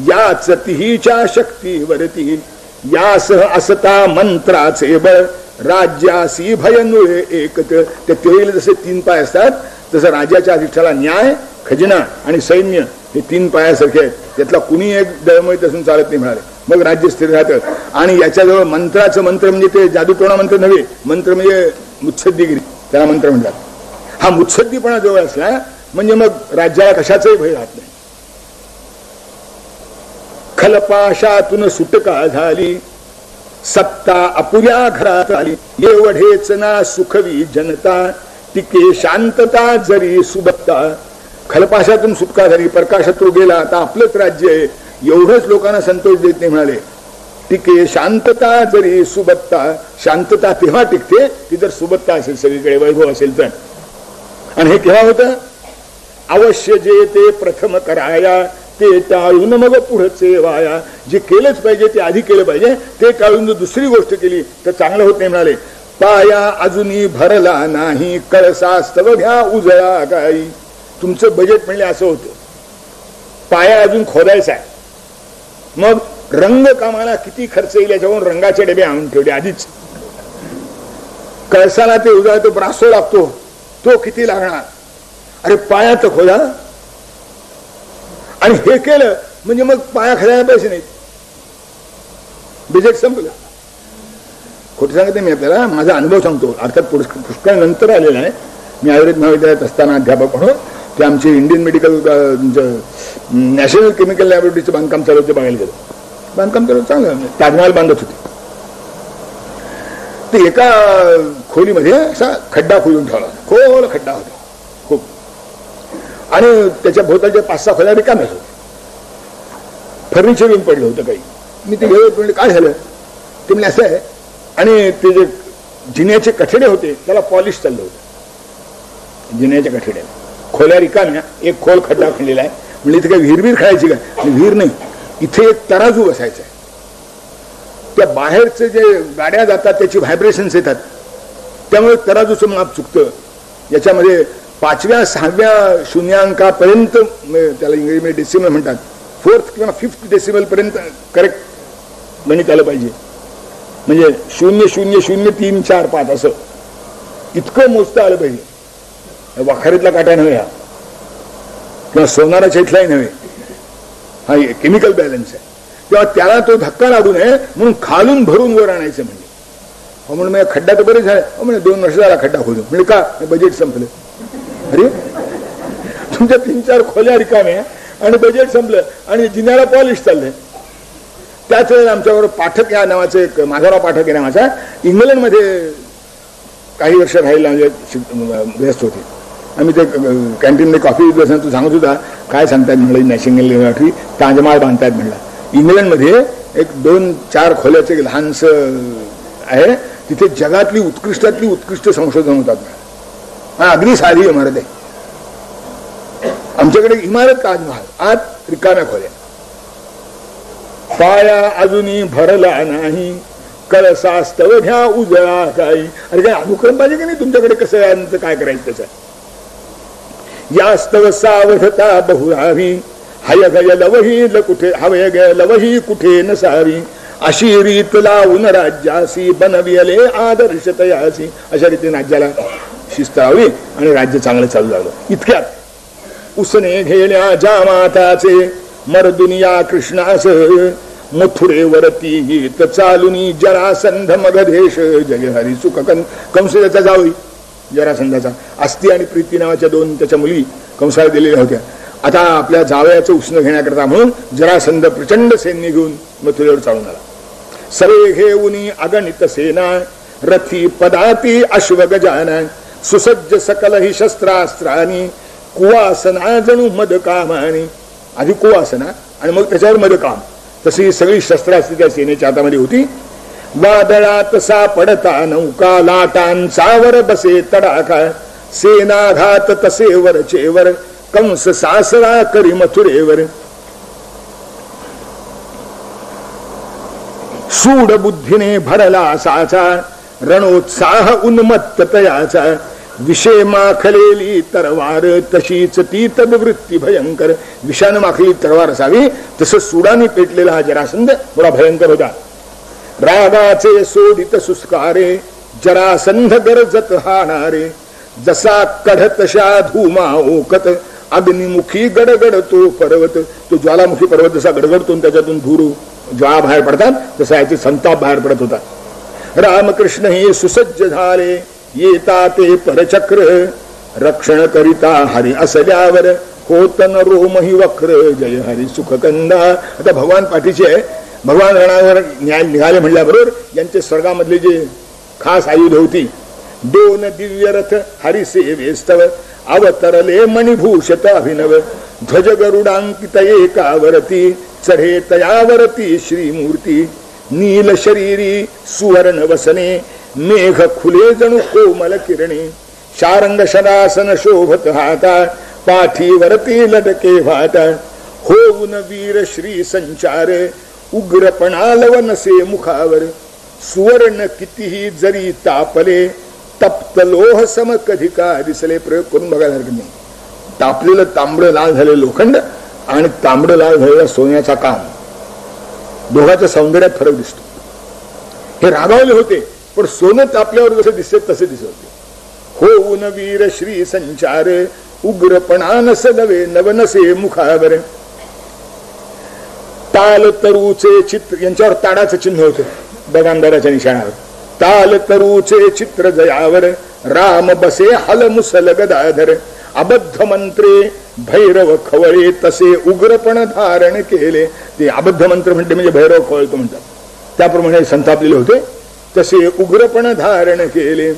याच तिहीच्या शक्तीवरती यासह असता मंत्राचे बळ राज्यासी भयनुळे एकत. ते तेल जसे 3 पाय असतात तसं राज्याच्या अधिष्ठाला न्याय खजिना आणि सैन्य हे 3 पायासारखे आहेत. त्यातला कुणी एक दळमळीत असून चालत नाही म्हणाले. मग राज्य स्थिर राहतं. आणि याच्याजवळ मंत्राचं मंत्र म्हणजे ते जादूटोणा मंत्र नव्हे, मंत्र म्हणजे मुत्सद्दीगिरी, त्याला मंत्र म्हणतात. हा मुत्सद्दीपणा जवळ असला म्हणजे मग राज्याला कशाचाही भय राहत नाही. खलपाशातून सुटका झाली सत्ता अपुऱ्या घरात आली एवढेच ना सुखवी जनता टिके शांतता जरी सुबत्ता. खलपाशातून सुटका झाली, परकाशत्रू गेला, आता आपलंच राज्य आहे, एवढंच लोकांना संतोष देत नाही म्हणाले. टिके शांतता जरी सुबत्ता. शांतता तेव्हा टिकते की जर सुबत्ता असेल, सगळीकडे वैभव असेल तर. आणि हे केव्हा होतं? अवश्य जे ते प्रथम कराया ते टाळून मग पुढचे वाया. जे केलंच पाहिजे ते आधी केलं पाहिजे, ते टाळून जर दुसरी गोष्ट केली तर चांगलं होत नाही म्हणाले. पाया अजूनही भरला नाही कळसास्तव घ्या उजळा गाई. तुमचं बजेट म्हणले असं होतं, पाया अजून खोदायचा आहे, मग रंग कामाला किती खर्च येईल याच्यावरून रंगाचे डबे आणून ठेवले आधीच. कळसाला ते उजळतो ब्रासो लागतो, तो किती लागणार, अरे पाया तर खोदा. आणि हे केलं म्हणजे मग पाया खोदायला पैसे नाहीत, बजेट संपलं. खोटं सांगत नाही मी आपल्याला, माझा अनुभव सांगतो. अर्थात पुष्कळ नंतर आलेला आहे. मी आयुर्वेद महाविद्यालयात असताना अध्यापक म्हणून ते आमचे इंडियन मेडिकल नॅशनल केमिकल लॅबोरेटरीचं बांधकाम चालू होते. बघायला गेलं बांधकाम चालू चांगलं, ताजमहाल बांधत होते. ते एका खोलीमध्ये असा खड्डा खोलून ठेवला, खोल खड्डा होता खूप, आणि त्याच्या भोवतालच्या 5-6 खोल्या रिकाम्याच होत्या. फर्निचर येऊन पडलं होतं काही. मी ते गेलो, म्हणजे काय झालं ते म्हणजे असं आहे. आणि ते जे जिन्याचे कठडे होते त्याला पॉलिश चाललं होतं. जिन्याच्या कठड्याला खोल्या रिकाम्या, एक खोल खड्डा खणलेला आहे. म्हणजे इथे काही विहीर खायची काय, विहीर नाही, इथे एक तराजू बसायचा आहे. त्या बाहेरचे जे गाड्या जातात त्याची व्हायब्रेशन्स येतात, त्यामुळे तराजूचं माप चुकतं. याच्यामध्ये 5व्या 6व्या शून्यांकापर्यंत, त्याला इंग्रजीमध्ये डेसिमल म्हणतात, 4th किंवा 5th डेसिमल पर्यंत करेक्ट गणित आलं पाहिजे. म्हणजे 0.000345 असं इतकं मोजता आलं पाहिजे. वाखारीतला काटा नव्हे हा, किंवा सोनारा चैतलाही नव्हे, हा केमिकल बॅलन्स आहे. तेव्हा त्याला तो धक्का लागू नये म्हणून खालून भरून वर आणायचं. म्हणजे म्हणून मग खड्डा तर बरेच झाले. म्हणजे 2 वर्ष झाला खड्डा खोदून. म्हणजे का, बजेट संपलं. अरे तुमच्या 3-4 खोल्या रिकाम्या आणि बजेट संपलं आणि जिन्याला पॉलिश चाललंय. त्याच वेळेला आमच्याबरोबर पाठक या नावाचं एक माधवराव पाठक या नावाचा इंग्लंडमध्ये काही वर्ष राहिला, म्हणजे व्यस्त होते. आम्ही ते कॅन्टीनमध्ये कॉफी घेत बसणार, तू सांगत होता काय सांगतात म्हणलं नॅशनल ताजमहाल बांधतायत म्हणलं. इंग्लंडमध्ये एक 2-4 खोल्याचं एक लहानसं आहे, तिथे जगातली उत्कृष्टातली उत्कृष्ट संशोधन होतात. अगदी साधी इमारत आहे. आमच्याकडे इमारत ताजमहाल, आत रिकाम्या खोल्या, पाया अजूनही भरला नाही, कळसास्तव घ्या उजळा काही. अरे काय अनुक्रम पाहिजे की नाही तुमच्याकडे, कसं यांचं काय करायचं त्याचं. यास्तव सावधता बहुरावी, हय गय लवही कुठे हवय गय लवही कुठे नसावी, अशी रीत लावून राज्यासी बनविले आदर्श तयासी. अशा रीतीने राज्याला शिस्त लावली आणि राज्य चांगलं चालू लागलं. इतक्यात उसने घेल्या जामाताचे मर्दुनिया कृष्णास, मथुरेवरती गीत चालुनी जरासंध मगधेश जय हरी सुख कंस त्याचा जावई जरासंधाचा. अस्ती आणि प्रीती नावाच्या 2 त्याच्या मुली कंसाला दिलेल्या होत्या. आता आपल्या जावयाचं उष्ण घेण्याकरता म्हणून जरासंध प्रचंड सैन्य घेऊन मथुरेवर चालून आला. सर्वे घेऊनी अगणित सेना, रथी पदाती अश्व गजाना, सुसज्ज सकल ही शस्त्रास्त्रानी, कुवासना जणू मदकामानी. आधी कुवासना आणि मग त्याच्यावर मदकाम, तशी सगळी शस्त्रास्त्रे त्या सेनेच्या हातामध्ये होती. वादळात सापडता नौका, लाटांचावर बसे तडाखा, सेनाघात तसे वरचेवर, कंस सासरा करी मथुरेवर. सूड बुद्धीने भरला साचा, रणोत्साह उन्मत्त तयाचा, विषय माखलेली तरवार, तशीच ती तद्वृत्ती भयंकर. विषानं माखलेली तरवार असावी तसं सुडाने पेटलेला हा जरासंध थोडा भयंकर होता. रागाचे सोडित सुस्कारे, जरासंध गरजत हाणारे, जसा कढतशा धुमा ओकत, अग्निमुखी गडगडतो पर्वत. तो ज्वालामुखी पर्वत जसा गडगडतो त्याच्यातून धूर ज्वाळा बाहेर पडतात, तसा याचे संताप बाहेर पडत होता. रामकृष्ण हे सुसज्ज झाले, येता ते परचक्र, रक्षण करिता हरी असल्यावर, होतन रोमही वक्र जय हरी सुखकंदा. आता भगवान पाठीचे आहे. भगवान रणावर निघाले म्हणल्याबरोबर यांचे स्वर्गामधले जे खास आयुध होती, 2 दिव्य रथ हरिसेवेस्तव, अवतरले मणिभूषत अभिनव, ध्वज गरुडांकित एकावरती, चढे तयावरती श्रीमूर्ती, नील शरीरी सुवर्ण वसने, मेघ खुले जणू कोमल किरणे, शारंग शरासन शोभत हाता, पाठीवरती लटके भाता, होऊन वीर श्री संचार, उग्रपणा लवनसे मुखावर, सुवर्ण कितीही जरी तापले, तप्त लोह सम कधी का दिसले. प्रयोग करून बघायला हरकत नाही. तापलेलं तांबडं लाल झालेलं लोखंड आणि तांबडं लाल झालेलं सोन्याचा काम, दोघांच्या सौंदर्यात फरक दिसतो. हे रागावले होते पण सोनं तापल्यावर जसं दिसते तसे दिसत होते. होऊन वीर श्री संचार, उग्रपणा नसलवे नवनसे मुखावर, ताल तरूचे चित्र, यांच्यावर ताडाचं चिन्ह होतं दगांदाराच्या निशाणावर. ताल तरूचे चित्र जयावर, राम बसे हल मुसल गदाधर, अबद्ध मंत्रे भैरव खवळे, तसे उग्रपण धारण केले. ते अबद्ध मंत्र म्हणते म्हणजे भैरव खवळतो म्हणतात, त्याप्रमाणे संतापलेले होते. तसे उग्रपण धारण केले.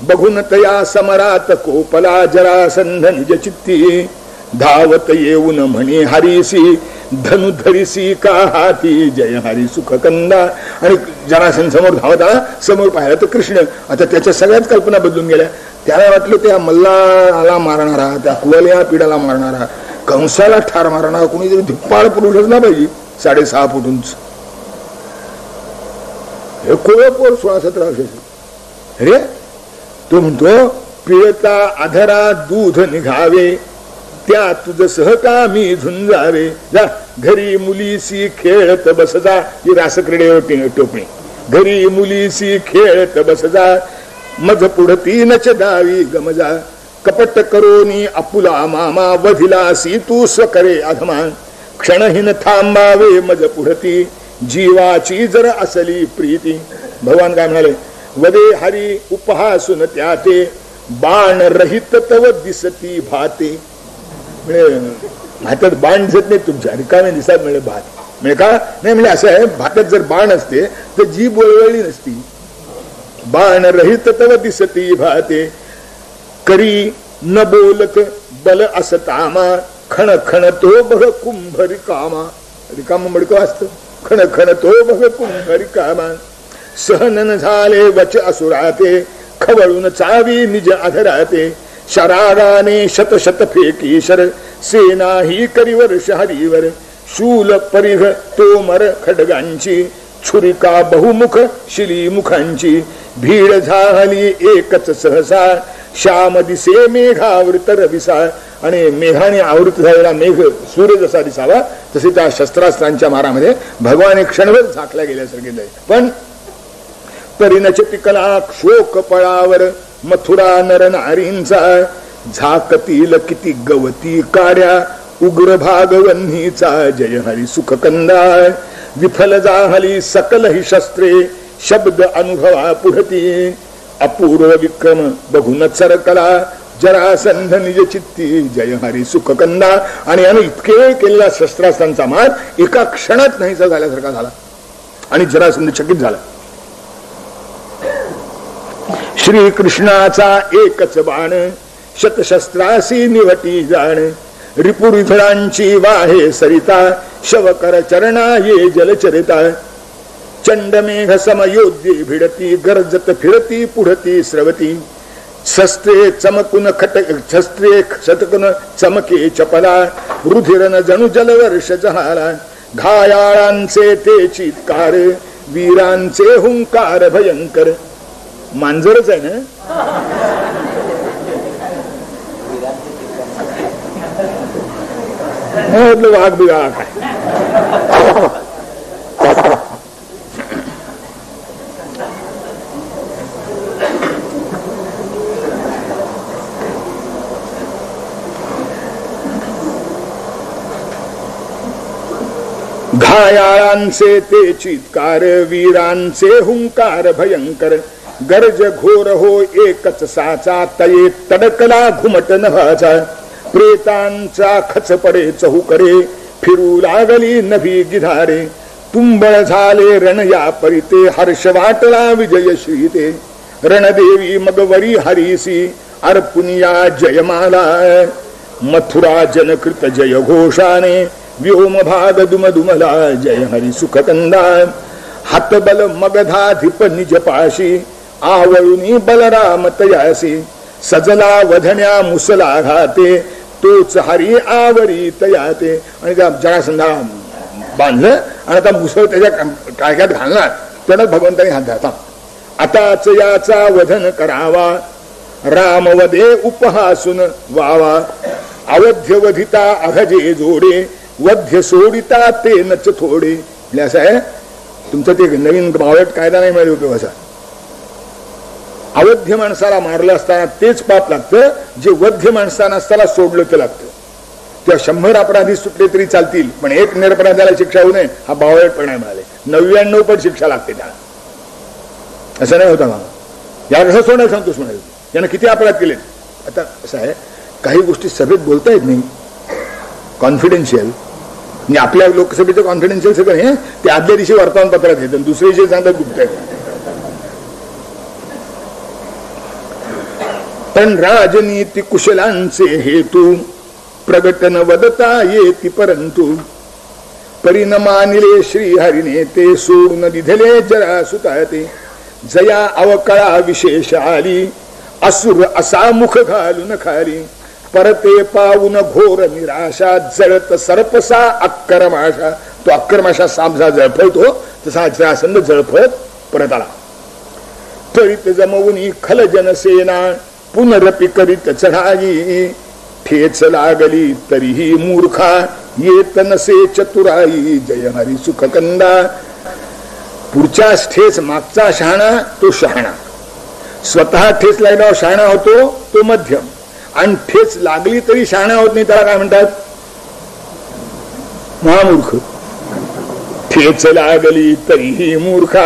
बघून तया समरात कोपला, जरासंध निज चित्ती, धावत येऊन म्हणे हरीसी, धनुधरीसी का हाती जय हरी सुखकंदा. आणि जरासंध समोर धावत आला. समोर पाहिला तर कृष्ण. आता त्याच्या सगळ्याच कल्पना बदलून गेल्या. त्याला वाटलं त्या मल्लाला मारणारा, त्या कुवल्या पिढाला मारणारा, कंसाला ठार मारणारा कोणीतरी धिप्पाळ पुरुष असला पाहिजे 6.5 फूट उंच. हे कोळपोर 16-17 वर्षाचे. अरे तो म्हणतो पिळता अधरा दूध निघावे, त्या तुझ सहकामी झुंजावे, जा घरी मुलीसी खेळत बस जा. ही रासक्रीडे टोपणी. घरी मुलीसी खेळत बस जा, मज पुढती नच दावी गमजा, कपट करोनी आपुला मामा, वधिलासी तू स्वकरे अधमा, क्षणहीन थांबावे मज पुढती, जीवाची जर असली प्रीती. भगवान काय म्हणाले, वदे हरी उपहासून त्याते, बाण रहित तव दिसती भाते. म्हणजे भातात बाण दिसत नाही तुमच्या, रिकामे दिसत म्हणजे भात म्हणजे का नाही. म्हणजे असं आहे, भातात जर बाण असते तर जी बोलवळली नसती. बाण रहित तव दिसती भाते, करी न बोलत बल असतामा खण खण तो बघ कुंभ रिकामा. रिकामा मडकं असतं. खण खण तो बघ कुंभ रिकामा. सहन झाले वच असुराते खवळून चावी निज अधराते. शरागाने शत शत फेकीशर सेना ही करीवर शहरीवर. शूल परिघ तोमर खडगांची छुरिका बहुमुख शिली मुखांची. भीड झाली एकच सहसा श्याम दिसे मेघावृत रविसा. आणि मेघाने आवृत झालेला मेघ सूर्य जसा दिसावा तसे त्या शस्त्रास्त्रांच्या मारामध्ये भगवान एक क्षणभर झाकल्या गेल्यासारखे जाईल. पण परिणच पिकला शोक पळावर मथुरा नर नारींचा. झाकतील किती गवती काड्या उग्र भागवन्हीचा. जय हरी सुख कंदा विफल जाहली सकल ही शस्त्रे शब्द अनुभवा पुढती. अपूर्व विक्रम बघून चरकला जरासंध निज चित्ती. जय हरी सुख कंदा. आणि याने इतके केलेला शस्त्रास्त्रांचा मार एका क्षणात नाहीसा झाल्यासारखा झाला आणि जरासंध चकित झाला. श्री कृष्णाचा एकच बाण शतशस्त्रासी निवटी जाण. रिपुरिफळांची वाहे सरिता शवकर चरणा ये जलचरिता. चंडमेघ समयोध्ये भिडती गरजत फिरती पुढती स्रवती. शस्त्रे चमकुन शस्त्रे शतकुन चमके चपला. रुधिरन जणू जलवर्ष जहाला. घायाळांचे ते चित्कार वीरांचे हुंकार भयंकर. मांजरच आहे ना. वाघ बिघा काय. घायाळांचे ते चित्कार वीरांचे हुंकार भयंकर. गरज घोर हो एकच साचा तये तडकला घुमट नभाचा. प्रेतांचा खच पडे चहूकरे फिरू लागली नभी गिधारे. तुंबळ झाले रण या परिते हर्ष वाटला विजय श्रीते. रणदेवी मगवरी हरीसी अर्पुनिया जयमाला. मथुरा जनकृत जय घोषाने व्योम भाग दुमदुमला. जय हरी सुख कंदा. हातबल मगधाधिप निज पाशी आवळुनी बलराम तयासी. सजला वधण्या मुसला घाते तोच हरी आवरी तयाते. आणि त्या जरासंधाला बांधलं आणि आता मुसळ त्याच्या काळक्यात घालणार. त्यानं भगवंताने हात धरता. आताच याचा वधन करावा रामवदे उपहासून वावा. अवध्य वधिता अघजे जोडे वध्य सोडिता ते नच थोडे. म्हणजे असं आहे तुमचं ते नवीन बावट कायदा नाही मिळेल उपयोग असा. अवध्य माणसाला मारलं असताना तेच पाप लागतं जे वध्य माणसाला असताना सोडलं ते लागतं. त्या 100 अपराधी सुटले तरी चालतील पण एक निरपराधाला शिक्षा होऊ नये हा बावळटपणा मिळाले. 99 पण शिक्षा लागते त्याला. असं नाही होता मला. या कसं सोडायला सांगतोस म्हणाल. यानं किती अपराध केले. आता असं आहे काही गोष्टी सभेत बोलता येत नाही. कॉन्फिडेन्शियल म्हणजे आपल्या लोकसभेचं कॉन्फिडेन्शियल सगळं हे ते आदल्या दिवशी वर्तमानपत्रात येतं दुसऱ्या दिवशी सांगतात गुप्त आहे. पण राजनीती कुशलांचे हेतू प्रगटन वदता येती परंतु. परिणमानिले श्रीहरिने ते सोडून दिधले जरा सुताते. जया अवकळा विशेष आली असुर असा मुख घालून खाली. परते पाऊन घोर निराशा जळत सर्पसा अक्करमाशा. तो अक्करमाशा सामसा जळफळतो तसा जरासंध जळफळत परत आला. त्वरित जमवून खल जनसेना पुनरपि करीत चढाई. ठेच लागली तरीही मूर्खा येत नसे चतुराई. जय हरी सुख कंदा. पुढच्या ठेच मागचा शहाणा तो शहाणा. स्वतः ठेच लागल्यावर शहाणा होतो तो मध्यम. आणि ठेच लागली तरी शहाणा होत नाही त्याला काय म्हणतात महामूर्ख. ठेच लागली तरीही मूर्खा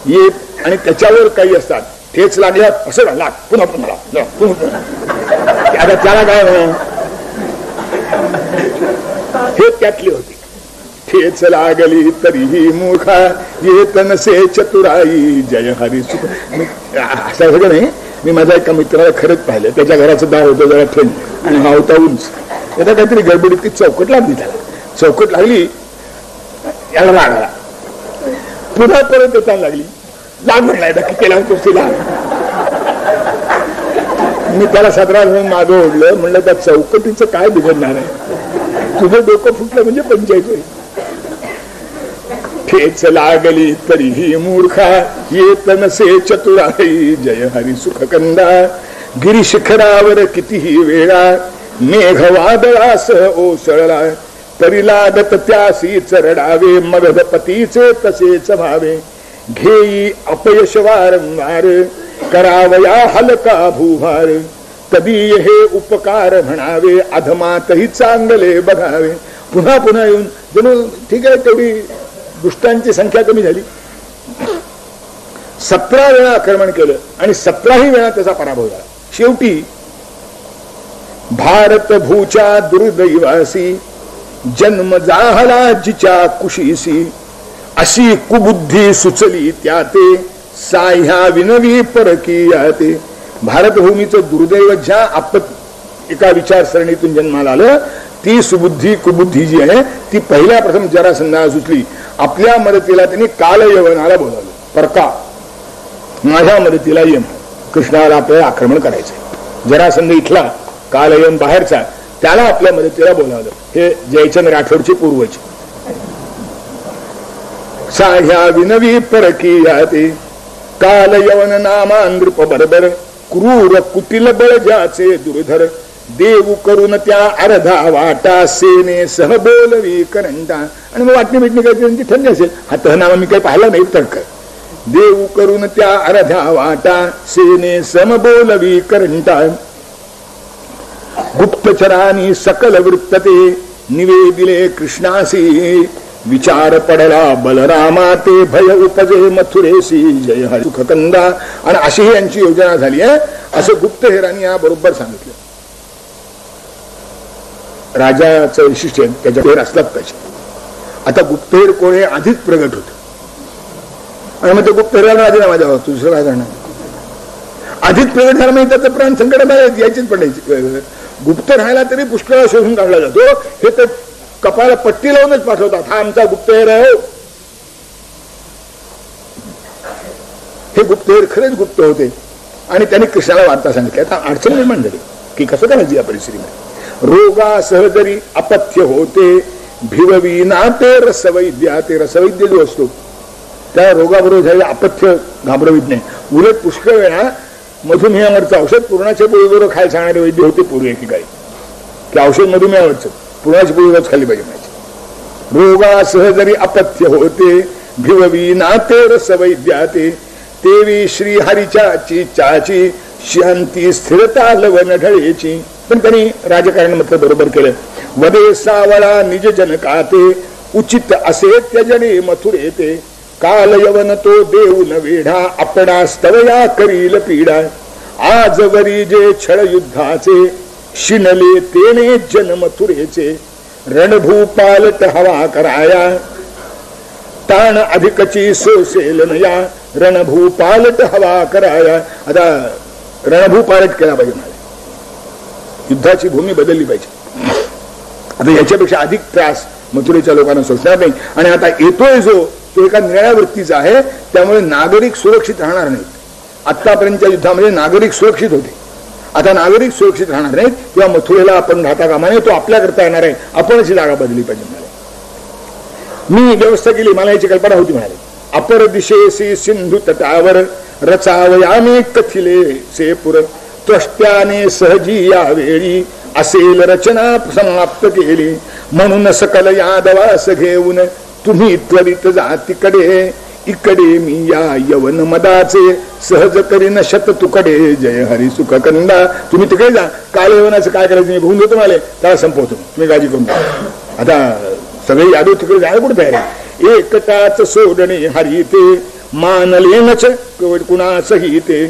येत. आणि त्याच्यावर काही असतात ठेच लागल्यावर असं लाग पुन्हा पुन्हा आता त्याला काय हे त्यातली होती. ठेच लागली तरीही मूर्खा येत नसे चतुराई. जय हरी सुख. असं सगळं नाही मी माझ्या एका मित्राला खरंच पाहिलं, त्याच्या घराचं दार होतं जरा ठेन आणि हा होता उंच. त्याला काहीतरी गडबडीत ती चौकट लागली, त्याला चौकट लागली, याला लागला, पुन्हा परत येताना लागली, लाग म्हणलाय नक्की केला तिला. मी त्याला 17 मागं ओढलं, म्हणलं त्या चौकटीचं काय बिघडणार आहे, तुझं डोकं फुटलं म्हणजे पंचायत होईल. ठेच लागली तरीही मूर्खा येत नसे चतुराई, जय हरी सुखकंदा गिरीशिखरावर कितीही वेळा मेघ वादळास ओसळला, तरी लागत त्यासी चरडावे मगधपतीचे तसेच व्हावे, घेई अपयश वारंवार करावया हलका भूभार, कधी हे उपकार म्हणावे अधमातही चांगले बघावे. पुन्हा पुन्हा येऊन जणू ठीक आहे तेवढी दुष्टांची संख्या कमी झाली. 17 वेळा आक्रमण केलं आणि 17ही वेळा त्याचा पराभव झाला. शेवटी भारत भूच्या दुर्दैवासी जन्म जाहला जिच्या कुशीसी, अशी कुबुद्धी सुचली त्याते साह्या विनवी परकी याते. भारतभूमीचं दुर्दैव ज्या एका विचारसरणीतून जन्माला आलं, ती सुबुद्धी कुबुद्धी जी आहे ती पहिल्या प्रथम जरासंधाला सुचली. आपल्या मदतीला त्यांनी कालयवनाला बोलावलं, परका माझ्या मदतीला ये, कृष्णाला आपल्याला आक्रमण करायचंय. जरासंध इथला, कालयवन बाहेरचा, त्याला आपल्या मदतीला बोलावलं. हे जयचंद राठोडची पूर्वज. साह्या विनवी परकी याते कालयवन नामा नृप बरोबर, क्रूर कुटिल बळ ज्याचे दुर्धर, देव करून त्या अर्धा वाटा सेने सह बोलवी करंटा. आणि मग वाटणी बिटणी काय त्यांची ठरली असेल, हा तहनामा मी काही पाहिला नाही तर्क. देव करून त्या अर्ध्या वाटा सेने सम बोलवी करंटा, गुप्तचरानी सकल वृत्तते निवेदिले कृष्णासी, विचार पडला बलरामा ते भय उपजे मथुरेसी, जय हरी सुखकंदा. आणि अशी यांची योजना झाली आहे असं गुप्तहेरांनी या बरोबर सांगितलं. राजाचं वैशिष्ट्य त्याच्या हेर असलाच पाहिजे. आता गुप्तहेर कोण हे आधीच प्रगट होत आणि मग ते गुप्तहेराला राजीनामा द्यावा, दुसरं काय करणार. आधीच प्रगट झाला म्हणजे त्याचं प्राण संकटात यायचीच पडायची. गुप्त राहायला तरी पुष्कळ शोधून काढला जातो, हे तर कपाळाला पट्टी लावूनच पाठवतात, हा आमचा गुप्तहेर आहे. हे गुप्तहेर खरेच गुप्त होते आणि त्यांनी कृष्णाला वार्ता सांगितली. आता अडचण निर्माण झाली की कसं करायची या परिस्थितीमध्ये. रोगा सहजरी अपथ्य होते भिववी नाते रसवैद्या, ते रसवैद्य जो असतो त्या रोगाबरोबर झालेलं अपथ्य घाबरवित नाही. उलट पुष्कळ वेळा मधुमेहावरचं औषध पूर्णाच्या पोळीबरोबर खायला सांगणारे वैद्य होते पूर्वी एकेकाळी, की औषध मधुमेहावरचं पूर्णाची पोळीवरच खाली पाहिजे म्हणायचे. रोगा सहजरी अपथ्य होते भिववी नाते रसवैद्या, तेवी श्री हरीच्या चिचाची शांती स्थिरता लवण ढळेची. पण त्यांनी राजकारण मात्र बरोबर केलं. वदे सावळा निज जनकाते उचित असे त्यजने मथुरे ते, काल यवन तो देऊ न वेढा आपणा स्तवया करील पीडा. आजवरी जे छळ युद्धाचे शिनले तेने जन मथुरेचे, रणभू पालट हवा कराया ताण अधिकची सोसेल नया, रणभू पालट हवा कराया. आता रणभू पालट केला पाहिजे मला, युद्धाची भूमी बदलली पाहिजे. आता याच्यापेक्षा अधिक त्रास मथुरेच्या लोकांना सोसणार नाही. आणि आता येतोय जो तो एका निराळ्या वृत्तीचा आहे, त्यामुळे नागरिक सुरक्षित राहणार नाहीत. आतापर्यंतच्या युद्धामध्ये नागरिक सुरक्षित होते, आता नागरिक सुरक्षित राहणार नाहीत. किंवा मथुरेला आपण राहता कामा नये, तो आपल्या करता येणार आहे, आपणच ही जागा बदलली पाहिजे म्हणाले. मी व्यवस्था केली, मला याची कल्पना होती म्हणाले. अपर दिशेसी सिंधू तटावर रचावयाने कथिले से पुर, त्वष्ट्याने सहजी या वेळी असेल रचना समाप्त केली. म्हणून सकल यादवास घेऊन तुम्ही त्वरित जा तिकडे, इकडे मी या यवन मदाचे सहज करीन शत तुकडे. जय हरी सुखकंदा. तुम्ही तिकडे जा, काल यवनाचं काय करायचं मी बघून देतो मला, त्याला संपवतो, तुम्ही काळजी करून. आता सगळे यादव तिकडे जायला कुठे तयार आहे. एकटाच सोडणे हरी ते मानलेनच कुणासही ते,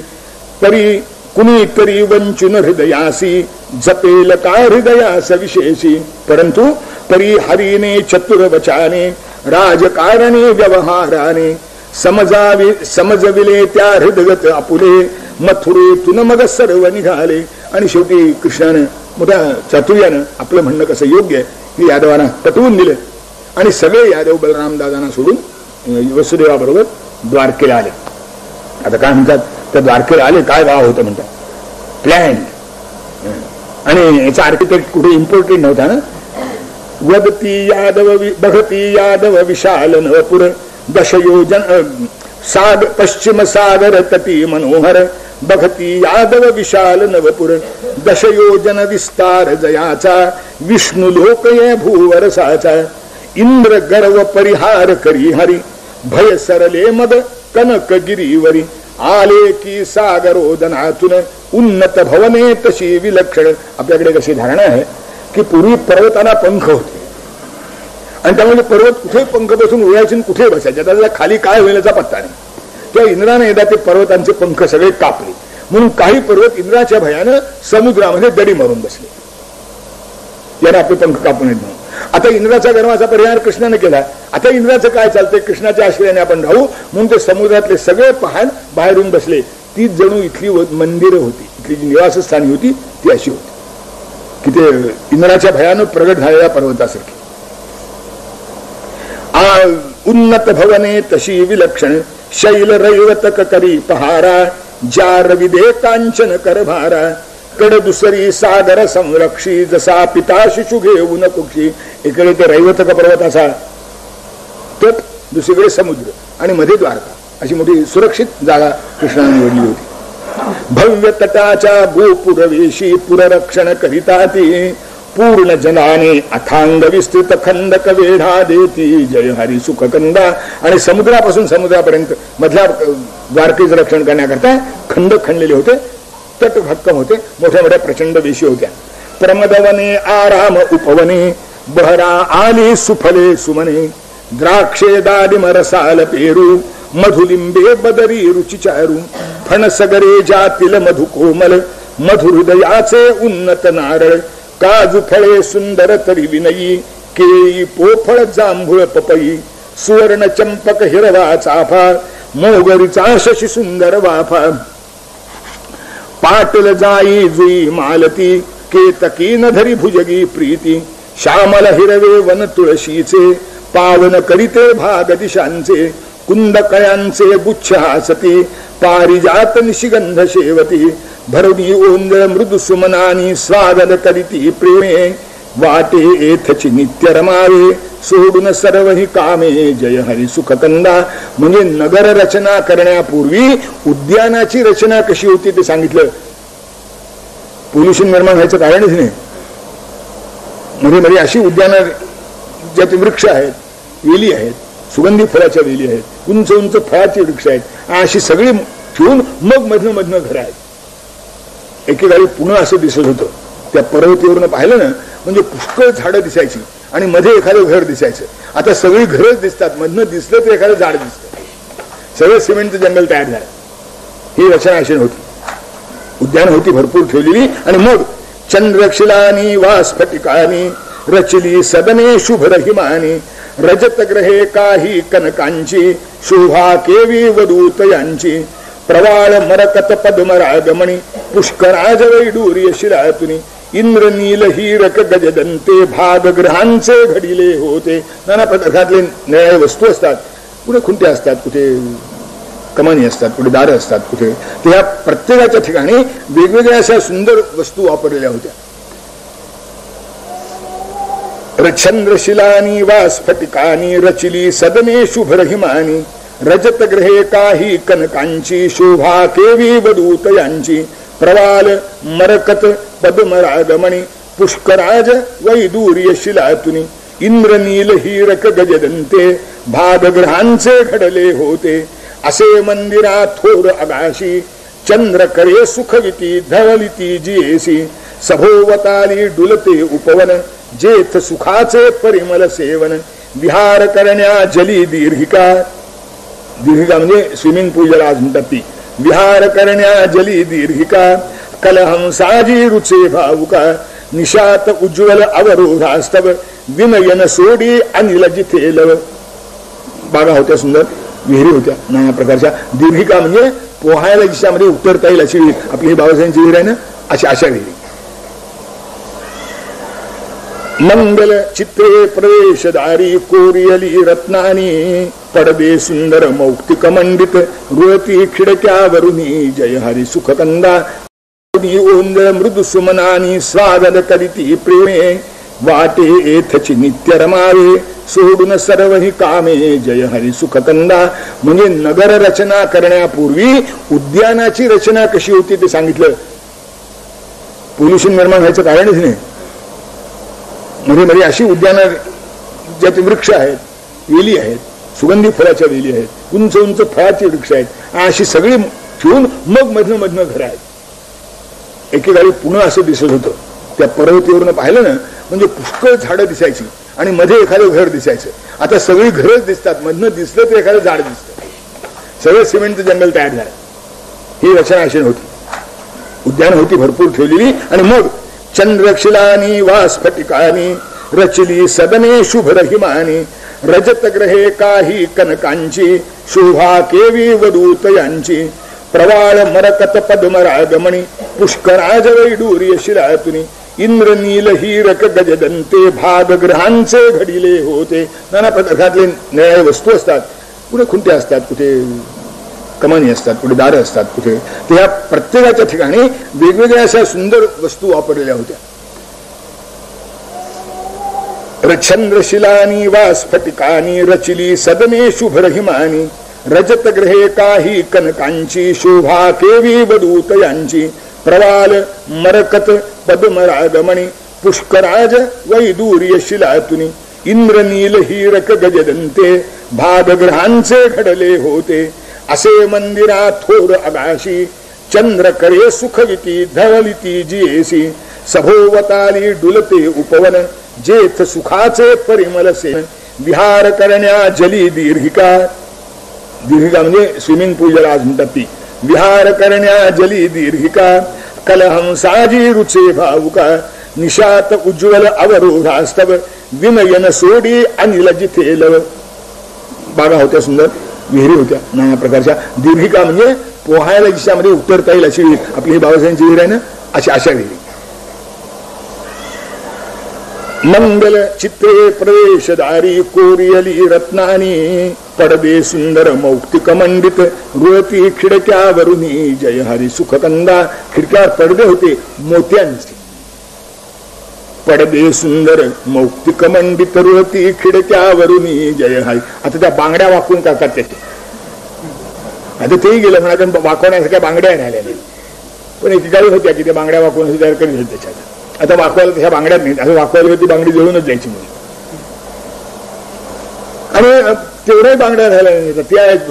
परी कुणी तरी वंचून हृदयासी जपेल का हृदयास विशेषी. परंतु परी हरीने चतुर वचाने राजकारणे व्यवहाराने समजविले त्या हृदगत आपुले मथुरेतून मग सर्व निघाले. आणि शेवटी कृष्णानं मोठ्या चातुर्यानं आपलं म्हणणं कसं योग्य आहे की यादवांना पटवून दिलं आणि सगळे यादव बलराम दादांना सोडून वसुदेवाबरोबर द्वारकेला आले. आता काय म्हणतात, त्या द्वारकेला आले काय गाव होतं म्हणतात, प्लॅन. आणि याचा आर्किटेक्ट कुठे इम्पॉर्टंट नव्हता ना. बघती यादव विशाल नवपुर दशयोजन पश्चिम सागर तटी मनोहर. बघती यादव विशाल नवपुर दशयोजन विस्तार जयाचा. विष्णू लोकये भूवरसाचा. इंद्र गर्व परिहार करी हरी. भय सरले मद कनक गिरीवरी. आले की सागरोदनातून उन्नत भवने तशी विलक्षण. आपल्याकडे कशी धारणा आहे की पूर्वी पर्वतांना पंख होते आणि त्यामुळे पर्वत कुठे पंख बसून उडायचे कुठे बसायचे, त्याला खाली काय होईल याचा पत्ता नाही. त्या इंद्राने एकदा ते पर्वतांचे पंख सगळे कापले म्हणून काही पर्वत इंद्राच्या भयानं समुद्रामध्ये दडी मारून बसले. याने आपले पंख कापून येत म्हणून. आता इंद्राचा गर्वाचा परिहार कृष्णाने केला. आता इंद्राचं काय चालतंय, कृष्णाच्या आश्रयाने आपण राहू म्हणून ते समुद्रातले सगळे पहाड बाहेरून बसले. तीच जणू इथली मंदिरं होती, इथली जी निवासस्थानी होती ती अशी होती की ते इंद्राच्या भयानं प्रगट झालेल्या पर्वतासारखी. उन्नत भवने तशी विलक्षण. शैल रैवतक करी पहारा. जार विदे कांचन करभारा. कड दुसरी सागर संरक्षी. जसा पिता शिशु घेऊन कुक्षी. इकडे ते रैवतक पर्वताचा तट, दुसरीकडे समुद्र आणि मध्ये द्वारका, अशी मोठी सुरक्षित जागा कृष्णाने निवडली होती. भव्य तटाच्या गोपुरवेशी पुररक्षण करिता ती. पूर्ण जनाने अथांग विस्तृत खंडक वेढा देती. जय हरी सुखकंदा. आणि समुद्रापासून समुद्रापर्यंत मधल्या द्वारकेचं रक्षण करण्याकरता खंड खणलेले होते, तट भक्कम होते, मोठ्या मोठ्या प्रचंड वेशी होत्या. प्रमदवने आराम उपवने. बहरा आली सुफले सुमने. द्राक्षे दाडिम रसाल पेरू. मधुलिंबे बदरी रुचिचारू. फणसगरे जातील मधु कोमल. मधुहृदयाचे उन्नत नारळ. काजू फळे सुंदर तरी विनयी. केळी पोफळ जांभूळ पपई. सुवर्ण चंपक हिरवा चाफा. मोगरीचा शशी सुंदर वाफा. पाटल जाई जुई मालती. केतकी नधरी भुजगी प्रीती. श्यामल हिरवे वन तुळशीचे. पावन करीते भाग दिशांचे. कुंदकळ्यांचे गुच्छ हासती. पारिजात निशिगंध शेवती. भरणी ओंजळ मृदू सुमनानी. स्वागत करीती प्रेमे. वाटे एथची नित्य रमावे. सोडून सर्व ही कामे. जय हरी सुखकंदा. म्हणजे नगर रचना करण्यापूर्वी उद्यानाची रचना कशी होती ते सांगितलं. पोल्युशन निर्माण व्हायचं कारणच नाही. मध्ये अशी उद्यानं ज्यात वृक्ष आहेत, वेली आहेत, सुगंधी फळाच्या वेली आहेत, उंच उंच फळाची वृक्ष आहेत, अशी सगळी ठेवून मग मधनं घर आहेत. एकेकाळी पुणे असं दिसत होतं. त्या पर्वतीवरून पाहिलं ना म्हणजे पुष्कळ झाडं दिसायची आणि मध्ये एखादं घर दिसायचं. आता सगळी घरच दिसतात, मधनं दिसलं तर एखादं झाड दिसतं. सगळं सिमेंटचं जंगल तयार झालं. ही रचना अशी होती. उद्यान होती भरपूर ठेवलेली. आणि मग चंद्रशिलानी वास्फटिकानी. रचली सदने शुभ रहिमानी. रजत ग्रहे काही कनकांची. शोभा केवी वदूत यांची. प्रवाळ मरकत पद्मरागमणी. पुष्कराज वैडूर्य शिलातुनी. इंद्र नील हीरक गजदंते. भागग्रहांचे घडिले होते. नाना प्रकारले निळ्या वस्तू असतात. कुठे खुंटे असतात, कुठे कमानी असतात, कुठे दारं असतात, कुठे त्या प्रत्येकाच्या ठिकाणी वेगवेगळ्या अशा सुंदर वस्तू वापरलेल्या होत्या. चंद्रशिलानी वास्फटिकानी. रचिली सदने शुभ रहिमानी. रजत ग्रहे काही कनकांची. शोभा केवी वदूत यांची. प्रवाल मरकत पद्मरागमणी. पुष्कराज वैदूर्य शिलातुनी. इंद्र नील हीरक गजदंते. भागग्रहांचे घडले होते. असे मंदिरा थोर आगाशी. चंद्र करे सुखविती धवलिती जियेसी. सभोवताली डुलते उपवन. जेथ सुखाचे परिमल सेवन. विहार करण्या जली दीर्घिका. दीर्घिका म्हणजे स्विमिंग पूल ज्याला आज म्हणतात ती. विहार करण्या जली दीर्घिका. कलहंसाजी रुचे भावुका. निशात उज्ज्वल अवरोधास्तव. विनयन सोडी अनिल जिथे लव. बागा होत्या सुंदर. विहिरी होत्या नाना प्रकारच्या. दीर्घिका म्हणजे पोहायला जिच्यामध्ये उतरता येईल अशी विहीर. आपली ही बाबासाहेबांची विहीर आहे ना, अशा विहिरी. मंगल चित्रे प्रवेशदारी कोरियली रत्नानी पडदे सुंदर मौक्तिक मंडित रुळती खिडक्यावरुनी जय हरी सुखकंदा ओंजळ मृदू सुमनानी स्वागत करीती प्रेमे वाटे एथची नित्य रमावे सोडून सर्व ही कामे जय हरी सुखकंदा. म्हणजे नगर रचना करण्यापूर्वी उद्यानाची रचना कशी होती ते सांगितलं. पोल्युशन निर्माण व्हायचं कारणच नाही. मध्ये अशी उद्यानं ज्याचे वृक्ष आहेत, वेली आहेत, सुगंधी फळाच्या वेली आहेत, उंच उंच फळाची वृक्ष आहेत, अशी सगळी ठेवून मग मधनं घर आहेत. एकेकाळी पुणे असं दिसत होतं. त्या पर्वतीवरून पाहिलं ना म्हणजे पुष्कळ झाडं दिसायची आणि मध्ये एखादं घर दिसायचं. आता सगळी घरच दिसतात, मधनं दिसलं तर एखादं झाड दिसतं. सगळं सिमेंटचं जंगल तयार झालं. ही रचना अशी होती. उद्यान होती भरपूर ठेवलेली. आणि मग चंद्रशिलानी वा स्फटिकानी रचली सदने शुभ रहिमानी रजत ग्रहे काही कनकांची शोभा केवी वदूत यांची प्रवाळ मरकत पद्मरागमणी पुष्कराज वैडूर्य शिलातुनी इंद्र नील हीरक गजदंते भागग्रहांचे घडिले होते. नाना प्रकारले निळ्या वस्तू असतात. कुठे खुंट्या असतात, कुठे कमानी असतात, कुठे दारं असतात, कुठे. त्या प्रत्येकाच्या ठिकाणी वेगवेगळ्या अशा सुंदर वस्तू वापरलेल्या होत्या. चंद्रशिलानी वा स्फटिकानी रचिली सदने शुभ रहिमानी रजत ग्रहे काही कनकांची शोभा केवी वदूत यांची प्रवाल मरकत पद्मरागमणी पुष्कराज वैदूर्य शिलातुनी इंद्र नील हीरक गजदंते भागग्रहांचे घडले होते. असे मंदिरा थोर आगाशी चंद्र करे सुखविती धवलिती जियेसी सभोवताली डुलते उपवन जेथ सुखाचे परिमल सेन विहार करण्या जली दीर्घिका. दीर्घिका म्हणजे स्विमिंग पूल ज्याला आज म्हणतात ती. विहार करण्या जली दीर्घिका कलहंसाजी रुचे भावुका निशात उज्ज्वल अवरोधास्तव विनयन सोडी अनिल जिथे लव. बागा होत्या, सुंदर विहिरी होत्या नाना प्रकारच्या. दीर्घिका म्हणजे पोहायला जिच्यामध्ये उतरता येईल अशी विहीर. आपली ही बाबासाहेबांची विहीर आहे ना, अशा विहिरी. मंगल चित्रे प्रवेशदारी कोरियली रत्नानी पडदे सुंदर मौक्तिक मंडित रुळती खिडक्यावरुनी जय हरी सुखकंदा. खिडक्यावर पडदे होते मोत्यांचे. पडदे सुंदर मौक्तिक मंडित रुळती खिडक्यावरुनी जय हरी. आता त्या बांगड्या वाकून करतात त्याचे. आता तेही गेलं म्हणा, कारण वाकवण्यासारख्या बांगड्या राहिल्या नाही. पण एकेकाळी होत्या की त्या बांगड्या वाकवून तयार करीत होते त्याच्यात. आता वाकवायला ह्या बांगड्यात नाही. असं वाकवायला ती बांगडी जळूनच जायची म्हणून. आणि तेवढ्याही बांगड्या राहिल्या नाही. त्या आहेत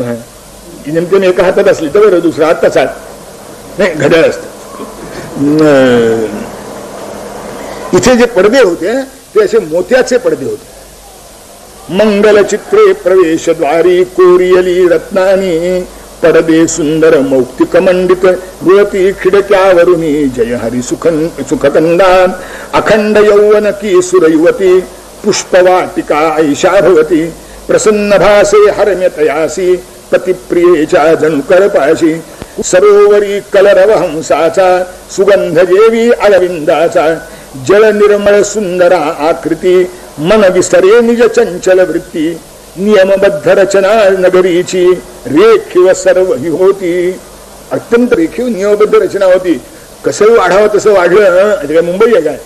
नेमक्याने एका हातात असली तर बरं, दुसरा हात तसाच नाही, घड्याळ असत. इथे जे पडदे होते ते असे मोत्याचे पडदे होते. मंगल चित्रे प्रवेशद्वारी कोरियली रत्नानी पडदे सुंदर मौक्तिक मंडित रुळती खिडक्यावरुनी जय हरी सुखकंदा. अखंड यौवन की सुरयुवती पुष्पवाटिका ऐशा भवती प्रसन्न भासे हरम्यतयासी पतिप्रियेच्या जणुकरपाशी सरोवरी कलरव हंसाचा सुगंध जेवी अरविंदाचा जल निर्मळ सुंदरा आकृती मन विसरे निज चंचल वृत्ती नियमबद्ध रचना नगरीची रेखीव सर्व ही होती. अत्यंत रेखीव नियमबद्ध रचना होती. कसं वाढावं तसं वाढलं. मुंबई आहे काय.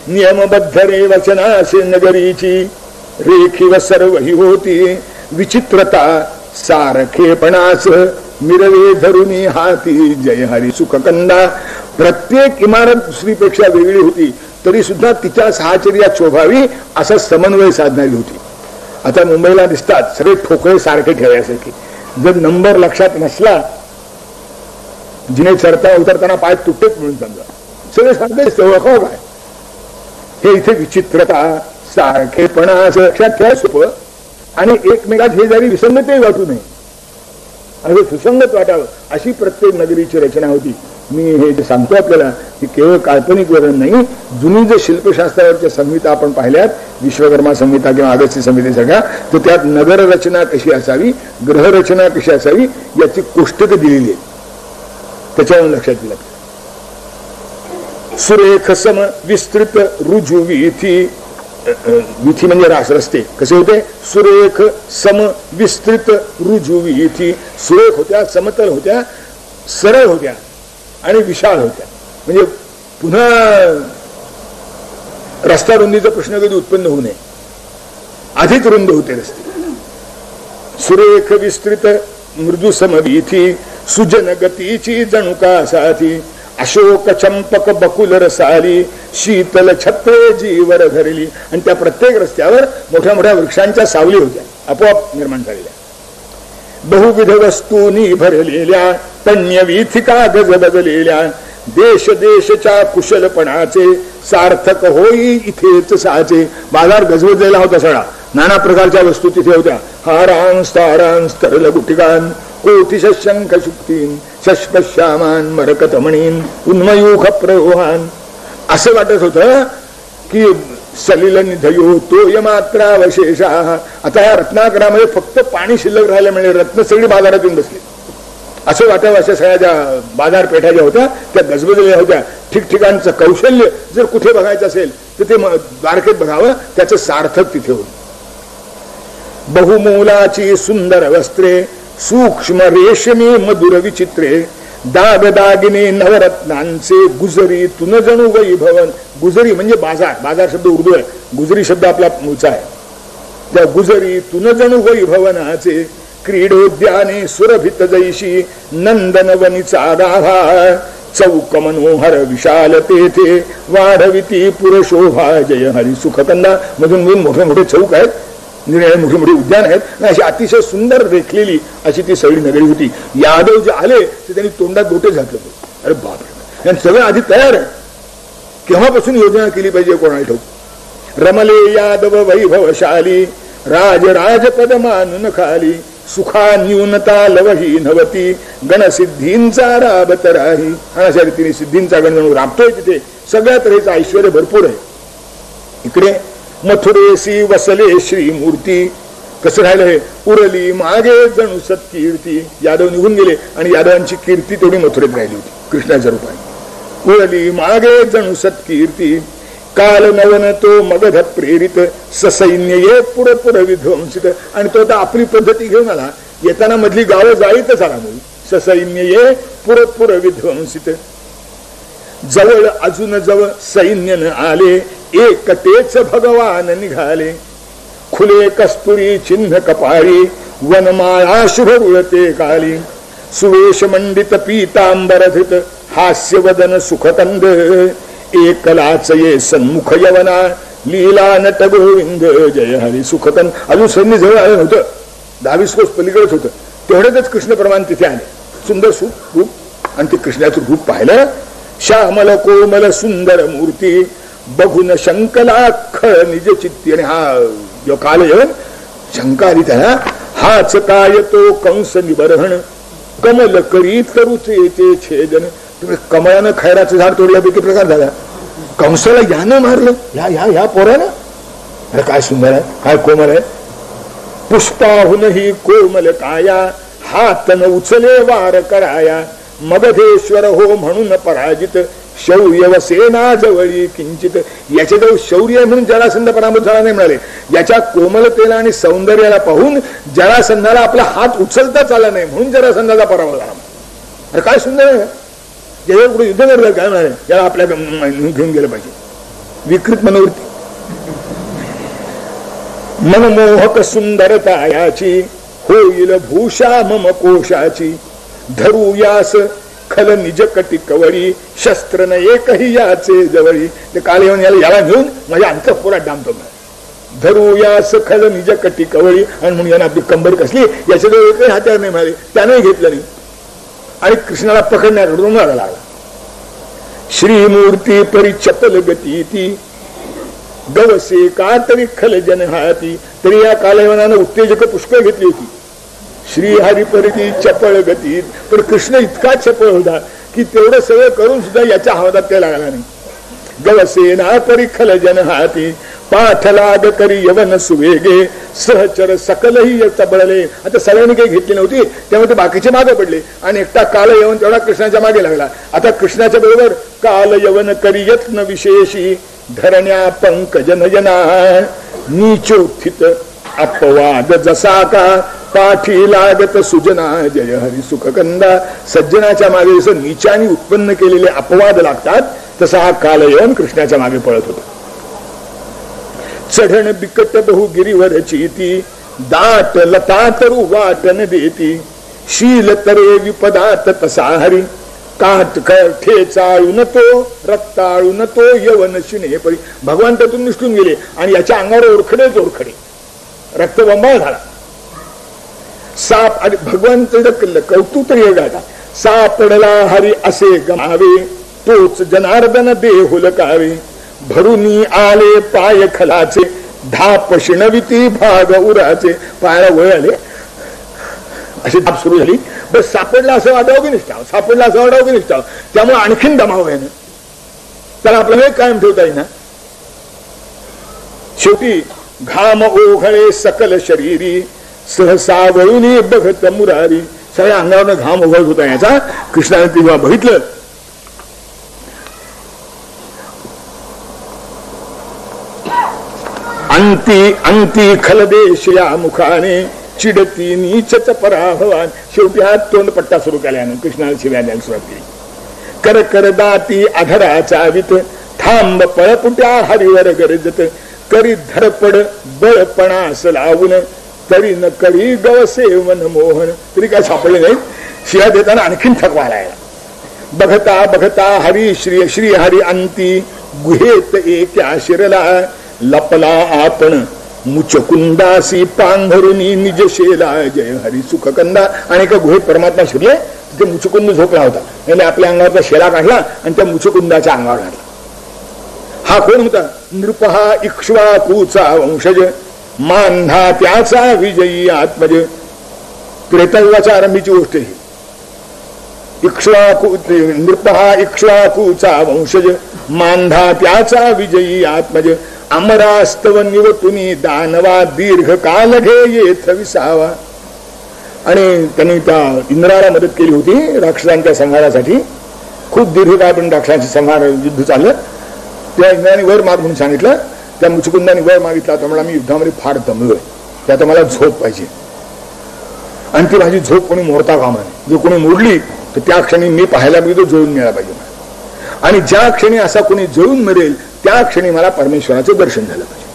नियमबद्ध रे वचना असे नगरीची रेखीव सर्व ही होती. विचित्रता सारखेपणाच मिरवे धरुनी हाती जय हरी सुखकंदा. प्रत्येक इमारत दुसरीपेक्षा वेगळी होती तरी सुद्धा तिच्या साहचर्यात शोभावी असा समन्वय साधणारी होती. आता मुंबईला दिसतात सगळे ठोकळे सारखे ठेवायसारखे. जर नंबर लक्षात नसला, जिने चढता उतरताना पाय तुटत म्हणून समजा, सगळे सारखे ओळखावं काय. हे इथे विचित्रता सारखेपणा असं लक्षात ठेवायला सोपं आणि एकमेकात हे जरी विसंगतही वाटू नये असं सुसंगत वाटावं अशी प्रत्येक नगरीची रचना होती. मी हे जे सांगतो आपल्याला की केवळ काल्पनिक वर्णन नाही, जुनी जे शिल्पशास्त्रावरच्या संहिता आपण पाहिल्यात, विश्वकर्मा संहिता किंवा अगस्त्य संहितेसारख्या, तर त्यात नगर रचना कशी असावी, ग्रहरचना कशी असावी याची कोष्टक दिलेली आहे. त्याच्यावरून लक्षात दिलं. सुरेख सम विस्तृत रुजू वीथी, वीथी म्हणजे रस्ते कसे होते, सुरेख सम विस्तृत रुजू वीथी, सुरेख होत्या, समतल होत्या, सरळ होत्या आणि विशाल होत्या. म्हणजे पुन्हा रस्ता रुंदीचा प्रश्न कधी उत्पन्न होऊ नये, आधीच रुंद होते रस्ते. सुरेख विस्तृत मृदू समवीथी, सुजन गतीची जणुका साथी, अशोक चंपक बकुल रसाली, शीतल छत्रे जीवर धरली. आणि त्या प्रत्येक रस्त्यावर मोठ्या मोठ्या वृक्षांच्या सावली होत्या, आपोआप निर्माण झालेल्या. बहुविध वस्तूंनी भरलेल्या तण्यवीथिका गज बदलेल्या, देश देशच्या कुशलपणाचे सार्थक होई इथेच साचे. बाजार गजबजलेला होता सगळा, नाना प्रकारच्या वस्तू तिथे होत्या. हारांस तारांस तरल गुटिकान, कोटिश शंख शुक्तीन, शश्पश्यामान मरकतमणीन, उन्मयूख प्रयोहान. असं वाटत होतं की सलिल निधयो तोय मात्रावशेषा. आता या रत्नाकरामध्ये फक्त पाणी शिल्लक राहायला मिळेल, रत्न सगळी बाजारात येऊन बसली असं वाटावं. अशा सगळ्या ज्या बाजारपेठा ज्या होत्या त्या गजबजलेल्या होत्या. ठिकठिकाणचं कौशल्य जर कुठे बघायचं असेल तर ते द्वारकेत बघावं, त्याचं सार्थक तिथे होईल. बहुमोलाची सुंदर वस्त्रे, सूक्ष्म रेशमी मधुर विचित्रे, दागदागिने नवरत्नांचे, गुजरी तुन जणू वैभवन. गुजरी म्हणजे बाजार, बाजार शब्द उर्दू आहे, गुजरी शब्द आपला मूळचा आहे. त्या गुजरी तुन जणू वैभवनाचे, क्रीडोद्याने सुरभित जैशी, नंदनवनीचा गाभा, चौक मनोहर विशाल तेथे, वाढविती पुरशोभा जय हरी. सुखकंदा मधून मोठे मोठे चौक आहेत, निरनिळे मोठे मोठे उद्यान आहेत, अशी अतिशय सुंदर रेखलेली अशी ती सगळी नगरी होती. यादव जे आले ते त्यांनी तोंडात गोटे घातले. अरे बापरे, सगळं आधी तयार आहे. केव्हापासून योजना केली पाहिजे कोणाला ठाऊक. रमले यादव वैभवशाली, राज राजपद मानून खाली, सुखा न्यूनता लवही नवती, गणसिद्धींचा राबत राही. आणि अशा रीतीने सिद्धींचा गण जणू राबतोय तिथे. सगळ्या तऱ्हेचं ऐश्वर भरपूर आहे. इकडे मथुरेसी वसले श्रीमूर्ती. कसं राहिलं हे, उरली मागे जणू सत्कीर्ती. यादव निघून गेले आणि यादवांची कीर्ती तेवढी मथुरेत राहिली होती कृष्णाच्या रूपाने. उरली मागे जणू सत्कीर्ती, काल नवन तो मगध प्रेरित, ससैन्य ये पुर पुर विध्वंसित. आणि तो आता आपली पद्धती घेऊन आला, येताना मधली गावं जाळीतच आला. म्हणून ससैन्य ये पुर पुर विध्वंसित. जवळ अजून जवळ सैन्य न आले, एकटेच भगवान निघाले. खुले कस्तुरी चिन्ह कपाळी, वनमाळा शुभ रुळते काली. सुवेश मंडित पीतांबरधित, हास्यवदन सुखकंद. एकलाच ये सन्मुख यवना, लीला नट गोविंद जय हरी. सुखकंद अजून सैन्य जवळ आलं नव्हतं, 22 कोस पलीकडेच होतं. तेवढ्यातच कृष्ण परमान तिथे आले. सुंदर रूप, आणि ते कृष्णाचं रूप पाहिलं. श्यामल कोमल सुंदर मूर्ती, बघून शंकला खळ निज चित्ती. आणि हा जो काल येऊन शंका आली त्याला, हाच काय तो कंस निबर्हण, कमल करी तरुचे छेदन. तुम्ही कमळानं खैराचं झाड तोडल्यापैकी प्रकार झाला. कंसाला यानं मारलं, ह्या पोरानं. अरे काय सुंदर आहे, काय कोमल आहे. पुष्पाहूनही कोमल काया, हातन उचले वार कराया. मगधेश्वर हो म्हणून पराजित, शौर्य व सेना जवळी किंचित. याच्याजवळ शौर्य आहे म्हणून जरासंध पराभूत झाला नाही म्हणाले. याच्या कोमलतेला आणि सौंदर्याला पाहून जरासंधाला आपला हात उचलताच आला नाही म्हणून जरासंधाचा पराभव झाला. अरे काय सुंदर आहे, ज्याच्यावर पुढे युद्ध करलं काय म्हणाले, याला आपल्या घेऊन गेलं पाहिजे. विकृत मनोवृत्ती. मनमोहक सुंदरता याची, होईल भूषा मम कोशाची. धरूयास खल निज कटी कवळी, शस्त्र न एकही याचे जवळी. ते काल येऊन याला घेऊन माझ्या अंतःपुरात डांबतो. धरूयास खल निज कटी कवळी. आणि म्हणून यानं आपली कंबर कसली, याच्याजवळ एकही हात्यार नाही मिळाले, त्याने घेतलं नाही. आणि कृष्णाला पकडण्याकडून मारा लागला. श्रीमूर्ती परी चपल गती ती, गवसे का तरी खल जन हाती. तरी या कालयवनानं उत्तेजक पुष्कळ घेतली होती. श्रीहरी परिती चपळ गतीत. पण कृष्ण इतका चपळ होता की तेवढं सगळं करून सुद्धा याच्या हातात काही लागला नाही. गवसेना परिखल जन हाती पाठ लाग करी यवन सुवेगे सहचर सकलही चबळले. आता सगळ्यांनी काही घेतली नव्हती त्यामुळे ते बाकीचे मागे पडले आणि एकटा काल यवन तेवढा कृष्णाच्या मागे लागला. आता कृष्णाच्या बरोबर काल यवन करी यत्न विशेषी धरण्या पंकज नयना नीचोत्थित अपवाद जसा का पाठी लागत सुजना जय हरी सुखकंदा. सज्जनाच्या मागे जसं नीचाने उत्पन्न केलेले अपवाद लागतात तसा हा काल येऊन कृष्णाच्या मागे पळत होता. चढण बिकट बहु गिरीवर चीती दाट लता तरु वाटन देती शील तरे विपदात तसा हरी काट ठेचाळून तो रक्ताळून तो यवन शिणे परी. भगवान त्यातून निष्ठून गेले आणि याच्या अंगावर ओरखडेच ओरखडे रक्तबंबाळ झाला. साप आणि भगवंत कौतुक तरी गाता सापडला हरी असे गमावे तोच जनार्दन देहुलकावे भरुनी आले पाय खलाचे धाप शिणविती भाग उराचे. पायाला वळ आले अशी धाप सुरू झाली. बस सापडला असं वाटावं की निष्ठाव सापडला असं वाटावं की निष्ठाव त्यामुळे आणखीन दमावं आहे ना त्याला आपलं हे कायम ठेवता येईल ना. शेवटी घाम ओघळे सकल शरीरी सहसा वळुनी बघत मुरारी. सगळ्या अंगावर घाम ओघळत होता याचा. कृष्णाने तेव्हा बघितलं अंती अंती खलदेश या मुखाने चिडती नीचच पराभवान. शेवटी हा तोंडपट्टा सुरू केल्यानं कृष्णाला शिव्या द्यायला सुरुवात केली. कर कर दाती आधराचा वित थांब पळपुट्या हरिवर गरजत करी धडपड बळपणास लावून तरी न करी गवसे मन मोहन. तरी काय सापडले नाही. शिव्या देताना आणखीन थकवा आला. बघता बघता हरी श्री श्री हरी अंती गुहेत एका शिरला लपला आपण मुचकुंदासी पांघरुनी निज शेला जय हरी सुखकंदा. आणि एका गुहेत परमात्मा शिरले तिथे मुचकुंद झोपला होता. त्याने आपल्या अंगावरचा शेला काढला आणि त्या मुचकुंदाच्या अंगावर घातला. हा कोण होता? नृपहा इक्ष्वाकूचा वंशज मांधा त्याचा विजयी आत्मज. त्रेतायुगाच्या आरंभीची गोष्ट ही. इक्ष्वाकू नृपहा इक्ष्वाकूचा वंशज मांधा त्याचा विजयी आत्मज अमरास्तव निवतुनी दानवा दीर्घ काल घे येथ विसावा. आणि त्यांनी त्या इंद्राला मदत केली होती राक्षसांच्या संहारासाठी. खूप दीर्घकाळपर्यंत राक्षसांचे संहार युद्ध चाललं. त्या इंद्राने वर माग म्हणून सांगितलं. त्या मुचकुंदाने वर मागितला तो म्हणला मी युद्धामध्ये फार दमलोय त्यात मला झोप पाहिजे आणि ती माझी झोप कोणी मोडता कामा नये. जर कोणी मोडली तर त्या क्षणी मी पाहायला मी तो जळून मिळाला पाहिजे आणि ज्या क्षणी असा कोणी जळून मरेल त्या क्षणी मला परमेश्वराचं दर्शन झालं पाहिजे.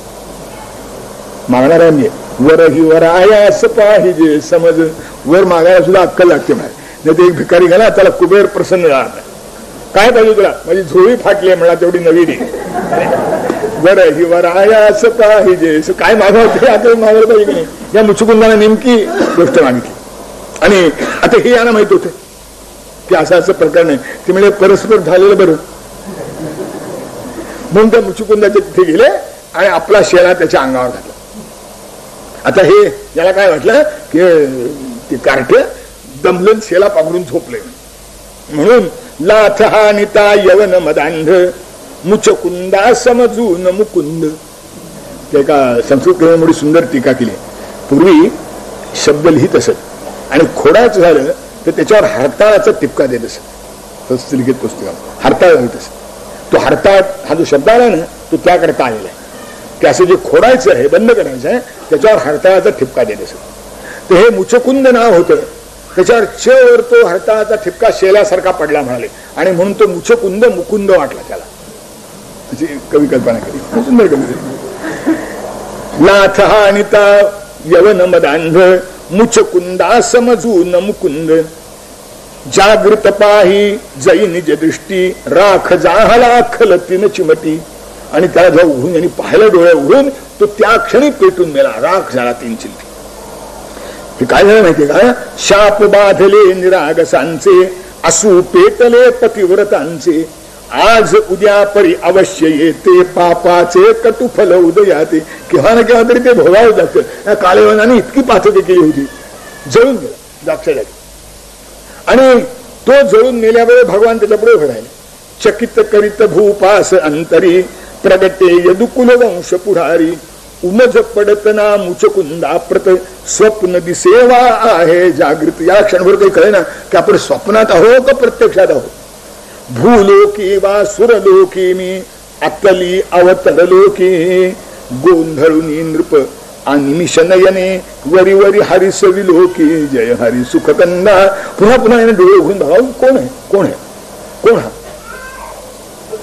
मागणारा मी वरही वर आयास पाहिजे समज. वर मागायला सुद्धा अक्कल लागते मला. नाही तर एक भिकारी गेला त्याला कुबेर प्रसन्न झाला. काय पाहिजे तुला? माझी झोळी फाटली आहे म्हणा तेवढी नवी दे. वरही वर आयास पाहिजे काय मागावते आता मागायला पाहिजे की नाही. या मुचुकुंदाने नेमकी गोष्ट मागितली आणि आता हे यांना माहित होतं की असं असं प्रकार नाही. ते म्हणजे परस्पर झालेलं बरं म्हणून त्या मुचुकुंदाच्या तिथे गेले आणि आपला शेळा त्याच्या अंगावर घातला. आता हे याला काय वाटलं की ते कार्ट दमलन शेला पांघरून झोपले म्हणून लाथ हा निता यवन मदांध मुचकुंदा समजून मुकुंद. ते एका संस्कृत कवीने सुंदर टीका केली. पूर्वी शब्द लिहित असत आणि खोडाचं झालं तर त्याच्यावर हरताळाचा टिपका देत असत. हस्तलिखित पुस्तकात हरताळ होत असत. तो हरताळ हा जो शब्द आला ना तो त्याकरता आलेला आहे की असं जे खोडायचं आहे बंद करायचं आहे त्याच्यावर हरताळाचा ठिपका देत असत. तर हे मुचकुंद नाव होतं त्याच्यावर च वर तो हरताळाचा ठिपका शेल्यासारखा पडला म्हणाले आणि म्हणून तो मुचकुंद मुकुंद वाटला त्याला. त्याची कवी कल्पना केली. सुंदर कवी. नाथ हा अनिता यवन मदांध मुचकुंदा समजून मुकुंद जागृत पाही जई निज दृष्टी राख जाहला खलतीन चिमटी. आणि त्याला जेव्हा उघडून आणि पाहिलं डोळे उघडून तो त्या क्षणी पेटून गेला. राख झाला 3 चिलटी. हे काय झालं माहितीये का? शाप बाधले निरागसांचे असू पेटले पतिव्रतांचे आज उद्या परी अवश्य येते पापाचे कटुफल उदयाते. केव्हा ना केव्हा तरी ते भोगावं लागतं. या कालेवनाने इतकी पातळी केली होती जळून गेला द्राक्षाला. आणि तो जळून मेल्यावर भगवान त्याच्या पुढे उभे राहिले. चकित करीत भूपास अंतरी प्रगटे यदुकुल वंश पुढारी उमज पडतना मुचकुंदा प्रत स्वप्न दिसेवा आहे जागृत. या क्षणभर काही कळे ना की आपण स्वप्नात आहो का प्रत्यक्षात आहो. भूलोकी वा सुरलोकी मी अतली अवतरलोकी गोंधळुनी नृप अनिमिष नयने वरी वरी हरिस विलोकी जय हरी सुखकंदा. पुन्हा पुन्हा याने डोळे उघडून बघावं कोण आहे कोण आहे कोण हा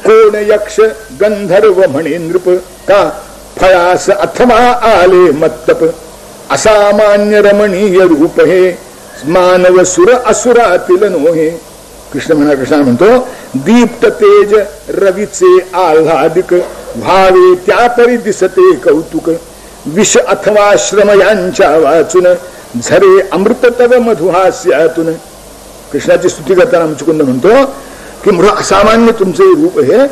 कोण यक्ष गंधर्व म्हणे नृप का फळास अथवा आले मत्तप असामान्य रमणीय रूप हे मानव सुर असुरातील नोहे. कृष्ण म्हणतो दीप्त तेज रवीचे आल्हादिक भावे त्यापरी दिसते कौतुक विष अथवा श्रम यांच्या वाचून झरे अमृत तव मधुहास्यातून. कृष्णाची स्तुती करताना मुचुकुंद म्हणतो की मोठं असामान्य तुमचे रूप हे.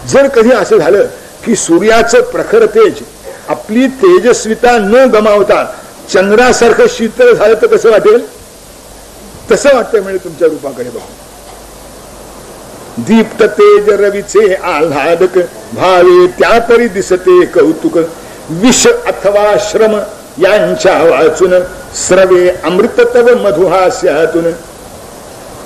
जर कधी असं झालं की सूर्याचं प्रखर तेज आपली तेजस्विता न गमावता चंद्रासारखं शीतल झालं तर कसं वाटेल तसं वाटतं म्हणजे तुमच्या रूपाकडे बघून. दीप्त तेज रवीचे आल्हादक भावे त्यापरी दिसते कौतुक विष अथवा श्रम यांच्या वाचून स्रवे अमृत तव मधुहास्यातून.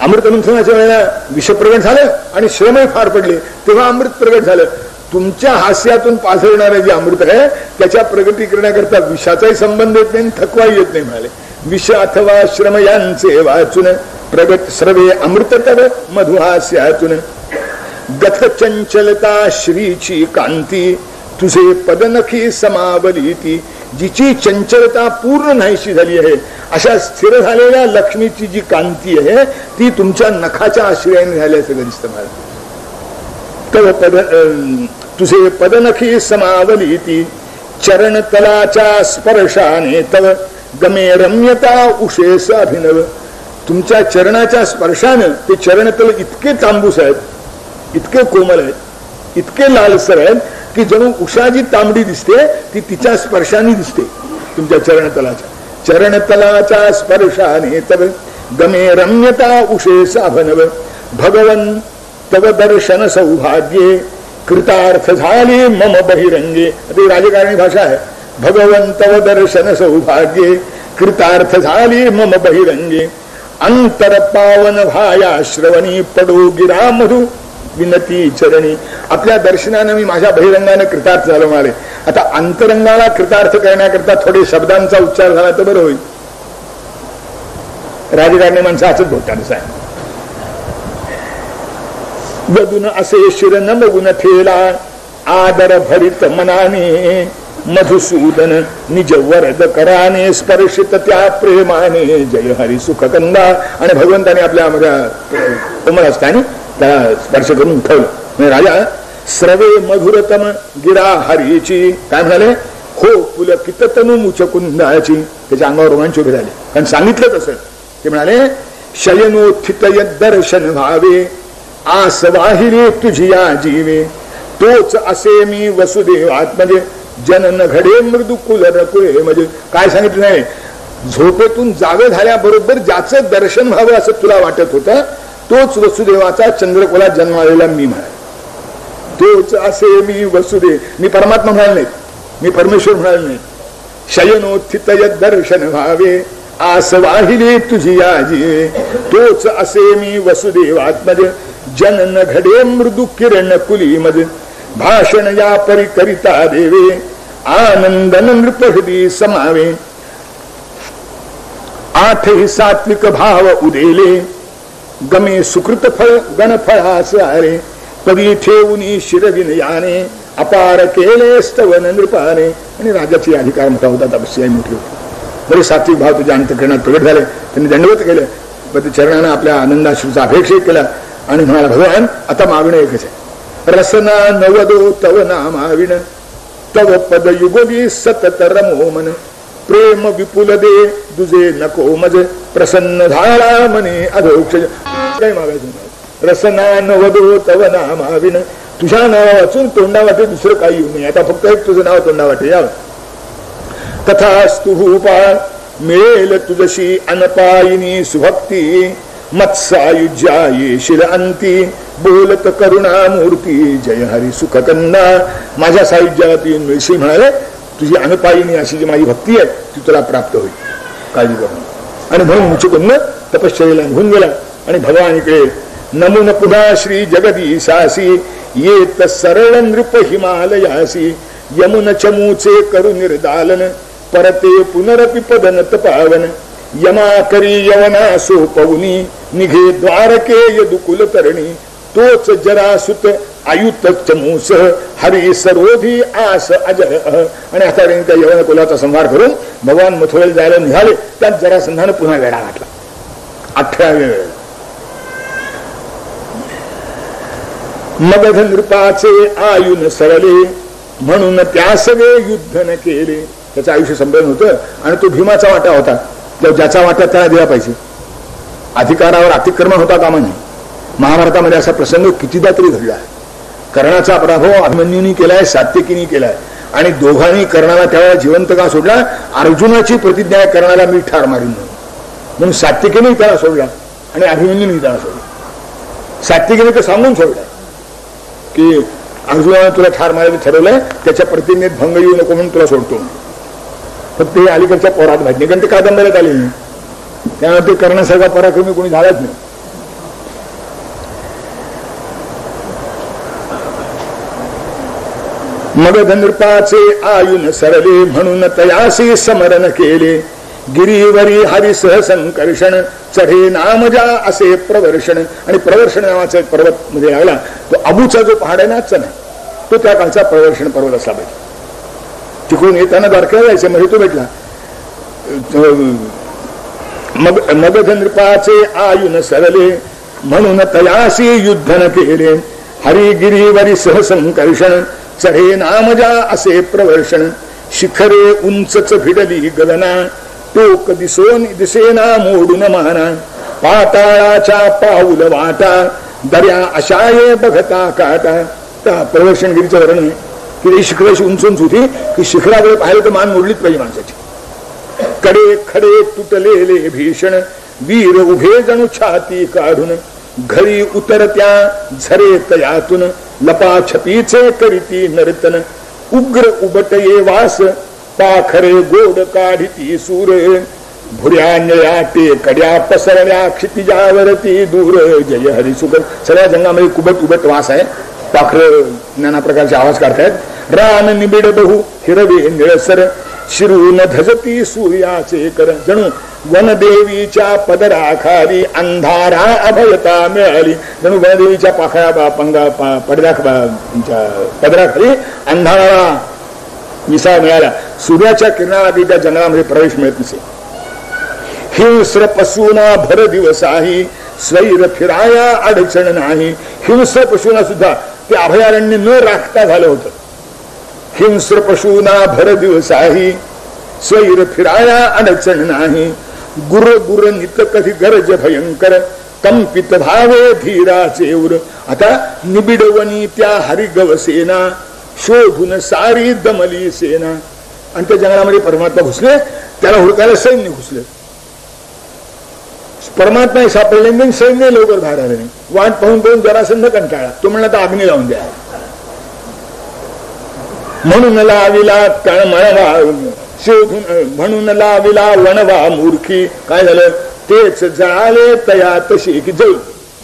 अमृत मंथनाच्या वेळेला विष प्रगट झालं आणि श्रमही फार पडले तेव्हा अमृत प्रगट झालं. तुमच्या हास्यातून पाझरणारं जे अमृत आहे त्याच्या प्रगती करण्याकरता विषाचाही संबंध येत नाही थकवाही येत नाही म्हणाले. विष अथवा श्रम यांचे वाचून प्रगट स्रवे अमृत तव मधुहास्यातून. गथ चंचलता श्रीची कांती तुझे पदनखी समावली ती. जिची चंचलता पूर्ण नाहीशी झाली आहे अशा स्थिर झालेल्या लक्ष्मीची जी कांती आहे ती तुमच्या नखाच्या आश्रयाने झाल्याचं दिसतं मला. तव पद तुझे पदनखी समावली ती चरण तलाच्या स्पर्शाने तव गमे रम्यता उशेस अभिनव. तुमच्या चरणाच्या स्पर्शानं ते चरणतल इतके तांबूस आहेत इतके कोमल आहेत इतके लालसर आहेत की जणू उषा जी तांबडी दिसते ती तिच्या स्पर्शाने दिसते. तुमच्या चरणतलाच्या स्पर्शाने तव गमे रम्यता उशेस अभिनव. भगवन तव दर्शन सौभाग्ये कृतार्थ झाली मम बहिरंगे. ती राजकारणी भाषा आहे. भगवन तव दर्शन सौभाग्ये कृतार्थ झाली मम बहिरंगे. अंतर पावन भाया श्रवणी पडो गिरा मधु विनती चरणी. आपल्या दर्शनानं मी माझ्या बहिरंगाने कृतार्थ झालो म्हणाले. आता अंतरंगाला कृतार्थ करण्याकरता थोडे शब्दांचा उच्चार झाला तर बरं होईल. राजकारणी माणसं असंच बोलतात असं आहे. वदून असे शिर नमगुण ठेला आदर भरित मनाने मधुसूदन निज वरद कराने स्पर्शित त्या प्रेमाने जय हरी सुखकंदा. आणि भगवंताने आपल्या कोमल असताना त्याला स्पर्श करून उठवलं. म्हणजे राजा स्रवे मधुरतम गिरा हरीची काय म्हणाले हो पुलकित तनु मुचकुंदाची. त्याच्या अंगावर रोमांच उभे झाले कारण सांगितलं तसं. ते म्हणाले शयनोत्थित दर्शन भावे आस वाहिरे तुझी या जीवे तोच असे मी वसुदेवात म्हणजे जनन घडे मृदू कुल रकुळे. म्हणजे काय सांगितलं नाही झोपेतून जागे झाल्याबरोबर ज्याचं दर्शन व्हावं असं तुला वाटत होतं तोच वसुदेवाचा चंद्रकुलात जन्मालेला मी म्हणाले. तोच असे मी वसुदेव. मी परमात्मा म्हणाल नाही मी परमेश्वर म्हणाल नाही. शयनोत्थित दर्शन भावे आस वाहिली तुझी या जीवे तोच असे मी वसुदेवात्मज जनन घडे मृदू किरण कुली मज भाषण या परी करिता देवे आनंदन नृपहृदी समावे. आठही सात्विक भाव उदेले गमे सुकृत फळ गणफळास आरे पदी ठेवून शिरविनयाने अपार केले स्तवन नृपाने. आणि राजाची अधिकार मोठा होता तपस्या मोठी होती. बरे सात्विक भाव तुझ्या अंतःकरणात प्रगट झाले. त्यांनी दंडवत केलं पण चरणानं आपल्या आनंदाश्रूचा अपेक्षित केला आणि म्हणाला भगवान आता मागणं एकच आहे. रसना नवदो तव नामाविण तव पद युगोगी सतत रमो मन प्रेम विपुल दे दुजे नको मज प्रसन्न झाला मने अधोक्ष. काय मागायचं रसना नवदो तव नामाविण तुझ्या नावा वाचून तोंडा वाटे दुसरं काही येऊ नये. आता फक्त एक तुझं नाव तोंडा वाटे यावं. तथास्तु भूपा मिळेल तुझशी अनपायिनी सुभक्ती मत्सायुज्या येशील अंती बोलत करुणामूर्ती जय हरी सुखकंदा. माझ्या सायुज्यात येऊन मिळशील म्हणाले, तुझी अनपायिनी अशी जी माझी भक्ती आहे ती तुला प्राप्त होईल, काळजी करू. आणि म्हणून मुचुकुंद तपश्चर्येला निघून गेला आणि भगवान इकडे नमून पुन्हा श्री जगदीशासी येत सरळ नृप हिमालयासी यमुन चमूचे करू निर्दालन परते पुनरपि पदन तपावन यमा करी यवना सोपवनी निघे द्वारके यदुकुल तरणी तोच जरासुत आयुत चमूस हरी सरोधी आस अजर. आणि आता त्या यवन कुलाचा संहार करून भगवान मथुरेला जायला निघाले. त्यात जरासंधानं पुन्हा वेढा घातला 18व्या वेळेला. मगध नृपाचे आयुन सरले म्हणून त्या सगळे युद्ध न केले. त्याचं आयुष्य संपन्न होतं आणि तो भीमाचा वाटा होता, ज्याचा वाटा त्याला दिला पाहिजे. अधिकारावर अतिक्रमण होता कामा नये. महाभारतामध्ये असा प्रसंग कितीदा तरी घडला आहे. कर्णाचा पराभव अभिमन्यूनी केलाय, सात्यकीनी केलाय आणि दोघांनी कर्णाला त्यावेळेला जिवंत का सोडला? अर्जुनाची प्रतिज्ञा कर्णाला मी ठार मारीन म्हणून सात्यकीने त्याला सोडला आणि अभिमन्यूनी त्याला सोडला. सात्यकीने तर सांगून सोडला की अर्जुनाने तुला ठार मारायचं ठरवलंय, त्याच्या प्रतिज्ञेत भंग येऊ नको म्हणून तुला सोडतो. फक्त हे अलीकडच्या पोरात माहिती नाही, कारण ते कादंबऱ्यात आले नाही. त्यामुळे ते कर्णासारखा पराक्रमी कोणी झालाच नाही. मगध नृपाचे आयुन सरले म्हणून तयासी समरण केले गिरीवरी हरिसह संकर्षण चढे नामजा असे प्रवर्षण. आणि प्रवर्षण नावाचा एक पर्वत मध्ये लागला. तो अबूचा जो पहाड आहे ना नाही, तो त्या काळचा प्रवर्षण पर्वत असला पाहिजे. तिकडून येताना द्वारकेला जायचं म्हणजे तो भेटला. मगध नृपाचे आयुन सरले म्हणून तयासी युद्ध न केले हरिगिरीवरी सह संकर्षण चढे नामजा असे प्रवर्षण. शिखरे उंचच भिडली गगना टोक दिसेना मोडून माना पाताळाच्या पाऊल वाटा दर्या अशाये बघता काटा. त्या प्रवर्षणगिरीचं वर्णन की ही शिखर अशी उंच उंच होती की शिखराकडे पाहिलं तर मान मोडलीच पाहिजे माणसाची. कडे खडे तुटलेले भीषण वीर उभे जणू छाती काढून घरी उतरत्या झरे तयातून लपाछपीचे करीती नर्तन उग्र उबटये वास पाखरे गोड काढिती सूर भुऱ्या निळ्या टेकड्या पसरल्या क्षितिजावरती दूर जय हरी सुख. सगळ्या जंगामध्ये कुबट उबट वास आहे. पाखर नाना प्रकारचे आवाज काढतायत. रान निबिड बहु हिरवे निळसर शिरून धजती सूर्याचे कर जणू वनदेवीच्या पदराखाली अंधारा अभयता मिळाली. जणू वनदेवीच्या पदराखाली अंधारा विसाळ मिळाला. सूर्याच्या किरणाला त्या जंगलामध्ये प्रवेश मिळत नसे. हिंस्र पशूना भर दिवसाही स्वैर फिराया अडचण नाही. हिंस्र पशूना सुद्धा ते अभयारण्य न राखता झालं होतं. हिंस्र पशूना भर दिवसाही स्वैर फिराया अडचण नाही. गुर गुर नित कधी गरज भयंकर कंपित भावे धीराचे उर. आता निबिडवनी त्या हरिगवसेना शोधून सारी दमली सेना. आणि त्या जंगलामध्ये परमात्मा घुसले, त्याला हुडकायला सैन्य घुसले. परमात्मा सापडले, सैन्य लवकर बाहेर आले नाही. वाट पाहून पाहून जरासंध कंटाळा. तो म्हणला तर अग्नी लावून द्या. म्हणून लाविला शोधून म्हणून लाविला वणवा मूर्खी. काय झालं? तेच जळाले तया तशी की जळू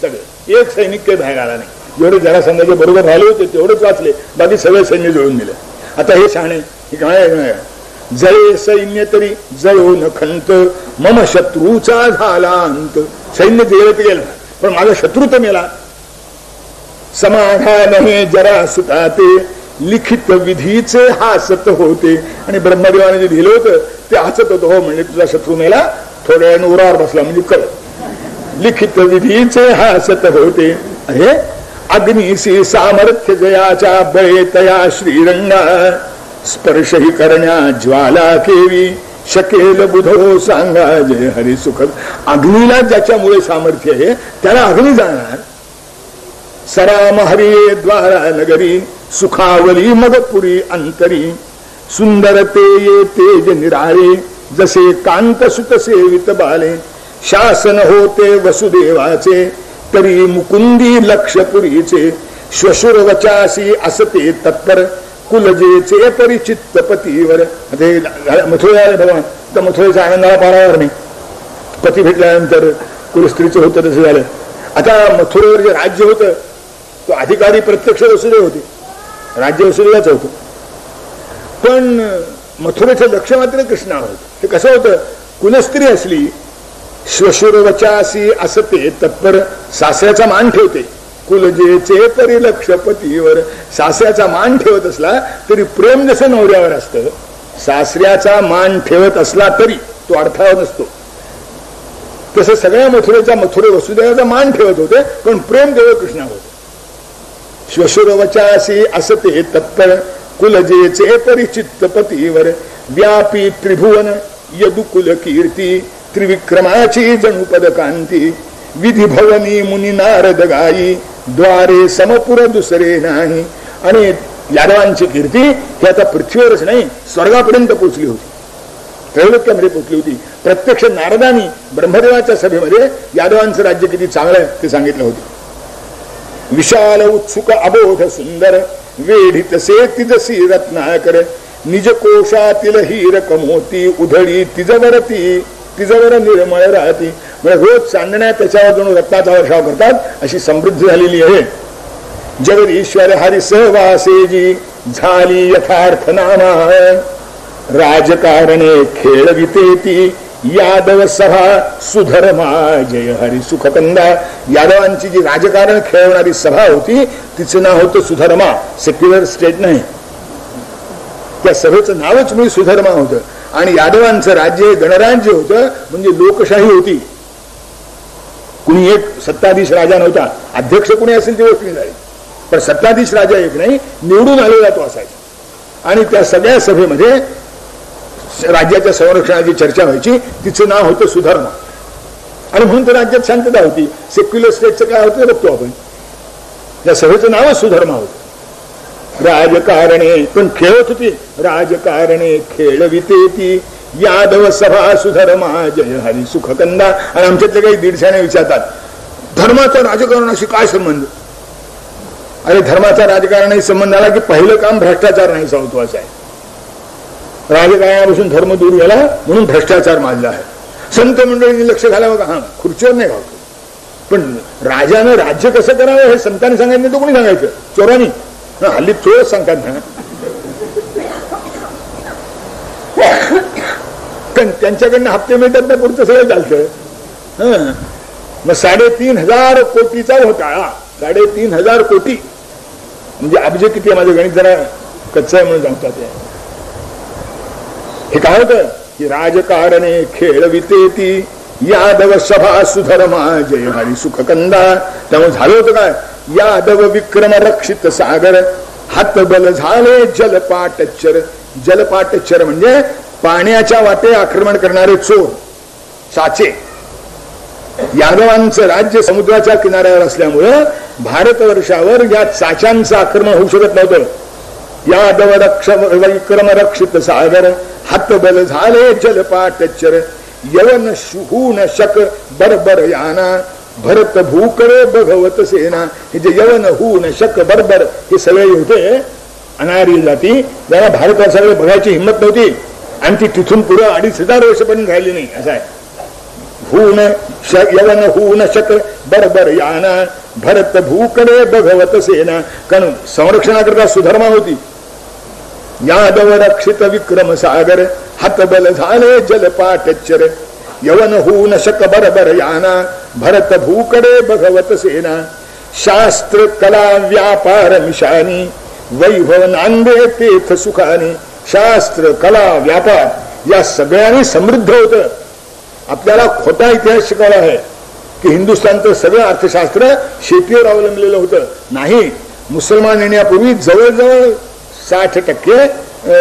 सगळे. एक सैनिक काही बाहेर आला नाही. जेवढे जरासंधाचे बरोबर राहिले होते तेवढेच वाचले, बाकी सगळे सैन्य जळून दिले. आता हे शहाणे जळे सैन्य तरी जळो न खंत मम शत्रूचा झाला अंत. सैन्य गेलं तर गेलं, पण माझा शत्रू तर मेला. समाधान हे जरा सुताते लिखित विधीचे हासत होते. आणि ब्रह्मदेवाने जे लिहिलं होतं ते हसत होतं. हो म्हणजे तुझा शत्रू मेला, थोड्या वेळाने उरावर बसला म्हणजे कळ. लिखित विधीचे हासत होते. हे अग्निशी सामर्थ्य जयाच्या बळे तया श्रीरंगा स्पर्शही करण्या ज्वाला केवी शकेल बुधो सांगा जय हरी सुख. अग्नीला ज्याच्यामुळे सामर्थ्य आहे त्याला अग्नी जाणार. सराम हरिये द्वारा नगरी सुखावली मगपुरी अंतरी सुंदर ते ये तेज निराळे जसे कांत सुत सेवित बाले शासन होते वसुदेवाचे तरी मुकुंदी लक्षपुरीचे श्वशुर वचासी असते तत्पर कुलजेचे परिचित्त पतीवर. मथुरा भगवान तर मथुरेच्या आनंदाला पारावर नाही. पती भेटल्यानंतर कुलस्त्रीचं होतं तसं झालं. आता मथुरेवर जे राज्य होतं तो अधिकारी प्रत्यक्ष वसुदेव होते. राज्य वसुदेवाचं होतं. पण मथुरेचं लक्ष मात्र कृष्णावर होतं. ते कसं होतं, कुलस्त्री असली श्वशुरवचासी असते तत्पर, सासऱ्याचा मान ठेवते. कुलजेचे तरी लक्ष पतीवर, सासऱ्याचा मान ठेवत असला तरी प्रेम जसं नवऱ्यावर असतं, सासऱ्याचा मान ठेवत असला तरी तो अर्थावर नसतो, तसं सगळ्या मथुरे वसुदेवाचा मान ठेवत होते, पण प्रेम केवळ कृष्णावर होते. श्वशुरवचासी असते तत्पर कुलजेचे परिचित्त पतीवर, व्यापी त्रिभुवन यदुकुल कीर्ती, त्रिविक्रमाची जणू कांती, विधी भवनी मुनी नारद गाई, द्वारे समपुर दुसरे नाही. आणि यादवांची कीर्ती ही आता पृथ्वीवरच नाही स्वर्गापर्यंत पोचली होती, त्रैलोक्यामध्ये पोचली होती. प्रत्यक्ष नारदांनी ब्रह्मदेवाच्या सभेमध्ये यादवांचं राज्य किती चांगलं आहे ते सांगितलं होतं. विशाल उत्सुक अबोध सुंदर, वेढितसे तिजसी रत्नाकर, निज कोशातील हीरक मोती, उधळी तिजवर निर्मळ राहती. म्हणजे रोज चांदण्या त्याच्यावर जणू रत्नाचा वर्षाव करतात अशी समृद्धी झालेली आहे. जगदीश्वर हरी सहवासेजी झाली यथार्थ नामा, राजकारणे खेळविते ती यादव सभा सुधर्मा, जय हरी सुखकंदा. यादवांची जी राजकारण खेळवणारी सभा होती तिचं नाव होतं सुधर्मा, सेक्युलर स्टेट नाही. त्या सभेचं नावच मी सुधर्मा होतं. आणि यादवांचं राज्य गणराज्य होतं, म्हणजे लोकशाही होती. कुणी एक सत्ताधीश राजा नव्हता, अध्यक्ष कुणी असेल ती गोष्ट झाली, पण सत्ताधीश राजा एक नाही, निवडून आलेला तो असायचा. आणि त्या सगळ्या सभेमध्ये राज्याच्या संरक्षणाची चर्चा व्हायची, तिचं नाव होतं सुधर्मा. आणि म्हणून तर राज्यात शांतता होती. सेक्युलर स्टेटचं काय होतं बघतो आपण, त्या सभेचं नावच सुधर्मा होतं. राजकारणे पण खेळत होती, राजकारणे खेळविते ती यादव सभा सुधर्मा, जय हरी सुखकंदा. आणि आमच्यातले काही दीडशाने विचारतात धर्माचा राजकारणाशी काय संबंध. अरे धर्माचा राजकारणाशी संबंध आला की पहिलं काम भ्रष्टाचार नाही होतो असं आहे. राजकारणापासून धर्म दूर गेला म्हणून भ्रष्टाचार माजला आहे. संत मंडळींनी लक्ष घालावं का, हा खुर्चीवर नाही घालतो, पण राजानं राज्य कसं करावं हे संतांनी सांगायचं नाही, तो कोणी सांगायचं, चोरांनी. हल्ली चोरच सांगतात ना, पण त्यांच्याकडनं हप्ते मिळतात ना, पुढचं सगळं चालतं. मग 3,500 कोटीचा घोटाळा, 3,500 कोटी म्हणजे अब्ज किती आहे, माझं गणित जरा कच्चं आहे म्हणून सांगतात. हे काय होतं की राजकारणे खेळविते ती यादव सभा सुधर्मा, जय हरी सुखकंदा. त्यामुळे झालं होतं काय, यादव विक्रम रक्षित सागर, हातबल झाले जलपाटचर. जलपाटचर म्हणजे पाण्याच्या वाटे आक्रमण करणारे चोर, साचे. यादवांचं राज्य समुद्राच्या किनाऱ्यावर असल्यामुळं भारतवर्षावर या चाच्यांचं आक्रमण होऊ शकत नव्हतं. यादव विक्रम रक्षित सागर, हातबल झाले जलपाटचर, यवन शुहून शक बरबर याना, भरत भूकरे भगवत सेना. हे जे यवन हून शक बरबर हे सगळे होते अनार्य जाती, ज्याला भारतवर्षाकडे बघायची हिंमत नव्हती, आणि ती तिथून पुढे 2,500 वर्षपर्यंत राहिली नाही. असं आहे. यवन हून शक बरबर याना, भरत भूकडे भगवत सेना. कारण संरक्षणाकरता सुधर्मा होती. यादव रक्षित विक्रम सागर, हातबल झाले जलपाटचर, यवन हून शक बरबर याना, भरत भूकडे भगवत सेना. शास्त्र कला व्यापार मिशानी, वैभव नांदे तेथ सुखानी. शास्त्र कला व्यापार या सगळ्यांनी समृद्ध होतं. आपल्याला खोटा इतिहास शिकवला आहे की हिंदुस्थानचं सगळं अर्थशास्त्र शेतीवर अवलंबलेलं होतं. नाही, मुसलमान येण्यापूर्वी जवळजवळ 60%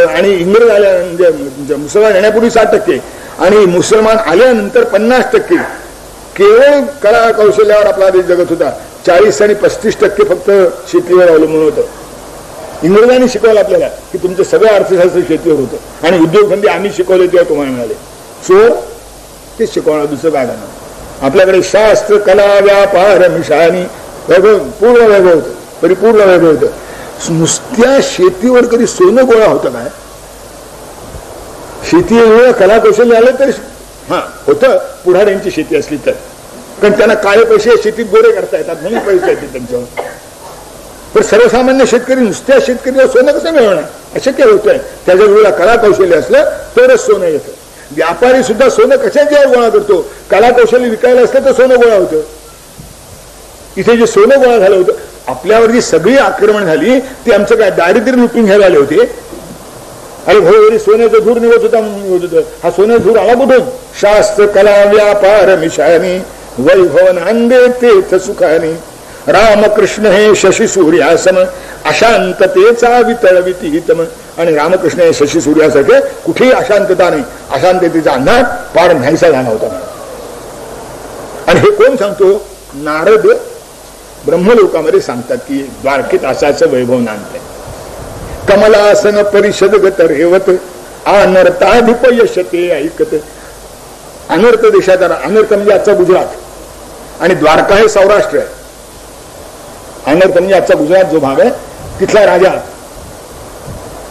आणि इंग्रज आल्या मुसलमान येण्यापूर्वी 60% आणि मुसलमान आल्यानंतर 50% केवळ कला कौशल्यावर आपला देश जगत होता. 40 आणि 35% फक्त शेतीवर अवलंबून होतं. इंग्रजांनी शिकवलं आपल्याला की तुमचं सगळं अर्थशास्त्र शेतीवर होतं आणि उद्योगधंदे आम्ही शिकवले तेव्हा तुम्हाला मिळाले. चोर ते शिकवणार, दुसरं काय करणार. आपल्याकडे शास्त्र कला व्यापार मिशानी वैभव, पूर्ण वैभव होतं, परिपूर्ण वैभव होतं. नुसत्या शेतीवर कधी सोनं गोळा होतं काय? शेती कला कौशल्य आलं तर हा होतं, पुढाऱ्यांची शेती असली तर, कारण त्यांना काळे पैसे शेतीत गोरे करता येतात म्हणून पैसे येतात त्यांच्यावर. पण सर्वसामान्य शेतकरी नुसत्या शेतकरीला सोनं कसं मिळवणार? अशक्य होतंय. त्याच्या वेळेला कला कौशल्य असलं तरच सोनं येतं. व्यापारी सुद्धा सोनं कशाच्या गोळा करतो? कला कौशल्य विकायला असलं तर सोनं गोळा होतं. इथे जे सोनं गोळा झालं होतं, आपल्यावर जी सगळी आक्रमण झाली ती आमचं काय दारिद्र्य लुटून घ्यायला आले होते. अरे घरोघरी सोन्याचं धूर निघत होता म्हणून निघत होतं. हा सोन्याचा धूर आला कुठून? शास्त्र कला व्यापार मिशानी वैभवन अंदे तेथ सुखानी. रामकृष्ण हे शशी सूर्यासम अशांततेचा वितळवितीतम. आणि रामकृष्ण हे शशी सूर्यासारखे कुठेही अशांतता नाही, अशांततेचा अंधार पार नाहीसा झाला होता. आणि हे कोण सांगतो? नारद ब्रह्मलोकामध्ये सांगतात की द्वारकेत असाचं वैभव नांदते. कमलासन परिषदगत रेवत अनर्थाधिपयशते ऐकत. अनर्थ देशात, अनर्थ म्हणजे आजचा गुजरात आणि द्वारका हे सौराष्ट्र आहे. अनर्थ म्हणजे आजचा गुजरात जो भाग आहे तिथला राजा,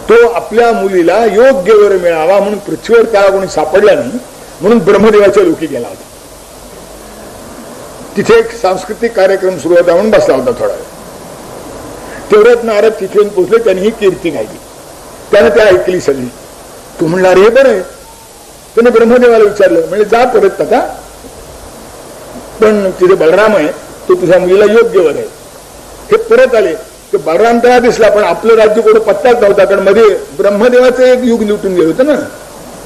तो आपल्या मुलीला योग्य वर मिळावा म्हणून पृथ्वीवर त्याला कोणी सापडला नाही म्हणून ब्रह्मदेवाच्या लोकी गेला होता. तिथे एक सांस्कृतिक कार्यक्रम सुरू होता म्हणून बसला होता थोडा वेळ. तेवढ्यात नारद तिथे पोहोचले, त्यांनी ही कीर्ती गायली, त्यानं त्या ऐकली सगळी. तू म्हणला रे बरं आहे. त्याने ब्रह्मदेवाला विचारलं, म्हणजे जा परत आता, पण तिथे बलराम आहे, तो तुझ्या मुलीला योग्य वर आहे. हे परत आले तर बलराम त्याला दिसला, पण आपलं राज्य कोण पत्ताच नव्हता, कारण मध्ये ब्रह्मदेवाचं एक युग निवटून गेलं होतं ना.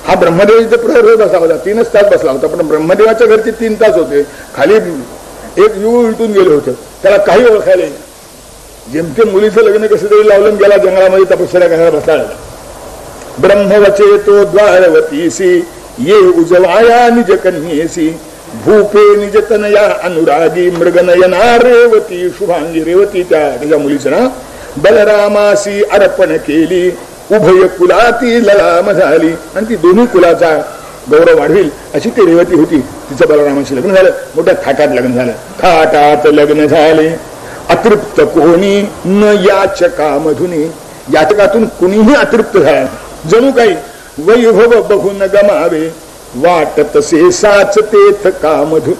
हा ब्रह्मदेवाचा प्रहर बसला होता, 3च तास बसला होता, पण ब्रह्मदेवाच्या घरचे 3 तास होते. खाली एक युग उलटून गेलं होतं, त्याला काही ओळखायला. जेमते मुलीचं लग्न कसं तरी लावलं, गेला जंगलामध्ये तपस्या करायला बसला. ब्रह्मवचे तो द्वारवतीसी ये उजवाया निज कन्येसी भूपे निज तनया अनुरागी मृगनयना रेवती शुभांगी. रेवती त्याच्या मुलीचं नाव. बलरामासी अर्पण केली उभय कुलाती ललाम झाली. आणि ती दोन्ही कुलाचा गौरव वाढविल अशी ती रेवती होती. तिचं बलरामाशी लग्न झालं, मोठ्या थाटात लग्न झालं. थाटात लग्न झाले अतृप्त कोणी न याचका मधुनी. याचकातून कुणीही अतृप्त झाला जणू काही. वैभव बघून गमावे वाटत से साच तेथ कामधु.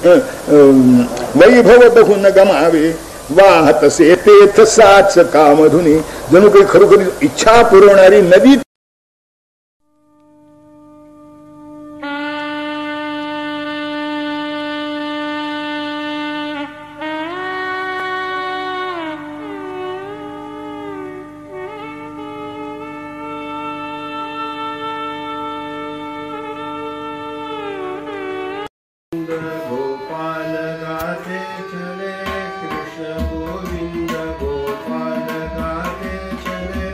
वैभव बघून गमावे वाहत से तेथ साच कामधुनी. जणू काही खरोखरी इच्छा पुरवणारी नदी. गोपाल गाते चले कृष्ण गोविंद गोपाल गाते चले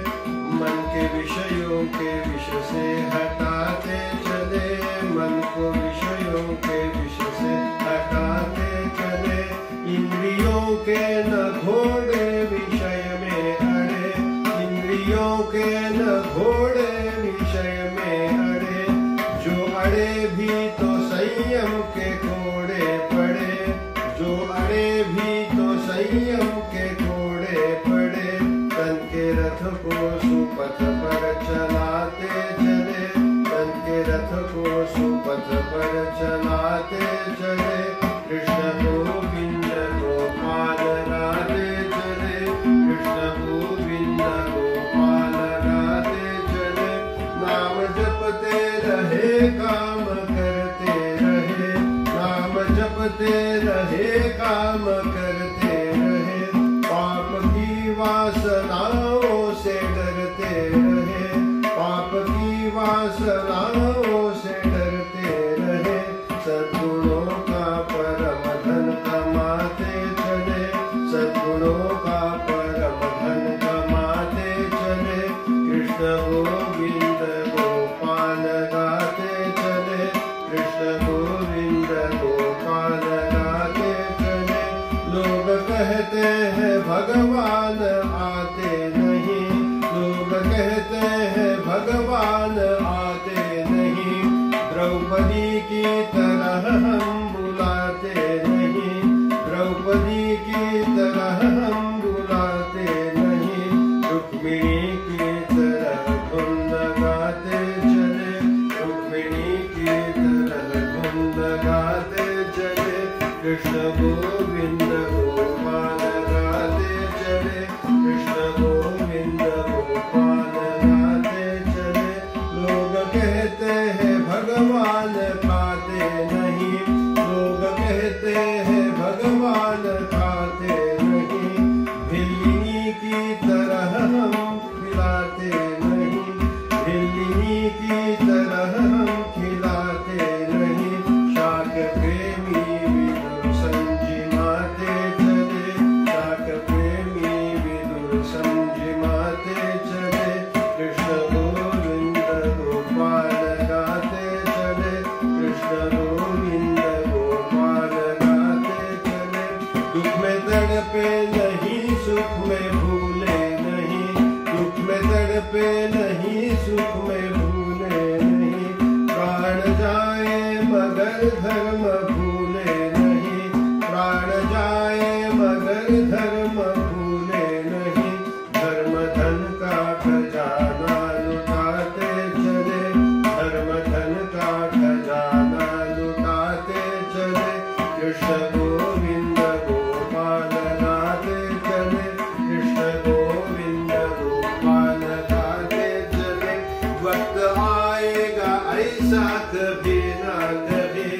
मन के विषयों के विष से हटाते चले मन को विषयों के विष से हटाते चले इंद्रियों के न घोड़े विषय में अड़े इंद्रियों के न घोड़े विषय में अड़े जो अड़े भी तो संयम के घोड़े पड़े जो अड़े भी तो संयम के घोड़े पड़े तन के रथ को सुपथ पर चलाते चले तन के रथ को सुपथ पर चलाते चले कृष्ण गोविंद गोपाल गाते चले कृष्ण गोविंद गोपाल गाते चले नाम जपते रहे काम करते रहे नाम जपते रहे काम करते रहे पाप की वासनाओं से डरते रहे पाप की वासनाओं से डरते रहे सद्गुणों का परम धन कमाते चले सद्गुणों का परम धन कमाते चले कृष्ण गोविंद गोपाल गाते चले कृष्ण गोविंद गोपाल गाते चले लोग कहते हैं भगवान आते नहीं लोग कहते हैं भगवान आते नहीं द्रौपदी की तरह हम बुलाते कहते हैं भगवान खाते नहीं, लोग कहते हैं भगवान खाते नहीं, बिल्ली की तरह हम खिलाते नहीं, बिल्ली की तरह हम खिलाते नहीं। शाक प्रेमी विदुर संजिमाते चले, शाक प्रेमी विदुर संजिमाते चले, कृष्ण गोविंद गोपाल गाते चले, कृष्ण गोविंद गोपाल गाते चले। दुख में तड़पे नहीं, सुख में भूले नहीं, दुख में तड़पे नहीं, सुख में भूले नहीं, प्राण जाए मगर धर्म भूले नहीं, प्राण जाए मगर धर्म भूले नहीं। धर्म धन का खजाना लुटाते चले, धर्म धन का खजाना लुटाते चले, कृष्ण गोविंद गोपाल गाते चले, कृष्ण गोविंद गोपाल गाते चले। वक्त आएगा ऐसा कभी ना कभी,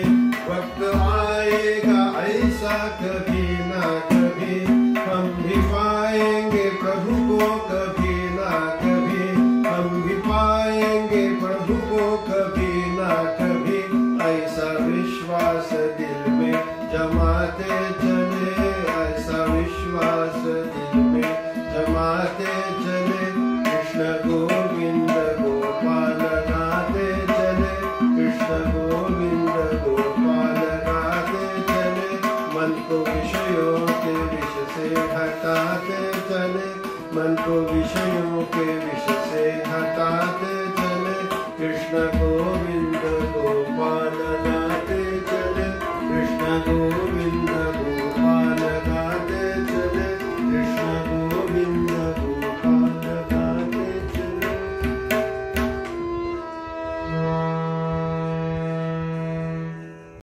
वक्त आएगा ऐसा कभी ना कभी, हम भी पाएंगे प्रभु को कभी ना कभी, हम भी पाएंगे प्रभु को कभी ना कभी। ऐसा विश्वास दिल में जमाते चले, ऐसा विश्वास दिल में जमाते चले, कृष्ण गोविंद गोपाल गाते चले, कृष्ण गोविंद गोपाल गाते चले। मन को विषयों के विष से हटाते चले, मन को विषयों के विष से हटाते चले, कृष्ण को